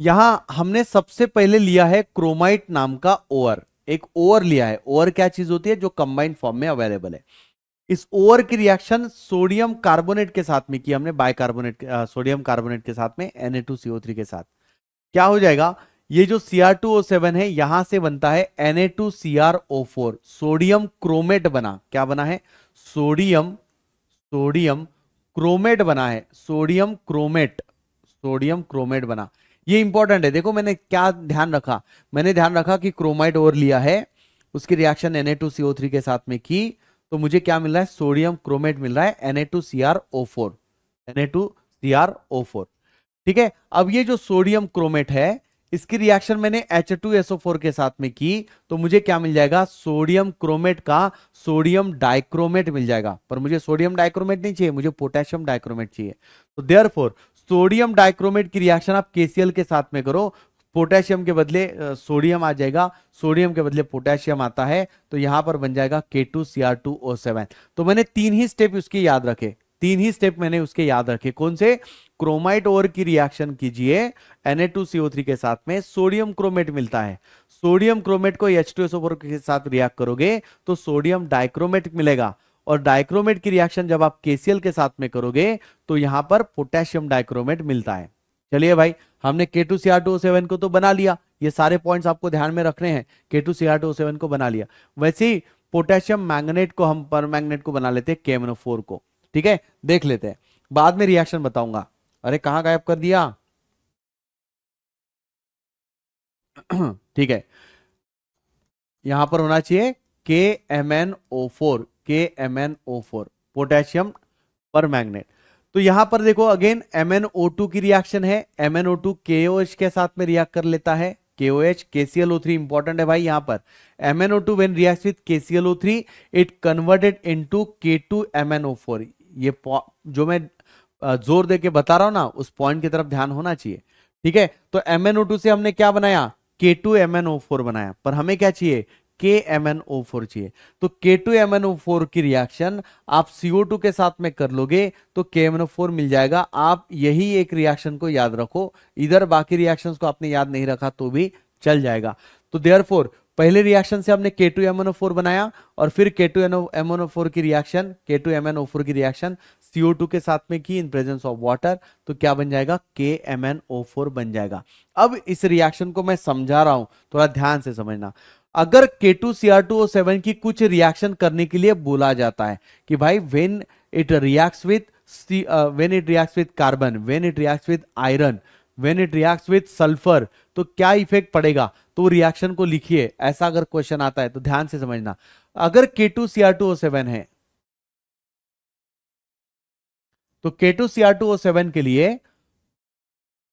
यहां हमने सबसे पहले लिया है क्रोमाइट नाम का ओअर, एक ओअर लिया है। ओअर क्या चीज होती है, जो कंबाइंड फॉर्म में अवेलेबल है। इस ओअर की रिएक्शन सोडियम कार्बोनेट के साथ में की हमने, बाइकार्बोनेट, सोडियम कार्बोनेट के साथ में Na2CO3 के साथ। क्या हो जाएगा, ये जो Cr2O7 है यहां से बनता है Na2CrO4, सोडियम क्रोमेट बना। क्या बना है, सोडियम, सोडियम क्रोमेट बना है, सोडियम क्रोमेट, सोडियम क्रोमेट बना। ये इंपॉर्टेंट है, देखो मैंने क्या ध्यान रखा, मैंने ध्यान रखा कि क्रोमाइड और लिया है, उसकी रिएक्शन Na2CO3 के साथ में की, तो मुझे क्या मिल रहा है, सोडियम क्रोमेट मिल रहा है, Na2CrO4, Na2CrO4। ठीक है, अब ये जो सोडियम क्रोमेट है, इसकी रिएक्शन मैंने H2SO4 के साथ में की, तो मुझे क्या मिल जाएगा, सोडियम क्रोमेट का सोडियम डाइक्रोमेट मिल जाएगा। पर मुझे सोडियम डाइक्रोमेट नहीं चाहिए, मुझे पोटेशियम डाइक्रोमेट चाहिए। तो देयरफॉर सोडियम डाइक्रोमेट की रिएक्शन आप KCl के साथ में करो, पोटेशियम के बदले सोडियम आ जाएगा, सोडियम के बदले पोटेशियम आता है, तो यहां पर बन जाएगा K2Cr2O7। तो मैंने तीन ही स्टेप उसके याद रखे, तीन ही स्टेप मैंने उसके याद रखे। कौन से, क्रोमाइट ओर की रिएक्शन कीजिए Na2CO3 के साथ में, सोडियम क्रोमेट मिलता है, सोडियम क्रोमेट को H2SO4 के साथ रिएक्ट करोगे तो सोडियम डाइक्रोमेट मिलेगा, और डाइक्रोमेट की रिएक्शन जब आप KCl के साथ में करोगे तो यहां पर पोटेशियम डाइक्रोमेट मिलता है। चलिए भाई, हमने K2Cr2O7 को तो बना लिया, ये सारे पॉइंट्स आपको ध्यान में रखने हैं। K2Cr2O7 को बना लिया, वैसे ही पोटेशियम मैंगनेट को, हम पर मैंगनेट को बना लेते हैं KMnO4 को। ठीक है, देख लेते हैं, बाद में रिएक्शन बताऊंगा। अरे कहाँ गायब कर दिया? ठीक है, यहां पर होना चाहिए KMnO4, KMnO4, पोटेशियम पर मैग्नेट। तो यहां पर देखो अगेन MnO2 की रिएक्शन है, MnO2 KOH के साथ में रिएक्ट कर लेता है, KOH KClO3 इंपॉर्टेंट है भाई यहां पर। MnO2 when reacts with KClO3 it converted into K2MnO4। ये जो मैं जोर दे के बता रहा हूं ना, उस पॉइंट की तरफ ध्यान होना चाहिए। ठीक है, तो MnO2 से हमने क्या बनाया? K2MnO4 बनाया, पर हमें क्या चाहिए? KMnO4 चाहिए। तो K2MnO4 की रिएक्शन आप CO2 के साथ में कर लोगे तो KMnO4 मिल जाएगा। आप यही एक रिएक्शन को याद रखो, इधर बाकी रिएक्शंस को आपने याद नहीं रखा तो भी चल जाएगा। तो देयरफॉर पहले रिएक्शन से हमने K2MnO4 बनाया और फिर K2MnO4 की रिएक्शन, K2MnO4 की रिएक्शन CO2 के साथ में की इन प्रेजेंस ऑफ वाटर, तो क्या बन जाएगा? KMnO4 बन जाएगा। अब इस रिएक्शन को मैं समझा रहा हूं, थोड़ा ध्यान से समझना। अगर K2Cr2O7 की कुछ रिएक्शन करने के लिए बोला जाता है कि भाई when it reacts with carbon, when it reacts with iron, when it reacts with sulphur, तो क्या इफेक्ट पड़ेगा, तो रिएक्शन को लिखिए। ऐसा अगर क्वेश्चन आता है तो ध्यान से समझना। अगर K2Cr2O7 है तो K2Cr2O7 के लिए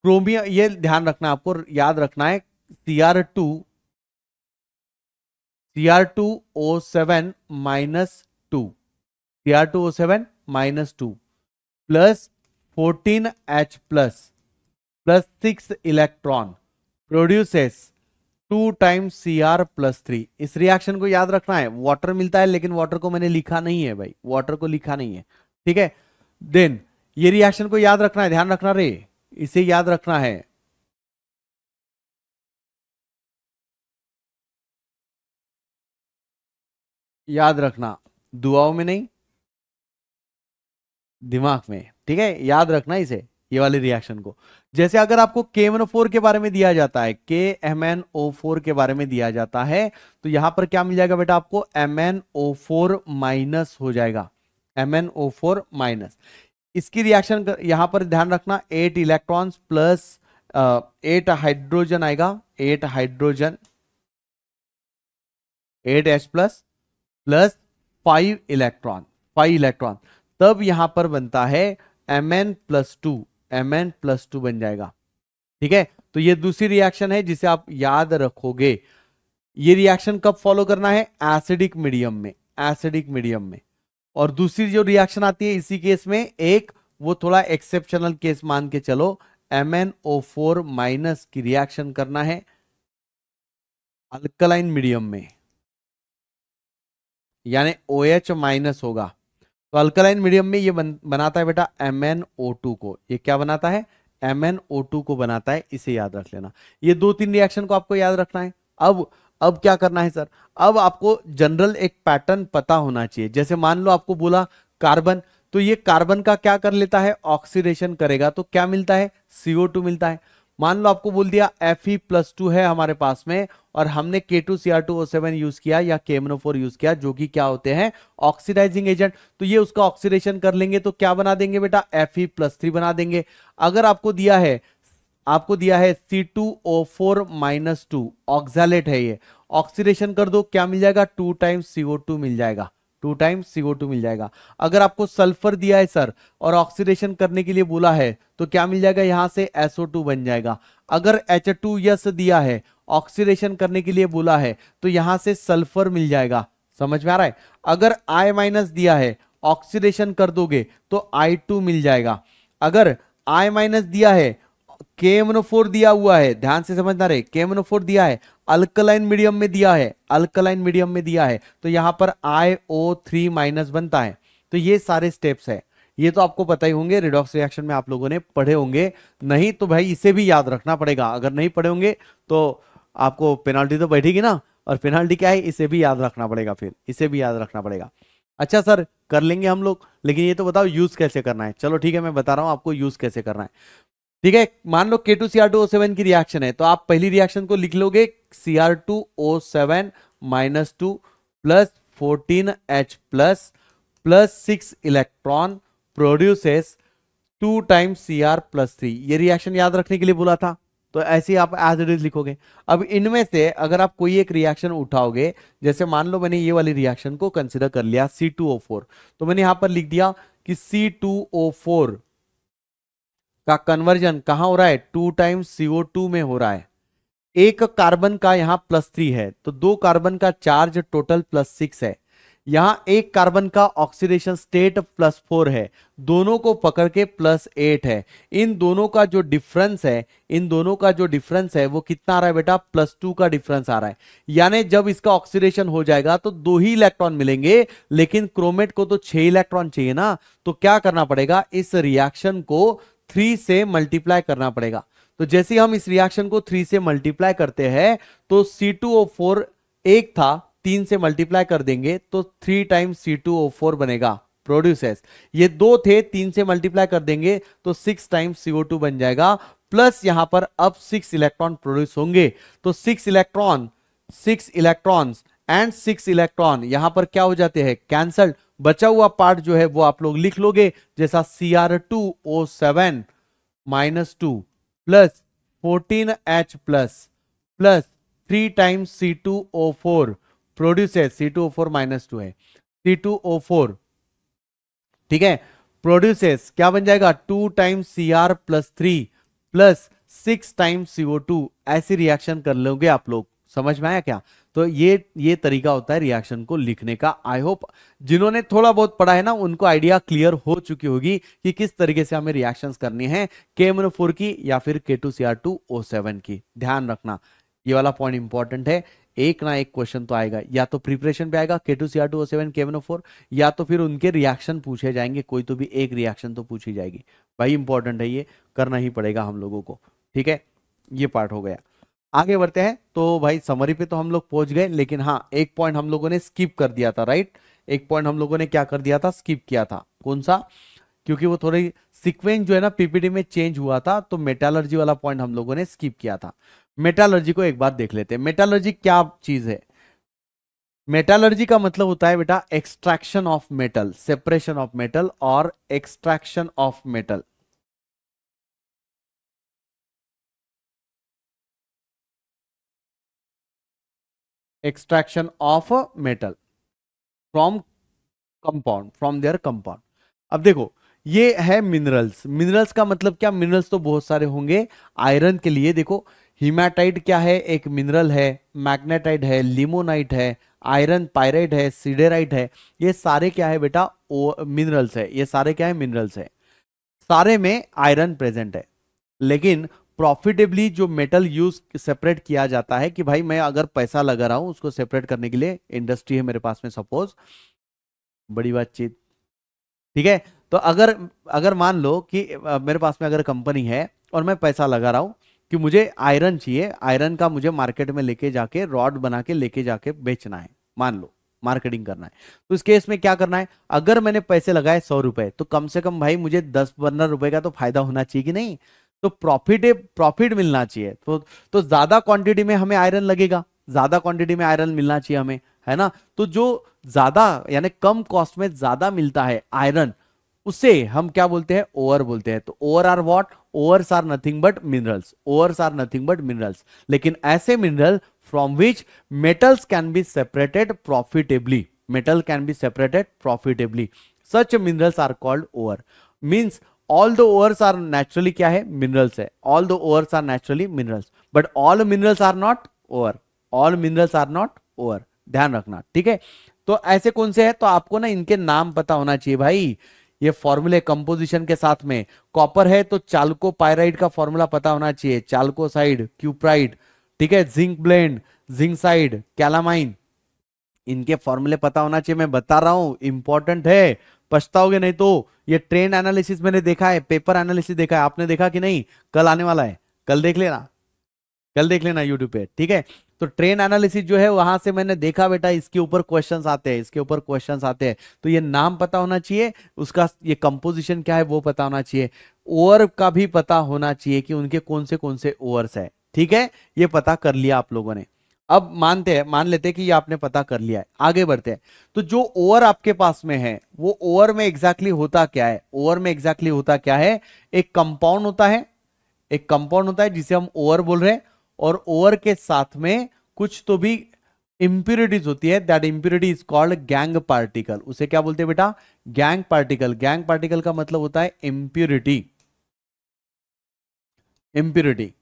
क्रोमियम, ये ध्यान रखना, आपको याद रखना है, Cr2O7 -2, Cr2O7 -2 plus 14H plus 6 electron produces 2 times Cr+3। इस रिएक्शन को याद रखना है। वाटर मिलता है लेकिन वाटर को मैंने लिखा नहीं है भाई, वाटर को लिखा नहीं है। ठीक है, देन ये रिएक्शन को याद रखना है, ध्यान रखना रे, इसे याद रखना है। याद रखना, दुआओं में नहीं, दिमाग में। ठीक है, याद रखना इसे, ये वाले रिएक्शन को। जैसे अगर आपको KMnO4 के बारे में दिया जाता है, KMnO4 के बारे में दिया जाता है, तो यहां पर क्या मिल जाएगा बेटा? आपको MnO4 माइनस हो जाएगा, MnO4 माइनस। इसकी रिएक्शन यहां पर ध्यान रखना, 8 इलेक्ट्रॉन्स प्लस 8 हाइड्रोजन आएगा, 8 hydrogen, 8H plus plus 5 electron, 5 electron, तब यहां पर बनता है Mn+2, Mn+2 बन जाएगा। ठीक है, तो ये दूसरी रिएक्शन है जिसे आप याद रखोगे। ये रिएक्शन कब फॉलो करना है? एसिडिक मीडियम में, एसिडिक मीडियम में। और दूसरी जो रिएक्शन आती है इसी केस में, एक वो थोड़ा एक्सेप्शनल केस मान के चलो, MnO4 माइनस की रिएक्शन करना है अल्कलाइन मीडियम में, यानी OH माइनस होगा। तो अल्कलाइन मीडियम में ये बनाता है बेटा MnO2 को। ये क्या बनाता है? MnO2 को बनाता है, इसे याद रख लेना। ये 2-3 रिएक्शन को आपको याद रखना है। अब क्या करना है सर? अब आपको जनरल एक पैटर्न पता होना चाहिए। जैसे मान लो आपको बोला कार्बन, तो ये कार्बन का क्या कर लेता है? ऑक्सीडेशन करेगा, तो क्या मिलता है? CO2 मिलता है। मान लो आपको बोल दिया Fe+2 है हमारे पास में, और हमने K2Cr2O7 यूज किया या KMnO4 यूज किया, जो कि क्या होते हैं? Oxidising agent. तो ये उसका ऑक्सीडेशन कर लेंगे, तो क्या बना देंगे बेटा? Fe+3 बना देंगे। अगर आपको दिया है C2O4 -2, ऑक्सैलेट है ये, ऑक्सीडेशन कर दो, क्या मिल जाएगा? 2 टाइम्स CO2 मिल जाएगा, 2 टाइम्स CO2 मिल जाएगा। अगर आपको सल्फर दिया है सर और ऑक्सीडेशन करने के लिए बोला है, तो क्या मिल जाएगा? यहां से SO2 बन जाएगा। अगर H2S दिया है, ऑक्सीडेशन करने के लिए बोला है, तो यहां से सल्फर मिल जाएगा। समझ में आ रहा है? अगर I- दिया है, ऑक्सीडेशन कर दोगे तो I2 मिल जाएगा। अगर I- दिया है, KMnO4 दिया हुआ है, ध्यान से समझना रहे, KMnO4 दिया है, अल्कलाइन मीडियम में दिया है, अल्कलाइन मीडियम में दिया है, तो यहां पर IO3- बनता है। तो ये सारे स्टेप्स है, ये तो आपको पता ही होंगे, रिडॉक्स रिएक्शन में आप लोगों ने पढ़े होंगे। नहीं तो भाई इसे भी याद रखना पड़ेगा, अगर नहीं पढ़े होंगे तो आपको पेनाल्टी तो बैठेगी ना, और पेनाल्टी क्या है? इसे भी याद रखना पड़ेगा, फिर इसे भी याद रखना पड़ेगा। अच्छा सर, कर लेंगे हम लोग, लेकिन ये तो बताओ यूज कैसे करना है। चलो ठीक है, मैं बता रहा हूं आपको यूज कैसे करना है। ठीक है, मान लो K2Cr2O7 की रिएक्शन है, तो आप पहली रिएक्शन को लिख लोगे Cr2O7 -2 plus 14H plus 6 electron produces 2 times Cr+3, ये रिएक्शन याद रखने के लिए बोला था, तो ऐसे ही आप एज इट इज लिखोगे। अब इनमें से अगर आप कोई एक रिएक्शन उठाओगे, जैसे मान लो मैंने ये वाली रिएक्शन को कंसिडर कर लिया C2O4, तो मैंने यहां पर लिख दिया कि C2O4 का कन्वर्जन कहां हो रहा है, 2 टाइम्स CO2 में हो रहा है। एक कार्बन का यहां +3 है, तो 2 कार्बन का चार्ज टोटल +6 है। यहां एक कार्बन का ऑक्सीडेशन स्टेट +4 है, दोनों को पकड़ के +8 है। इन दोनों का जो डिफरेंस है, इन दोनों का जो डिफरेंस है वो कितना आ रहा है बेटा, +2 का डिफरेंस आ रहा है। यानी जब इसका ऑक्सीडेशन हो जाएगा तो 2 ही इलेक्ट्रॉन मिलेंगे, लेकिन क्रोमेट को तो 6 इलेक्ट्रॉन चाहिए ना, तो क्या करना पड़ेगा, इस रिएक्शन को 3 से मल्टीप्लाई करना पड़ेगा। तो जैसे हम इस रिएक्शन को 3 से मल्टीप्लाई करते हैं, तो C2O4 एक था, 3 से मल्टीप्लाई कर देंगे तो 3 टाइम्स C2O4 बनेगा, प्रोड्यूसेस। ये 2 थे, 3 से मल्टीप्लाई कर देंगे तो 6 टाइम्स CO2 बन जाएगा, प्लस यहां पर अब 6 इलेक्ट्रॉन प्रोड्यूस होंगे। तो 6 इलेक्ट्रॉन्स एंड 6 इलेक्ट्रॉन यहां पर क्या हो जाते हैं, कैंसल्ड। बचा हुआ पार्ट जो है वो आप लोग लिख लोगे, जैसा Cr2O7 -2 plus 14H plus 3 times C2O4 produces, C2O4 -2 है, C2O4, ठीक है, प्रोड्यूसेस क्या बन जाएगा, 2 times Cr+3 plus 6 times CO2। ऐसी रिएक्शन कर लोगे आप लोग, समझ में आया क्या। तो ये तरीका होता है रिएक्शन को लिखने का। आई होप जिन्होंने थोड़ा बहुत पढ़ा है ना, उनको आइडिया क्लियर हो चुकी होगी कि किस तरीके से हमें रिएक्शंस करनी है, KMnO4 की या फिर K2Cr2O7 की। ध्यान रखना ये वाला पॉइंट इंपॉर्टेंट है, एक ना एक क्वेश्चन तो आएगा, या तो प्रिपरेशन पे आएगा K2Cr2O7 KMnO4, या तो फिर उनके रिएक्शन पूछे जाएंगे, कोई तो भी एक रिएक्शन तो पूछी जाएगी। भाई इंपॉर्टेंट है, ये करना ही पड़ेगा हम लोगों को, ठीक है। ये पार्ट हो गया, आगे बढ़ते हैं। तो भाई समरी पे तो हम लोग पहुंच गए, लेकिन हाँ एक पॉइंट हम लोगों ने स्किप कर दिया था, राइट। एक पॉइंट हम लोगों ने क्या कर दिया था, स्किप किया था, कौन सा, क्योंकि वो थोड़ी सीक्वेंस जो है ना पीपीटी में चेंज हुआ था, तो मेटालर्जी वाला पॉइंट हम लोगों ने स्किप किया था। मेटालर्जी को एक बार देख लेते हैं, मेटालर्जी क्या चीज है। मेटालर्जी का मतलब होता है बेटा extraction of metal, separation of metal और extraction of metal. Extraction of metal from compound, from their compound. अब देखो ये है मिनरल्स। मिनरल्स का मतलब क्या, मिनरल्स तो बहुत सारे होंगे। आयरन के लिए देखो हीमाटाइट क्या है, एक मिनरल है, मैग्नेटाइट है, लिमोनाइट है, आयरन पायराइट है, सिडेराइट है, ये सारे क्या है बेटा, मिनरल्स है। ये सारे क्या है, मिनरल्स है। सारे में आयरन प्रेजेंट है, लेकिन प्रॉफिटेबली जो मेटल यूज सेपरेट किया जाता है कि भाई मैं अगर पैसा लगा रहा हूं उसको सेपरेट करने के लिए, इंडस्ट्री है मेरे पास में सपोज, बड़ी बातचीत, ठीक है। तो अगर अगर मान लो कि मेरे पास में अगर कंपनी है और मैं पैसा लगा रहा हूं कि मुझे आयरन चाहिए, आयरन का मुझे मार्केट में लेके जाके रॉड बना के लेके जाके बेचना है, मान लो मार्केटिंग करना है, तो इस केस में क्या करना है, अगर मैंने पैसे लगाए 100 रुपए, तो कम से कम भाई मुझे 10-15 रुपए का तो फायदा होना चाहिए कि नहीं। तो प्रॉफिट मिलना चाहिए, तो ज्यादा क्वांटिटी में हमें आयरन लगेगा, ज्यादा क्वांटिटी में आयरन मिलना चाहिए हमें, है ना। तो जो ज्यादा यानी कम कॉस्ट में ज्यादा मिलता है आयरन, उसे हम क्या बोलते हैं, ओवर बोलते हैं। तो ore are what, ores are nothing but minerals, ores are nothing but minerals. लेकिन ऐसे mineral from which metals can be separated profitably, metal can be separated profitably, such minerals are called ore. Means all the ores are naturally क्या है, minerals है, all the ores are naturally minerals, but all minerals are not ore, all minerals are not ore, ध्यान रखना, ठीक है। तो ऐसे कौन से हैं, तो आपको ना इनके नाम पता होना चाहिए भाई, ये फॉर्मूले कंपोजिशन के साथ में। कॉपर है तो चाल्को पायराइड का फॉर्मूला पता होना चाहिए, चाल्कोसाइड, क्यूप्राइड, ठीक है, जिंक ब्लेंड, जिंकसाइड, कैलामाइन, इनके फॉर्मूले पता होना चाहिए। मैं बता रहा हूं इंपॉर्टेंट है, पछताओगे नहीं। तो ये ट्रेंड एनालिसिस मैंने देखा है, पेपर एनालिसिस देखा है, आपने देखा कि नहीं, कल आने वाला है, कल देख लेना, कल देख लेना यूट्यूब पे, ठीक है। तो ट्रेन एनालिसिस जो है वहां से मैंने देखा बेटा, इसके ऊपर क्वेश्चंस आते हैं, इसके ऊपर क्वेश्चंस आते हैं। तो ये नाम पता होना चाहिए उसका, ये कंपोजिशन क्या है वो पता होना चाहिए, ओवर का भी पता होना चाहिए कि उनके कौन से ओवर्स है, ठीक है। ये पता कर लिया आप लोगों ने। अब मान लेते हैं कि ये आपने पता कर लिया है, आगे बढ़ते हैं। तो जो ओवर आपके पास में है, वो ओवर में एग्जैक्टली होता क्या है? ओवर में एग्जैक्टली होता क्या है? एक कंपाउंड होता है, एक कंपाउंड होता है जिसे हम ओवर बोल रहे हैं, और ओवर के साथ में कुछ तो भी इंप्यूरिटीज होती है। That impurity is called gangue particle. उसे क्या बोलते हैं बेटा? Gangue particle. गैंग पार्टिकल का मतलब होता है इंप्यूरिटी, इंप्यूरिटी।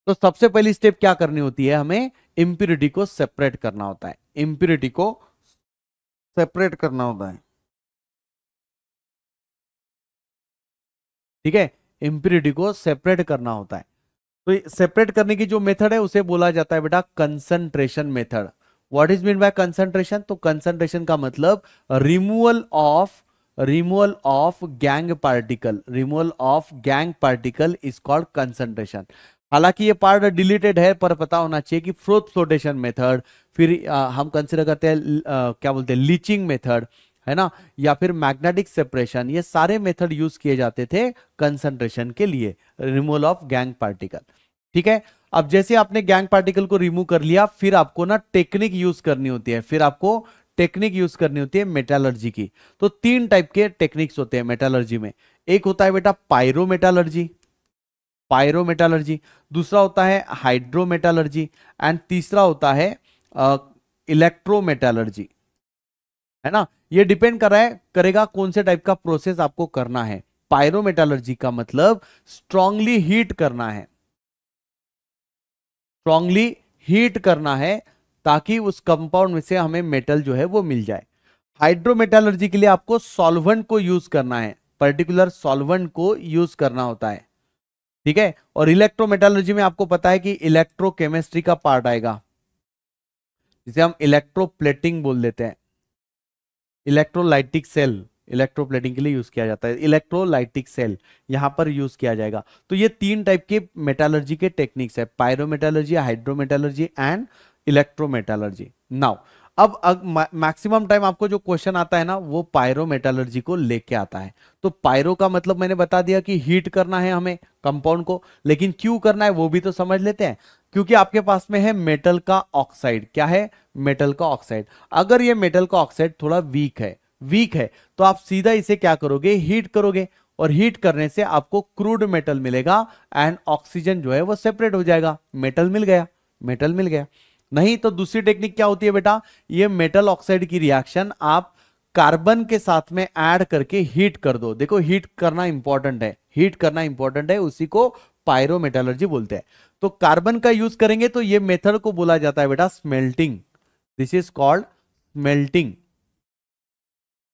तो सबसे पहली स्टेप क्या करनी होती है? हमें इंप्यूरिटी को सेपरेट करना होता है, इंप्यूरिटी को सेपरेट करना होता है, ठीक है? इंप्यूरिटी को सेपरेट करना होता है। तो सेपरेट करने की जो मेथड है उसे बोला जाता है बेटा concentration method. What is mean by concentration? तो कंसंट्रेशन का मतलब removal of gangue particle, removal of gangue particle is called concentration. हालांकि ये पार्ट डिलीटेड है, पर पता होना चाहिए कि फ्लोटेशन मेथड, फिर हम कंसिडर करते हैं क्या बोलते हैं, लीचिंग मेथड, है ना, या फिर मैग्नेटिक सेपरेशन, ये सारे मेथड यूज किए जाते थे कंसंट्रेशन के लिए, रिमूवल ऑफ गैंग पार्टिकल। ठीक है, अब जैसे आपने गैंग पार्टिकल को रिमूव कर लिया, फिर आपको ना टेक्निक यूज करनी होती है, फिर आपको टेक्निक यूज करनी होती है मेटालर्जी की। तो तीन टाइप के टेक्निक्स होते हैं मेटालर्जी में। एक होता है बेटा पायरोमेटालर्जी, पायरोमेटालर्जी, दूसरा होता है हाइड्रोमेटालर्जी, एंड तीसरा होता है इलेक्ट्रोमेटालर्जी, है ना। ये डिपेंड कर रहा है, करेगा कौन से टाइप का प्रोसेस आपको करना है। पायरोमेटालर्जी का मतलब स्ट्रांगली हीट करना है, स्ट्रांगली हीट करना है, ताकि उस कंपाउंड में से हमें मेटल जो है वो मिल जाए। हाइड्रोमेटालर्जी के लिए आपको सॉल्वेंट को यूज करना है, पर्टिकुलर सॉल्वेंट को यूज करना होता है, ठीक है। और इलेक्ट्रोमेटालर्जी में आपको पता है कि इलेक्ट्रोकेमिस्ट्री का पार्ट आएगा, जिसे हम इलेक्ट्रोप्लेटिंग बोल देते हैं। इलेक्ट्रोलाइटिक सेल, इलेक्ट्रोप्लेटिंग के लिए यूज किया जाता है, इलेक्ट्रोलाइटिक सेल यहां पर यूज किया जाएगा। तो ये तीन टाइप के मेटालर्जी के टेक्निक्स है, पायरोमेटालर्जी, हाइड्रोमेटालर्जी एंड इलेक्ट्रोमेटालर्जी। नाउ अब मैक्सिमम टाइम आपको जो क्वेश्चन आता है ना, वो पायरोमेटालर्जी को लेके आता है। तो पायरो का मतलब मैंने बता दिया कि हीट करना है हमें कंपाउंड को, लेकिन क्यों करना है वो भी तो समझ लेते हैं। क्योंकि आपके पास में है मेटल का ऑक्साइड, क्या है? मेटल का ऑक्साइड। अगर ये मेटल का ऑक्साइड थोड़ा वीक है, तो आप सीधा इसे क्या करोगे? हीट करोगे, और हीट करने से आपको क्रूड मेटल मिलेगा, एंड ऑक्सीजन जो है वो सेपरेट हो जाएगा, मेटल मिल गया, मेटल मिल गया। नहीं तो दूसरी टेक्निक क्या होती है बेटा? ये मेटल ऑक्साइड की रिएक्शन आप कार्बन के साथ में ऐड करके हीट कर दो। देखो हीट करना इंपॉर्टेंट है, हीट करना इंपॉर्टेंट है, उसी को पायरोमेटालर्जी बोलते हैं। तो कार्बन का यूज करेंगे तो ये मेथड को बोला जाता है बेटा smelting. This is called smelting,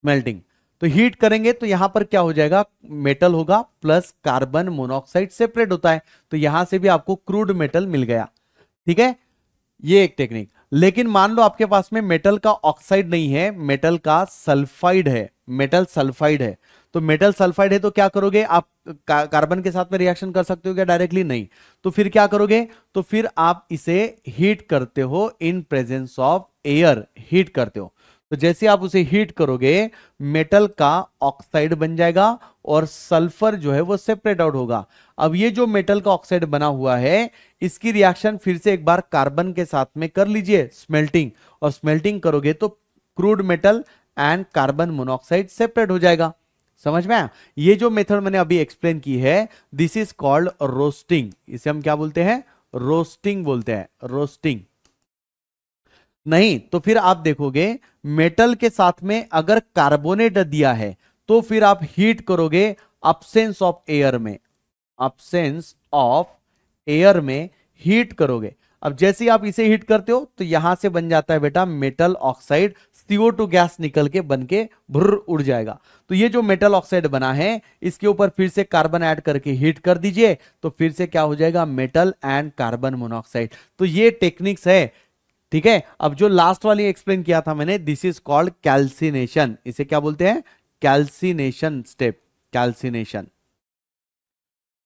smelting. तो हीट करेंगे तो यहां पर क्या हो जाएगा? मेटल होगा प्लस कार्बन मोनोऑक्साइड सेपरेट होता है, तो यहां से भी आपको क्रूड मेटल मिल गया, ठीक है। ये एक टेक्निक। लेकिन मान लो आपके पास में मेटल का ऑक्साइड नहीं है, मेटल का सल्फाइड है, मेटल सल्फाइड है। तो मेटल सल्फाइड है तो क्या करोगे आप? कार्बन के साथ में रिएक्शन कर सकते हो क्या डायरेक्टली? नहीं। तो फिर क्या करोगे? तो फिर आप इसे हीट करते हो in presence of air, heat करते हो। तो जैसे आप उसे हीट करोगे, मेटल का ऑक्साइड बन जाएगा, और सल्फर जो है वो सेपरेट आउट होगा। अब ये जो मेटल का ऑक्साइड बना हुआ है, इसकी रिएक्शन फिर से एक बार कार्बन के साथ में कर लीजिए, स्मेल्टिंग, और स्मेल्टिंग करोगे तो crude metal and carbon monoxide separate हो जाएगा। समझ में आया? ये जो मेथड मैंने अभी एक्सप्लेन की है, दिस इज कॉल्ड रोस्टिंग। इसे हम क्या बोलते हैं? रोस्टिंग बोलते हैं, रोस्टिंग। नहीं तो फिर आप देखोगे मेटल के साथ में अगर कार्बोनेट दिया है, तो फिर आप हीट करोगे अब्सेंस ऑफ एयर में, अब्सेंस ऑफ एयर में हीट करोगे। अब जैसे ही आप इसे हीट करते हो तो यहां से बन जाता है बेटा मेटल ऑक्साइड, CO2 गैस निकल के बन के भुर्र उड़ जाएगा। तो ये जो मेटल ऑक्साइड बना है, इसके ऊपर फिर से कार्बन ऐड करके हीट कर दीजिए, तो फिर से क्या हो जाएगा? Metal and carbon monoxide. तो ये टेक्निक्स है, ठीक है। अब जो लास्ट वाली एक्सप्लेन किया था मैंने, दिस इज कॉल्ड कैल्सिनेशन। इसे क्या बोलते हैं? कैल्सिनेशन स्टेप, कैल्सिनेशन,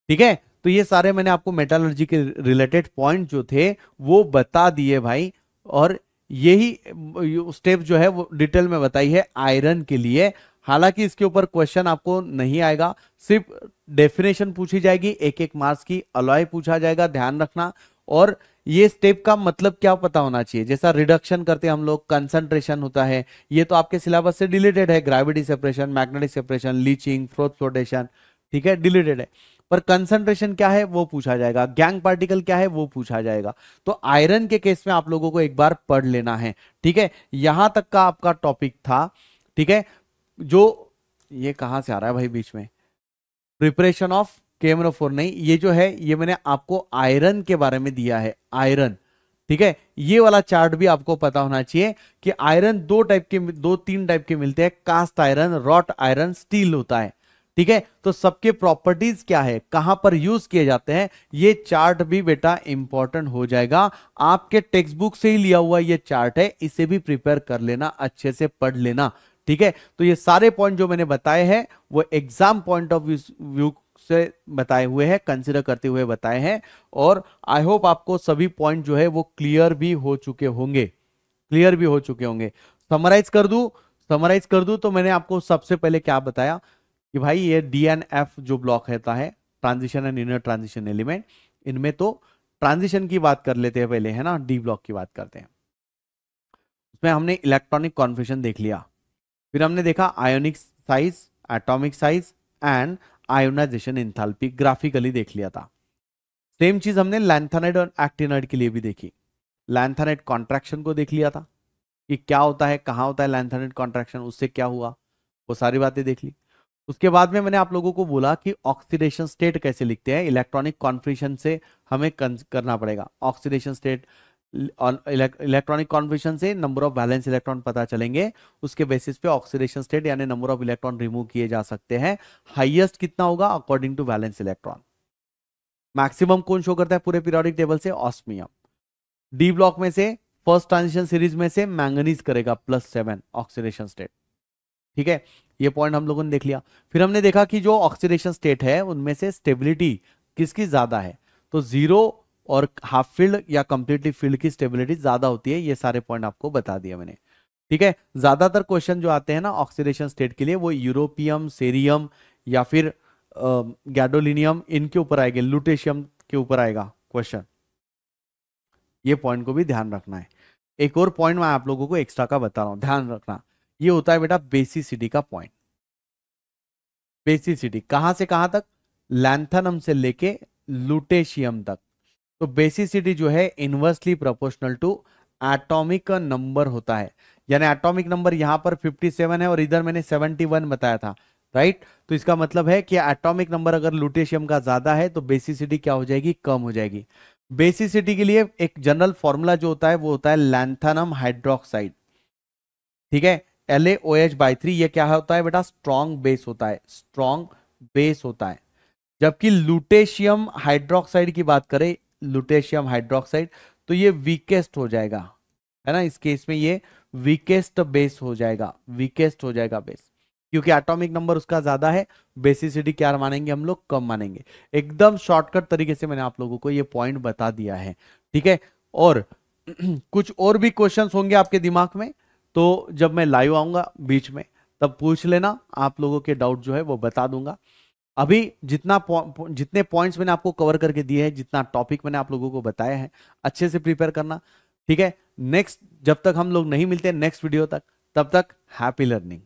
ठीक है। तो ये सारे मैंने आपको मेटालर्जी के रिलेटेड पॉइंट जो थे वो बता दिए भाई, और यही स्टेप जो है वो डिटेल में बताई है आयरन के लिए। हालांकि इसके ऊपर क्वेश्चन आपको नहीं आएगा, सिर्फ डेफिनेशन पूछी जाएगी, एक एक मार्क्स की अलॉय पूछा जाएगा, ध्यान रखना। और ये स्टेप का मतलब क्या पता होना चाहिए। जैसा रिडक्शन करते हैं हम लोग, कंसंट्रेशन होता है, ये तो आपके सिलेबस से डिलीटेड है, gravity separation, magnetic separation, leaching, froth flotation, ठीक है, डिलीटेड है। पर कंसंट्रेशन क्या है वो पूछा जाएगा, गैंग पार्टिकल क्या है वो पूछा जाएगा। तो आयरन के केस में आप लोगों को एक बार पढ़ लेना है, ठीक है। यहां तक का आपका टॉपिक था, ठीक है। जो ये कहां से आ रहा है भाई बीच में, प्रिपरेशन ऑफ केमरोफोर नहीं, ये जो है ये मैंने आपको आयरन के बारे में दिया है, आयरन, ठीक है। ये वाला चार्ट भी आपको पता होना चाहिए कि आयरन दो तीन टाइप के मिलते हैं, cast iron, wrought iron, steel होता है, ठीक है। तो सबके प्रॉपर्टीज क्या है, कहां पर यूज किए जाते हैं, ये चार्ट भी बेटा इंपॉर्टेंट हो जाएगा। आपके टेक्स्ट बुक से ही लिया हुआ ये चार्ट है, इसे भी प्रिपेयर कर लेना, अच्छे से पढ़ लेना, ठीक है। तो ये सारे पॉइंट जो मैंने बताए हैं वो एग्जाम पॉइंट ऑफ व्यू से बताए हुए हैं, कंसिडर करते हुए बताए हैं। और आई होप आपको सभी पॉइंट जो है वो क्लियर भी हो चुके होंगे, क्लियर भी हो चुके होंगे। समराइज कर दूं तो मैंने आपको सबसे पहले क्या बताया कि भाई ये DNF जो ब्लॉक रहता है, transition and inner transition element, इनमें तो ट्रांजिशन की बात कर लेते हैं पहले, है ना, डी ब्लॉक की बात करते हैं। उसमें हमने इलेक्ट्रॉनिक कॉन्फिगरेशन देख लिया, फिर हमने देखा ionic size, atomic size and ionization enthalpy, graphically देख लिया था। सेम चीज हमने लैंथेनाइड और एक्टिनाइड के लिए भी देखी। लैंथेनाइड कॉन्ट्रैक्शन को देख लिया था कि क्या होता है, कहां होता है लैंथेनाइड कॉन्ट्रैक्शन, उससे क्या हुआ, वो सारी बातें देख ली। उसके बाद में मैंने आप लोगों को बोला कि ऑक्सीडेशन स्टेट कैसे लिखते हैं, इलेक्ट्रॉनिक कॉन्फिगरेशन से हमें करना पड़ेगा। ऑक्सीडेशन स्टेट इलेक्ट्रॉनिक कॉन्फिगरेशन से नंबर ऑफ वैलेंस इलेक्ट्रॉन पता चलेंगे, उसके बेसिस पे ऑक्सीडेशन स्टेट यानी नंबर ऑफ इलेक्ट्रॉन रिमूव किए जा सकते हैं। हाईएस्ट कितना होगा according to valence electron, maximum कौन शो करता है पूरे पीरियोडिक टेबल से, ऑस्मियम। डी ब्लॉक में से फर्स्ट ट्रांजिशन सीरीज में से मैंगनीज करेगा +7 ऑक्सीडेशन स्टेट, ठीक है। ये पॉइंट हम लोगों ने देख लिया। फिर हमने देखा कि जो ऑक्सीडेशन स्टेट है उनमें से स्टेबिलिटी किसकी ज्यादा है, तो जीरो और हाफ फील्ड या कंप्लीटली फील्ड की स्टेबिलिटी ज्यादा होती है। ये सारे पॉइंट आपको बता दिया मैंने, ठीक है। ज्यादातर क्वेश्चन जो आते हैं ना ऑक्सीडेशन स्टेट के लिए वो यूरोपियम, सेरियम या फिर गैडोलिनियम, इनके ऊपर आएंगे, लुटेशियम के ऊपर आएगा क्वेश्चन। ये पॉइंट को भी ध्यान रखना है। एक और पॉइंट मैं आप लोगों को एक्स्ट्रा का बता रहा हूं, ध्यान रखना। ये होता है बेटा बेसिसिटी का पॉइंट। बेसिसिटी कहां से कहां तक, लैंथनम से लेके लुटेशियम तक। तो बेसिसिटी जो है inversely proportional to atomic number होता है, यानी एटॉमिक नंबर यहां पर 57 है और इधर मैंने 71 बताया था, राइट। तो इसका मतलब है कि एटॉमिक नंबर अगर लुटेशियम का ज्यादा है तो बेसिसिटी क्या हो जाएगी, कम हो जाएगी। बेसिसिटी के लिए एक जनरल फॉर्मूला जो होता है वो होता है लैंथनम हाइड्रोक्साइड, ठीक है, LaOH/3। ये क्या होता है बेटा, स्ट्रॉन्ग बेस होता है, स्ट्रॉन्ग बेस होता है। जबकि लुटेशियम हाइड्रोक्साइड की बात करें, लुटेशियम हाइड्रोक्साइड, तो ये वीकेस्ट हो जाएगा, है ना। इस केस में ये वीकेस्ट बेस हो जाएगा, वीकेस्ट हो जाएगा बेस, क्योंकि एटॉमिक नंबर उसका ज्यादा है। बेसिसिटी क्या मानेंगे हम लोग, कम मानेंगे। एकदम शॉर्टकट तरीके से मैंने आप लोगों को ये पॉइंट बता दिया है, ठीक है। और कुछ और भी क्वेश्चंस होंगे आपके दिमाग में, तो जब मैं लाइव आऊंगा बीच में तब पूछ लेना, आप लोगों के डाउट जो है वो बता दूंगा। अभी जितने पॉइंट्स मैंने आपको कवर करके दिए हैं, जितना टॉपिक मैंने आप लोगों को बताया है, अच्छे से प्रिपेयर करना, ठीक है। नेक्स्ट जब तक हम लोग नहीं मिलते नेक्स्ट वीडियो तक, तब तक हैप्पी लर्निंग।